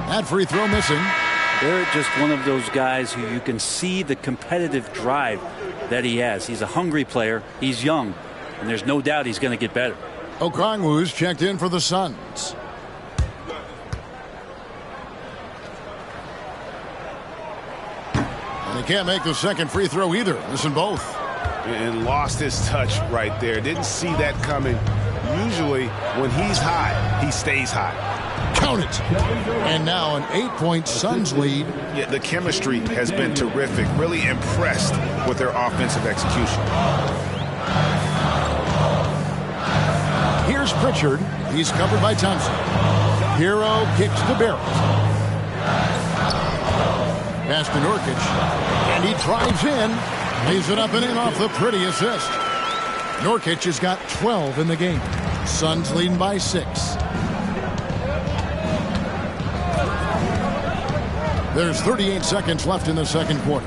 That free throw missing. They're just one of those guys who you can see the competitive drive that he has. He's a hungry player. He's young. And there's no doubt he's going to get better. Okongwu's checked in for the Suns. And he can't make the second free throw either. Missing both. And lost his touch right there. Didn't see that coming. Usually, when he's hot, he stays hot. Count it. And now an 8-point Suns lead. Yeah, the chemistry has been terrific. Really impressed with their offensive execution. Here's Pritchard. He's covered by Thompson. Hero kicks to Barrett. Pass to Nurkic. And he drives in. Lays it up and in off the pretty assist. Nurkic has got 12 in the game. Suns leading by 6. There's 38 seconds left in the second quarter.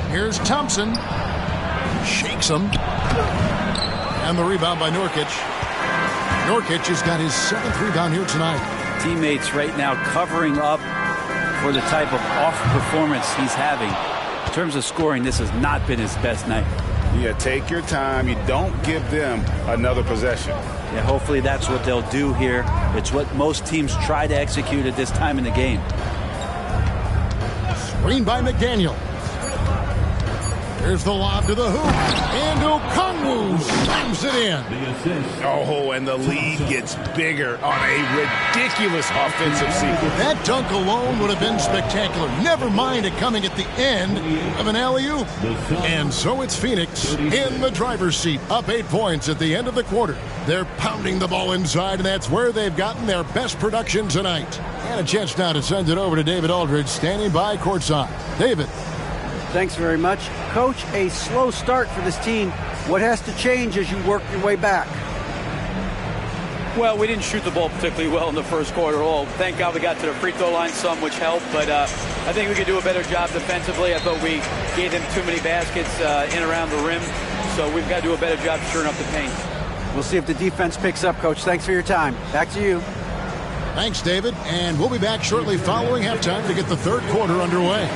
Here's Thompson. Shakes him. And the rebound by Nurkic. Nurkic has got his 7th rebound here tonight. Teammates right now covering up for the type of off performance he's having. In terms of scoring, this has not been his best night. Yeah, take your time. You don't give them another possession. Yeah, hopefully that's what they'll do here. It's what most teams try to execute at this time in the game. Screen by McDaniel. Here's the lob to the hoop. And Okongwu slams it in. Oh, and the lead gets bigger on a ridiculous offensive sequence. That dunk alone would have been spectacular. Never mind it coming at the end of an alley-oop. And so it's Phoenix in the driver's seat, up 8 points at the end of the quarter. They're pounding the ball inside, and that's where they've gotten their best production tonight. And a chance now to send it over to David Aldridge, standing by courtside. David. Thanks very much. Coach, a slow start for this team. What has to change as you work your way back? Well, we didn't shoot the ball particularly well in the first quarter at all. Thank God we got to the free throw line some, which helped. But I think we could do a better job defensively. I thought we gave them too many baskets in around the rim. So we've got to do a better job shoring up the paint. We'll see if the defense picks up, Coach. Thanks for your time. Back to you. Thanks, David. And we'll be back shortly following halftime to get the third quarter underway.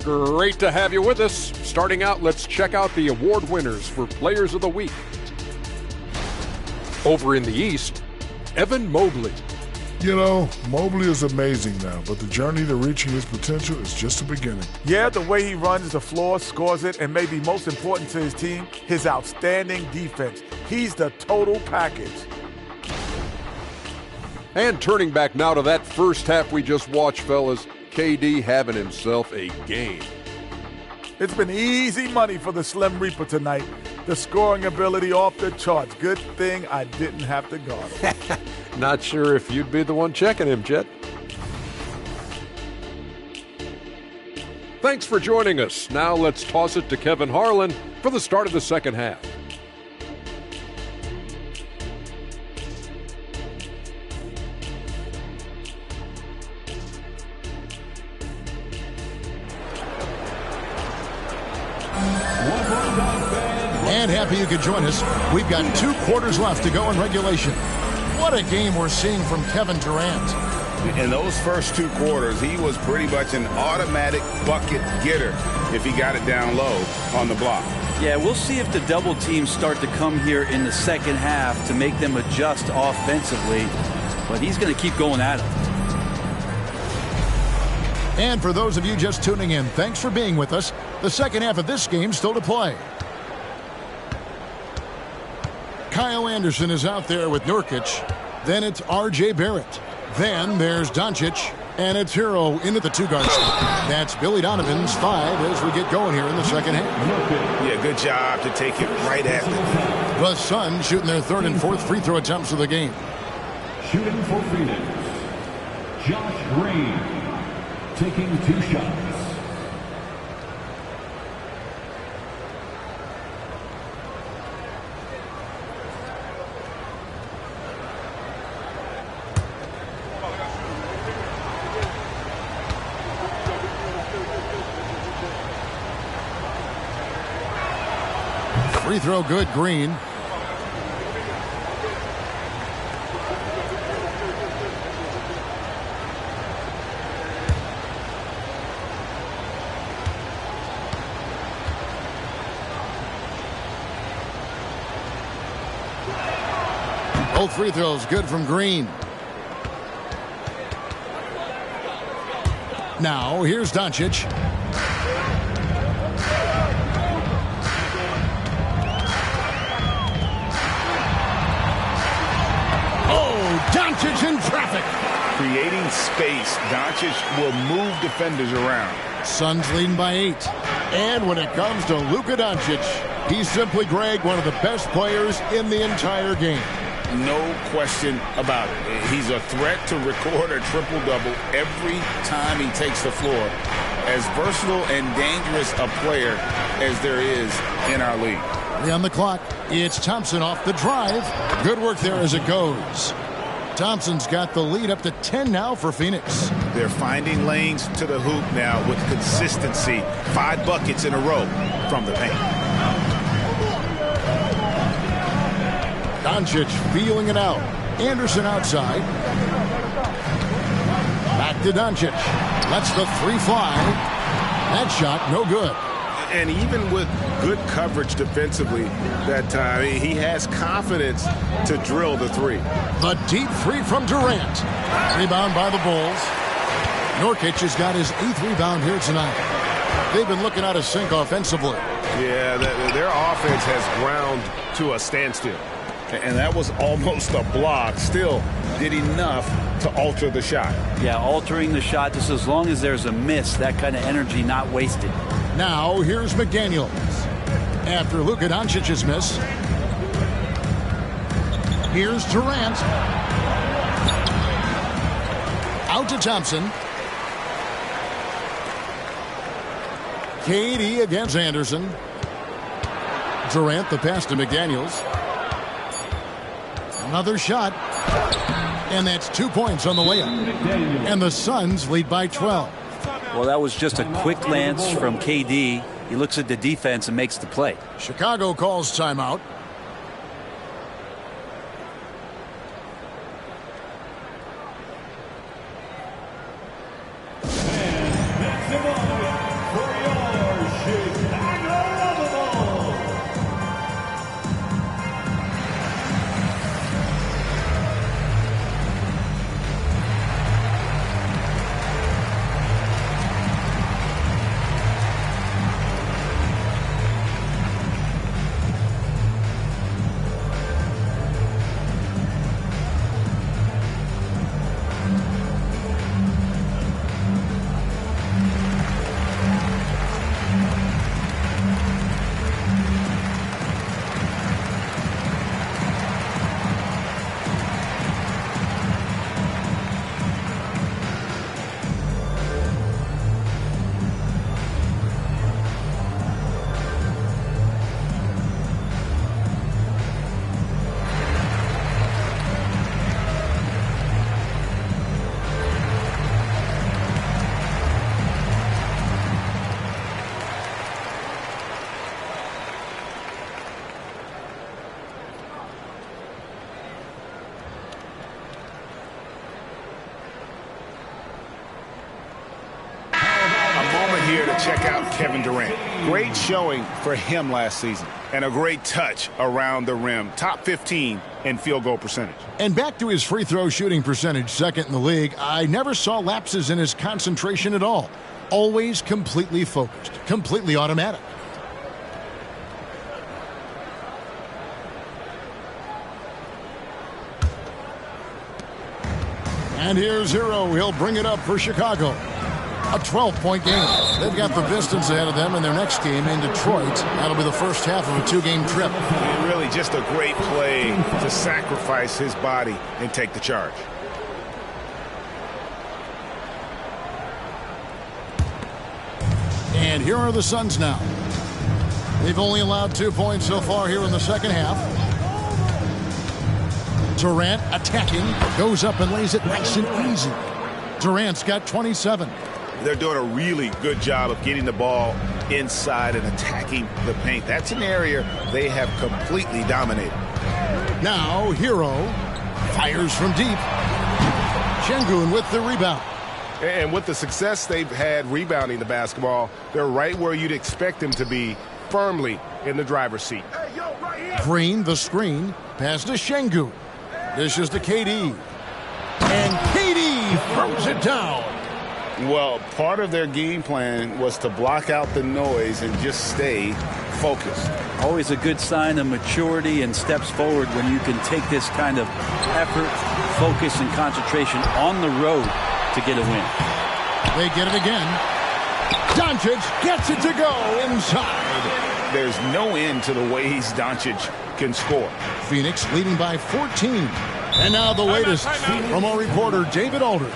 Great to have you with us. Starting out, let's check out the award winners for Players of the Week. Over in the East, Evan Mobley. You know, Mobley is amazing now, but the journey to reaching his potential is just the beginning. Yeah, the way he runs the floor, scores it, and maybe most important to his team, his outstanding defense. He's the total package. And turning back now to that first half we just watched, fellas, KD having himself a game. It's been easy money for the Slim Reaper tonight. The scoring ability off the charts. Good thing I didn't have to guard him. Not sure if you'd be the one checking him, Jet. Thanks for joining us. Now let's toss it to Kevin Harlan for the start of the second half. And happy you could join us. We've got 2 quarters left to go in regulation. What a game we're seeing from Kevin Durant. In those first 2 quarters, he was pretty much an automatic bucket getter if he got it down low on the block. Yeah, we'll see if the double teams start to come here in the second half to make them adjust offensively. But he's going to keep going at it. And for those of you just tuning in, thanks for being with us. The second half of this game still to play. Kyle Anderson is out there with Nurkic. Then it's R.J. Barrett. Then there's Doncic. And it's Hero into the 2-guard spot. That's Billy Donovan's 5 as we get going here in the second half. Yeah, good job to take it right at them. The Suns shooting their 3rd and 4th free throw attempts of the game. Shooting for Phoenix, Josh Green, taking 2 shots. Free throw good, Green. Both free throws good from Green. Now here's Doncic. Doncic in traffic. Creating space, Doncic will move defenders around. Suns leading by 8. And when it comes to Luka Doncic, he's simply, Greg, one of the best players in the entire game. No question about it. He's a threat to record a triple-double every time he takes the floor. As versatile and dangerous a player as there is in our league. On the clock, it's Thompson off the drive. Good work there as it goes. Thompson's got the lead up to 10 now for Phoenix. They're finding lanes to the hoop now with consistency. 5 buckets in a row from the paint. Doncic feeling it out. Anderson outside. Back to Doncic. Lets the 3 fly. That shot no good. And even with good coverage defensively that time, he has confidence to drill the 3. The deep 3 from Durant. Rebound by the Bulls. Nurkic has got his 8th rebound here tonight. They've been looking out of sync offensively. Yeah, their offense has ground to a standstill. And that was almost a block. Still did enough to alter the shot. Yeah, altering the shot just as long as there's a miss, that kind of energy not wasted. Now here's McDaniels. After Luka Doncic's miss. Here's Durant. Out to Thompson. KD against Anderson. Durant the pass to McDaniels. Another shot. And that's 2 points on the layup. And the Suns lead by 12. Well, that was just a quick glance from KD. He looks at the defense and makes the play. Chicago calls timeout. here to check out Kevin Durant. Great showing for him last season and a great touch around the rim. Top 15 in field goal percentage. And back to his free throw shooting percentage, second in the league. I never saw lapses in his concentration at all. Always completely focused, completely automatic. And here's Hero. He'll bring it up for Chicago. A 12-point game. They've got the Pistons ahead of them in their next game in Detroit. That'll be the first half of a two-game trip. And really just a great play to sacrifice his body and take the charge. And here are the Suns now. They've only allowed 2 points so far here in the second half. Durant attacking, goes up and lays it nice and easy. Durant's got 27. They're doing a really good job of getting the ball inside and attacking the paint. That's an area they have completely dominated. Now Hero fires from deep. Şengün with the rebound. And with the success they've had rebounding the basketball, they're right where you'd expect them to be, firmly in the driver's seat. Green, the screen, pass to Şengün. This is to KD. And KD throws it down. Well, part of their game plan was to block out the noise and just stay focused. Always a good sign of maturity and steps forward when you can take this kind of effort, focus, and concentration on the road to get a win. They get it again. Doncic gets it to go inside. There's no end to the ways Doncic can score. Phoenix leading by 14. And now the latest from our reporter, David Aldridge.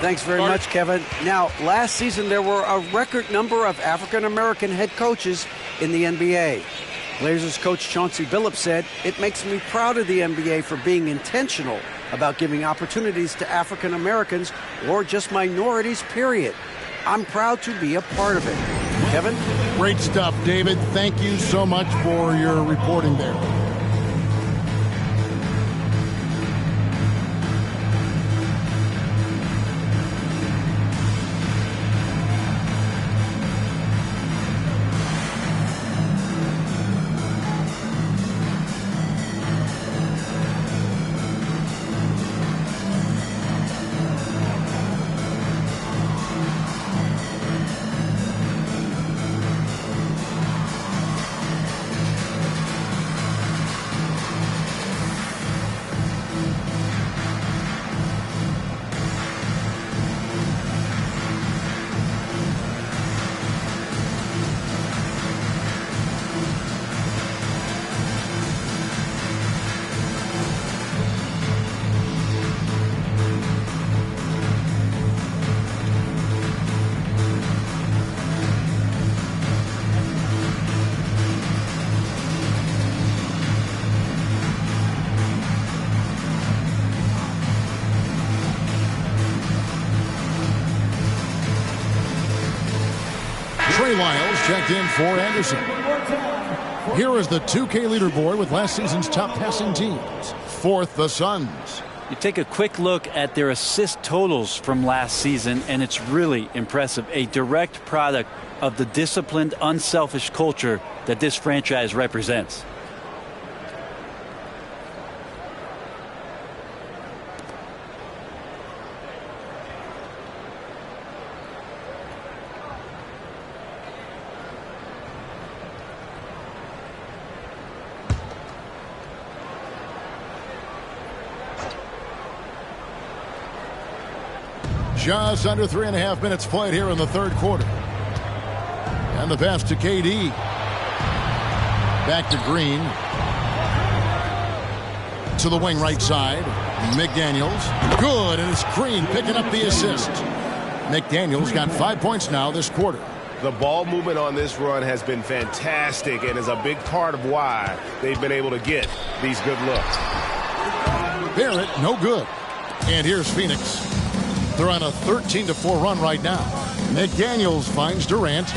Thanks very much, Kevin. Now, last season there were a record number of African-American head coaches in the NBA. Blazers coach Chauncey Billups said, "It makes me proud of the NBA for being intentional about giving opportunities to African Americans or just minorities, period. I'm proud to be a part of it." Kevin? Great stuff, David. Thank you so much for your reporting there. Trey Lyles checked in for Anderson. Here is the 2K leaderboard with last season's top passing teams. Fourth, the Suns. You take a quick look at their assist totals from last season, and it's really impressive. A direct product of the disciplined, unselfish culture that this franchise represents. Just under 3.5 minutes played here in the third quarter. And the pass to KD. Back to Green. To the wing right side. McDaniels. Good, and it's Green picking up the assist. McDaniels got 5 points now this quarter. The ball movement on this run has been fantastic and is a big part of why they've been able to get these good looks. Barrett, no good. And here's Phoenix. They're on a 13-4 run right now. McDaniels finds Durant.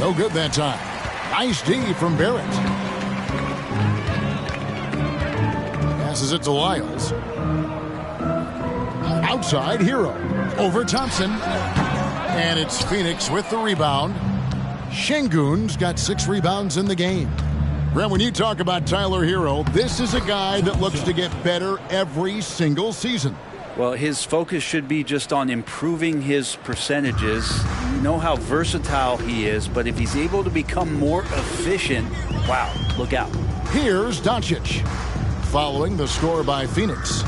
No good that time. Nice D from Barrett. Passes it to Lyles. Outside, Hero. Over Thompson. And it's Phoenix with the rebound. Şengün's got 6 rebounds in the game. Brent, when you talk about Tyler Hero, this is a guy that looks to get better every single season. Well, his focus should be just on improving his percentages. You know how versatile he is, but if he's able to become more efficient, wow, look out. Here's Doncic, following the score by Phoenix.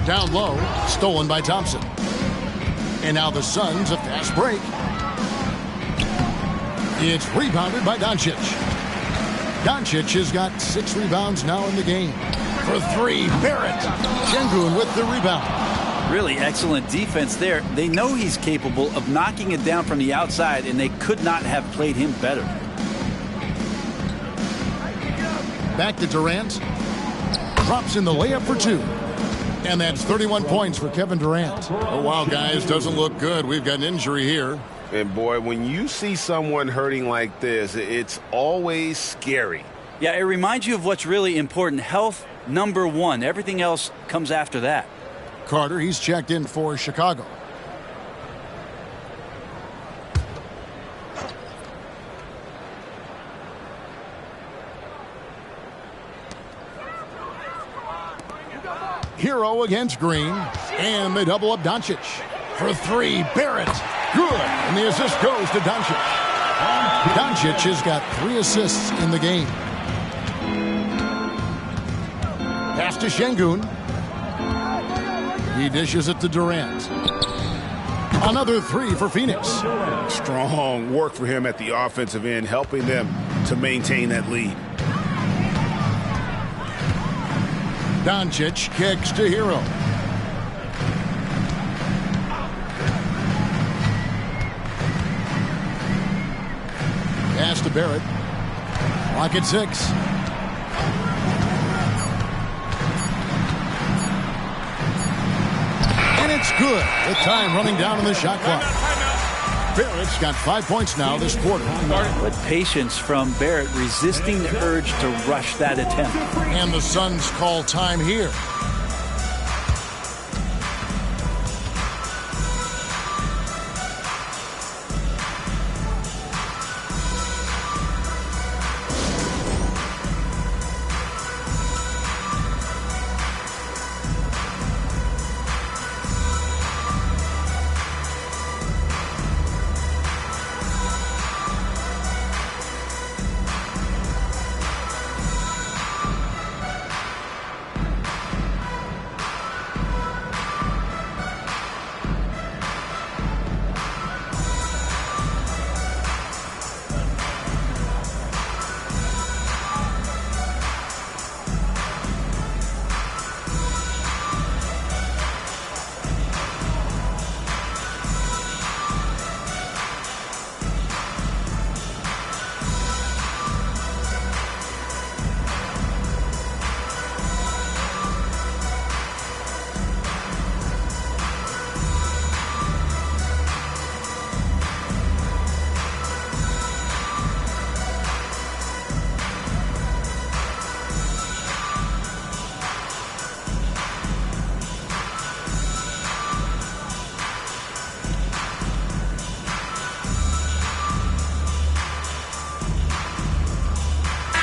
Down low, stolen by Thompson. And now the Suns, a fast break. It's rebounded by Doncic. Doncic has got 6 rebounds now in the game. For 3, Barrett. Şengün with the rebound. Really excellent defense there. They know he's capable of knocking it down from the outside, and they could not have played him better. Back to Durant. Drops in the layup for 2. And that's 31 points for Kevin Durant. Oh, wow, guys, doesn't look good. We've got an injury here. And, boy, when you see someone hurting like this, it's always scary. Yeah, it reminds you of what's really important. Health, number 1. Everything else comes after that. Carter, he's checked in for Chicago. Hero against Green, and they double up Doncic. For 3, Barrett. Good, and the assist goes to Doncic. Doncic has got 3 assists in the game. Pass to Şengün. He dishes it to Durant. Another 3 for Phoenix. Strong work for him at the offensive end, helping them to maintain that lead. Doncic kicks to Hero. Pass to Barrett. Clock at 6. And it's good. With time running down on the shot clock. Barrett's got 5 points now this quarter. But patience from Barrett, resisting the urge to rush that attempt. And the Suns call time here.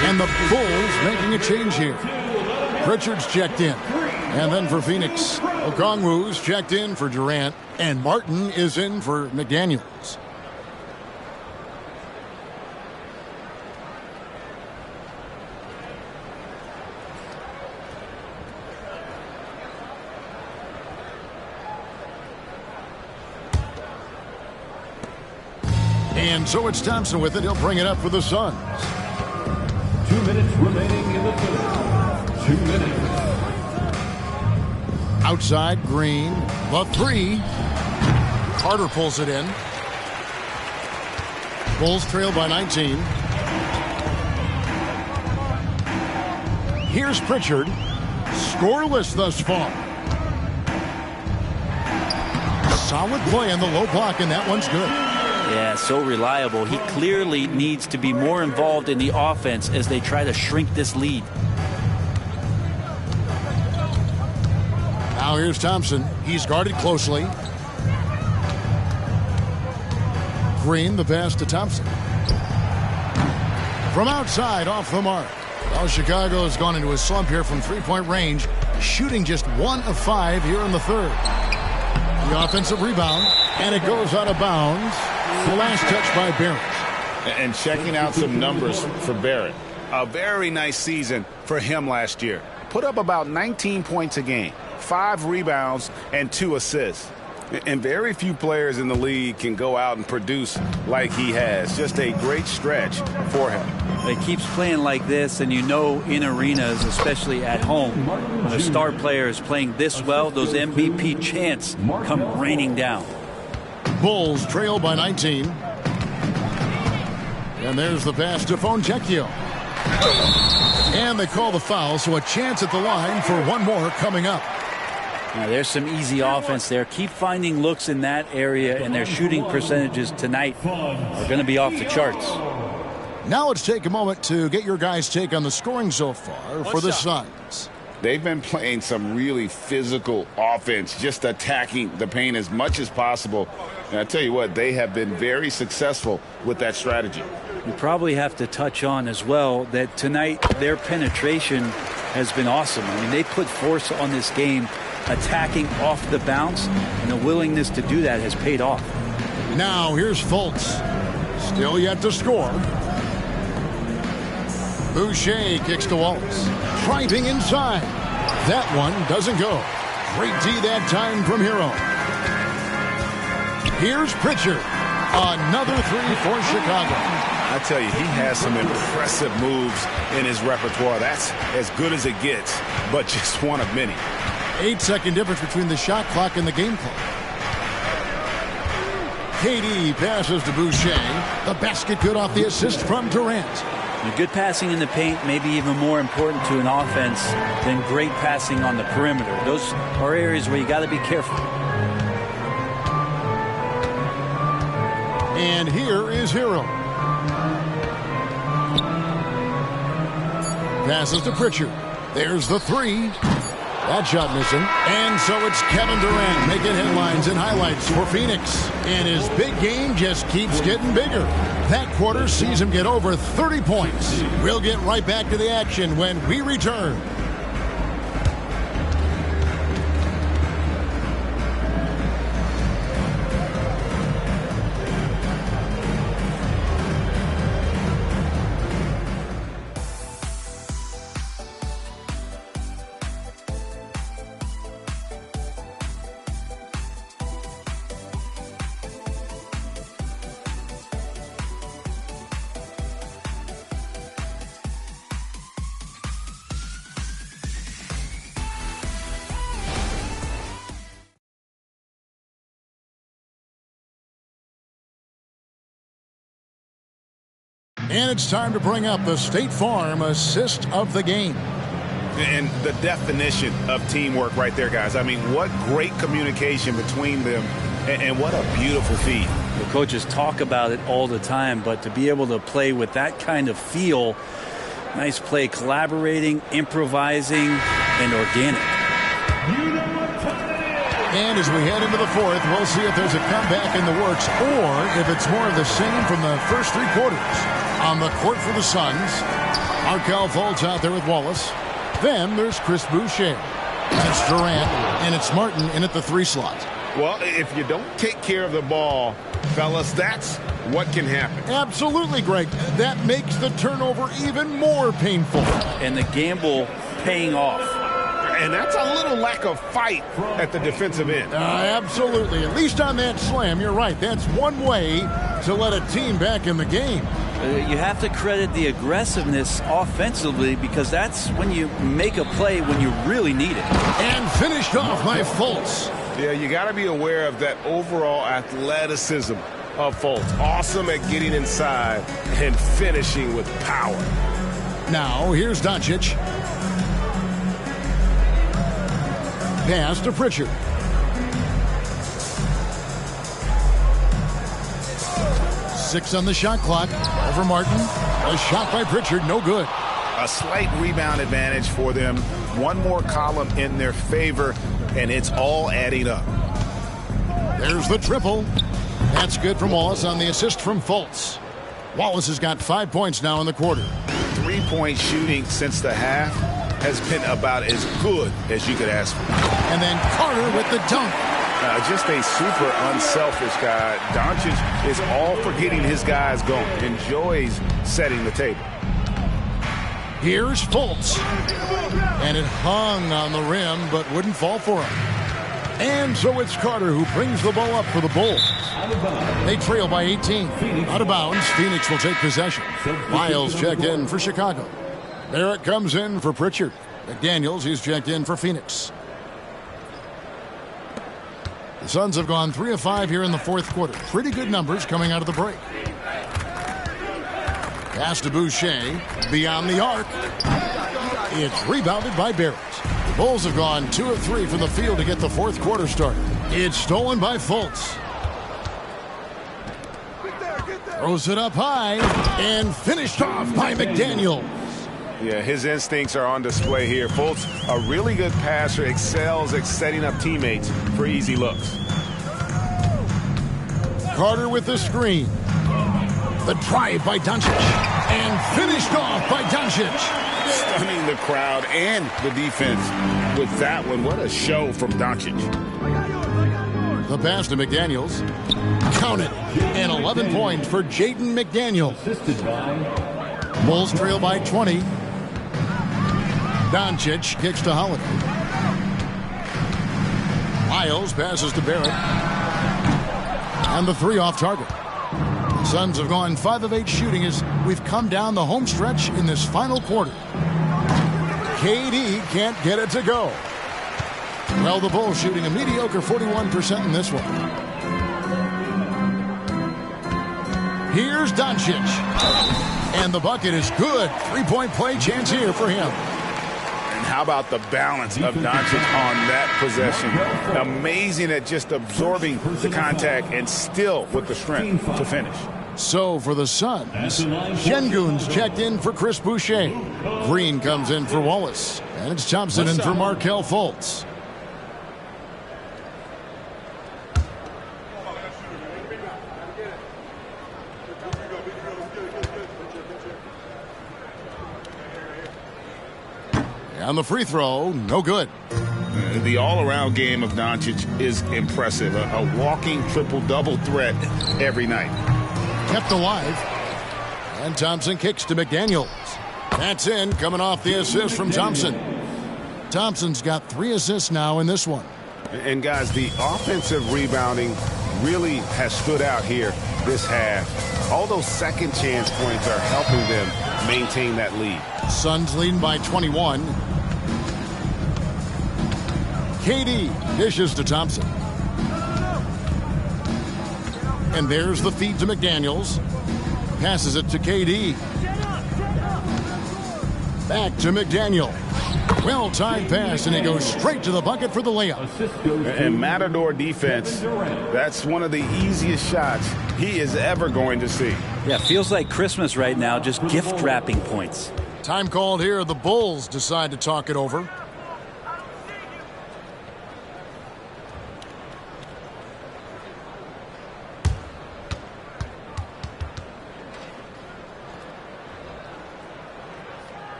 And the Bulls making a change here. Pritchard's checked in. And then for Phoenix, Okongwu's checked in for Durant. And Martin is in for McDaniels. And so it's Thompson with it. He'll bring it up for the Suns. 2 minutes remaining in the third. 2 minutes. Outside, Green. The 3. Carter pulls it in. Bulls trail by 19. Here's Pritchard. Scoreless thus far. Solid play on the low block, and that one's good. Yeah, so reliable. He clearly needs to be more involved in the offense as they try to shrink this lead. Now here's Thompson. He's guarded closely. Green, the pass to Thompson. From outside, off the mark. Well, Chicago has gone into a slump here from three-point range, shooting just 1 of 5 here in the third. The offensive rebound, and it goes out of bounds. The last touch by Barrett. And checking out some numbers for Barrett. A very nice season for him last year. Put up about 19 points a game, 5 rebounds, and 2 assists. And very few players in the league can go out and produce like he has. Just a great stretch for him. He keeps playing like this, and you know in arenas, especially at home, when a star player is playing this well, those MVP chants come raining down. Bulls trail by 19. And there's the pass to Fontecchio. And they call the foul, so a chance at the line for one more coming up. Now, there's some easy offense there. Keep finding looks in that area, and their shooting percentages tonight are going to be off the charts. Now let's take a moment to get your guys' take on the scoring so far for the Suns. They've been playing some really physical offense, just attacking the paint as much as possible. And I tell you what, they have been very successful with that strategy. You probably have to touch on as well that tonight their penetration has been awesome. I mean, they put force on this game, attacking off the bounce, and the willingness to do that has paid off. Now here's Fultz. Still yet to score. Boucher kicks to Wallace. Driving inside. That one doesn't go. Great D that time from Hero. Here's Pritchard. Another 3 for Chicago. I tell you, he has some impressive moves in his repertoire. That's as good as it gets, but just one of many. 8-second difference between the shot clock and the game clock. KD passes to Boucher. The basket good off the assist from Durant. Good passing in the paint may be even more important to an offense than great passing on the perimeter. Those are areas where you got to be careful. And here is Hero. Passes to Pritchard. There's the 3. That shot missing. And so it's Kevin Durant making headlines and highlights for Phoenix. And his big game just keeps getting bigger. That quarter sees him get over 30 points. We'll get right back to the action when we return. And it's time to bring up the State Farm assist of the game. And the definition of teamwork right there, guys. I mean, what great communication between them, and what a beautiful feed. The coaches talk about it all the time, but to be able to play with that kind of feel, nice play, collaborating, improvising, and organic. And as we head into the fourth, we'll see if there's a comeback in the works or if it's more of the same from the first 3 quarters. On the court for the Suns, Markelle Fultz out there with Wallace. Then there's Chris Boucher. That's Durant, and it's Martin in at the 3 slot. Well, if you don't take care of the ball, fellas, that's what can happen. Absolutely, Greg. That makes the turnover even more painful. And the gamble paying off. And that's a little lack of fight at the defensive end. Absolutely. At least on that slam, you're right. That's one way to let a team back in the game. You have to credit the aggressiveness offensively because that's when you make a play when you really need it. And finished off by Fultz. Yeah, you got to be aware of that overall athleticism of Fultz. Awesome at getting inside and finishing with power. Now, here's Doncic. Pass to Pritchard. Six on the shot clock. Over Martin. A shot by Pritchard, no good. A slight rebound advantage for them. One more column in their favor, and it's all adding up. There's the triple. That's good from Wallace on the assist from Fultz. Wallace has got 5 points now in the quarter. Three-point shooting since the half has been about as good as you could ask for. And then Carter with the dunk. Just a super unselfish guy. Doncic is all for getting his guys going. Enjoys setting the table. Here's Fultz. And it hung on the rim, but wouldn't fall for him. And so it's Carter who brings the ball up for the Bulls. They trail by 18. Out of bounds, Phoenix will take possession. Miles checked in for Chicago. Barrett comes in for Pritchard. McDaniels, he's checked in for Phoenix. The Suns have gone 3 of 5 here in the fourth quarter. Pretty good numbers coming out of the break. Pass to Boucher. Beyond the arc. It's rebounded by Barrett. The Bulls have gone 2 of 3 from the field to get the fourth quarter started. It's stolen by Fultz. Throws it up high and finished off by McDaniels. Yeah, his instincts are on display here. Fultz, a really good passer, excels at setting up teammates for easy looks. Carter with the screen. The drive by Doncic. And finished off by Doncic. Stunning the crowd and the defense with that one. What a show from Doncic. The pass to McDaniels. Counted. And 11 points for Jaden McDaniels. Bulls trail by 20. Doncic kicks to Holiday. Miles passes to Barrett. And the three off target. The Suns have gone 5 of 8 shooting as we've come down the home stretch in this final quarter. KD can't get it to go. Well, the Bulls shooting a mediocre 41% in this one. Here's Doncic. And the bucket is good. 3-point play chance here for him. And how about the balance of Doncic on that possession? Amazing at just absorbing the contact and still with the strength to finish. So for the Suns, Şengün's checked in for Chris Boucher. Green comes in for Wallace. And it's Thompson in for Markelle Fultz. On the free throw, no good. The all-around game of Doncic is impressive. A walking triple-double threat every night. Kept alive. And Thompson kicks to McDaniels. That's in, coming off the assist from Thompson. Thompson's got 3 assists now in this one. And guys, the offensive rebounding really has stood out here this half. All those second chance points are helping them maintain that lead. Suns leading by 21. KD dishes to Thompson. And there's the feed to McDaniels. Passes it to KD. Back to McDaniel. Well-timed pass, and he goes straight to the bucket for the layup. And Matador defense, that's one of the easiest shots he is ever going to see. Yeah, feels like Christmas right now, just gift wrapping points. Time called here. The Bulls decide to talk it over.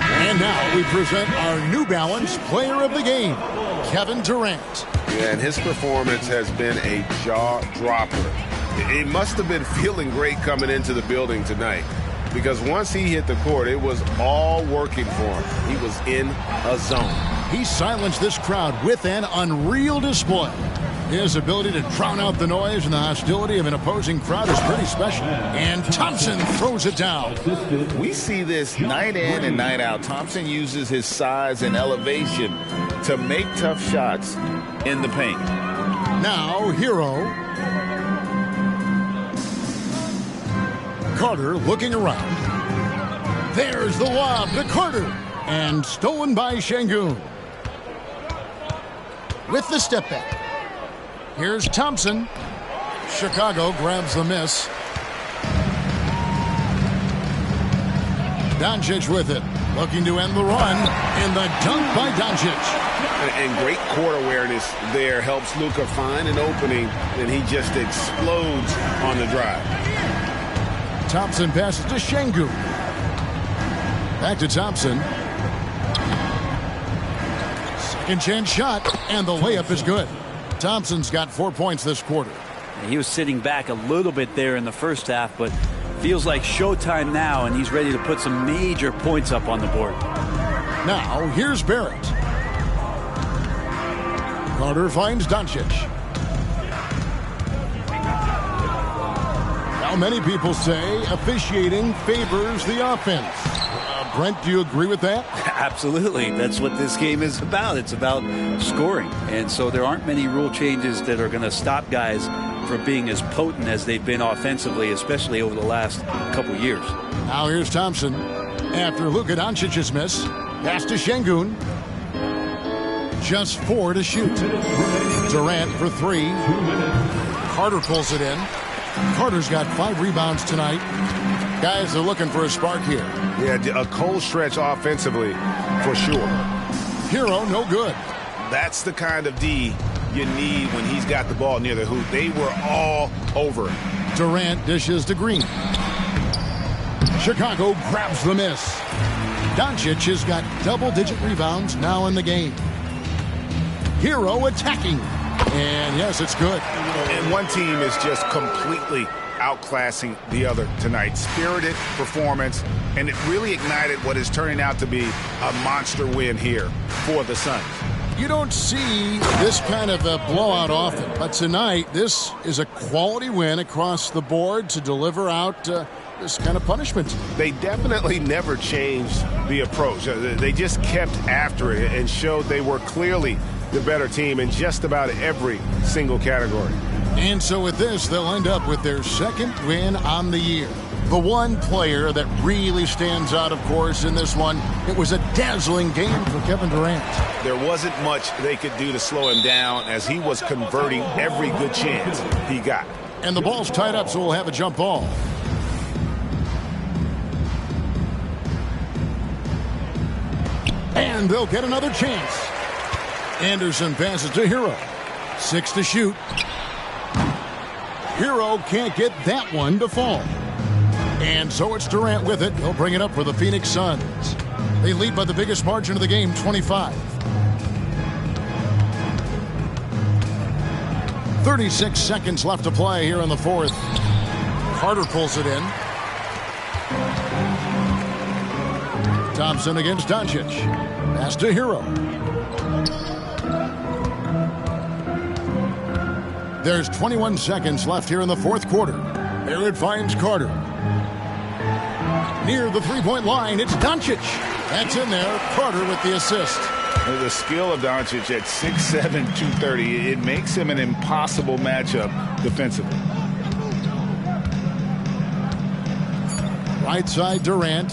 And now we present our New Balance Player of the Game, Kevin Durant. Yeah, and his performance has been a jaw-dropper. He must have been feeling great coming into the building tonight, because once he hit the court, it was all working for him. He was in a zone. He silenced this crowd with an unreal display. His ability to drown out the noise and the hostility of an opposing crowd is pretty special. And Thompson throws it down. We see this night in and night out. Thompson uses his size and elevation to make tough shots in the paint. Now, Hero. Carter looking around. There's the lob to Carter. And stolen by Şengün. With the step back. Here's Thompson. Chicago grabs the miss. Doncic with it. Looking to end the run. And the dunk by Doncic. And great court awareness there helps Luka find an opening, and he just explodes on the drive. Thompson passes to Şengün. Back to Thompson. Second chance shot, and the layup is good. Thompson's got 4 points this quarter. He was sitting back a little bit there in the first half, but feels like showtime now, and he's ready to put some major points up on the board. Now, here's Barrett. Carter finds Doncic. Now, many people say officiating favors the offense. Brent, do you agree with that? Absolutely. That's what this game is about. It's about scoring. And so there aren't many rule changes that are going to stop guys from being as potent as they've been offensively, especially over the last couple years. Now here's Thompson. After Luka Doncic's miss, pass to Şengün. Just 4 to shoot. Durant for 3. Carter pulls it in. Carter's got 5 rebounds tonight. Guys are looking for a spark here. Yeah, a cold stretch offensively for sure. Hero, no good. That's the kind of D you need when he's got the ball near the hoop. They were all over it. Durant dishes to Green. Chicago grabs the miss. Doncic has got double-digit rebounds now in the game. Hero attacking. And yes, it's good. And one team is just completely outclassing the other tonight. Spirited performance, and it really ignited what is turning out to be a monster win here for the Suns. You don't see this kind of a blowout often, but tonight this is a quality win across the board to deliver out this kind of punishment. They definitely never changed the approach. They just kept after it and showed they were clearly the better team in just about every single category. And so with this, they'll end up with their second win on the year. The one player that really stands out, of course, in this one, it was a dazzling game for Kevin Durant. There wasn't much they could do to slow him down as he was converting every good chance he got. And the ball's tied up, so we'll have a jump ball. And they'll get another chance. Anderson passes to Hero. 6 to shoot. Hero can't get that one to fall. And so it's Durant with it. He'll bring it up for the Phoenix Suns. They lead by the biggest margin of the game, 25. 36 seconds left to play here in the fourth. Carter pulls it in. Thompson against Doncic. Pass to Hero. There's 21 seconds left here in the fourth quarter. Barrett finds Carter. Near the three-point line, it's Doncic. That's in there. Carter with the assist. The skill of Doncic at 6'7", 230, it makes him an impossible matchup defensively. Right side, Durant.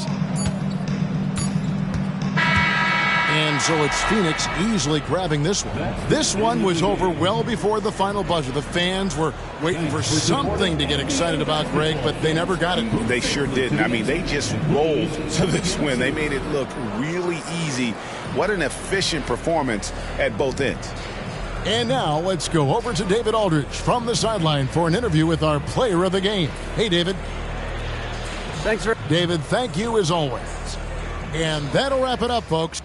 And so it's Phoenix easily grabbing this one. This one was over well before the final buzzer. The fans were waiting for something to get excited about, Greg, but they never got it. They sure didn't. I mean, they just rolled to this win. They made it look really easy. What an efficient performance at both ends. And now let's go over to David Aldridge from the sideline for an interview with our player of the game. Hey, David. Thanks, David, thank you as always. And that'll wrap it up, folks.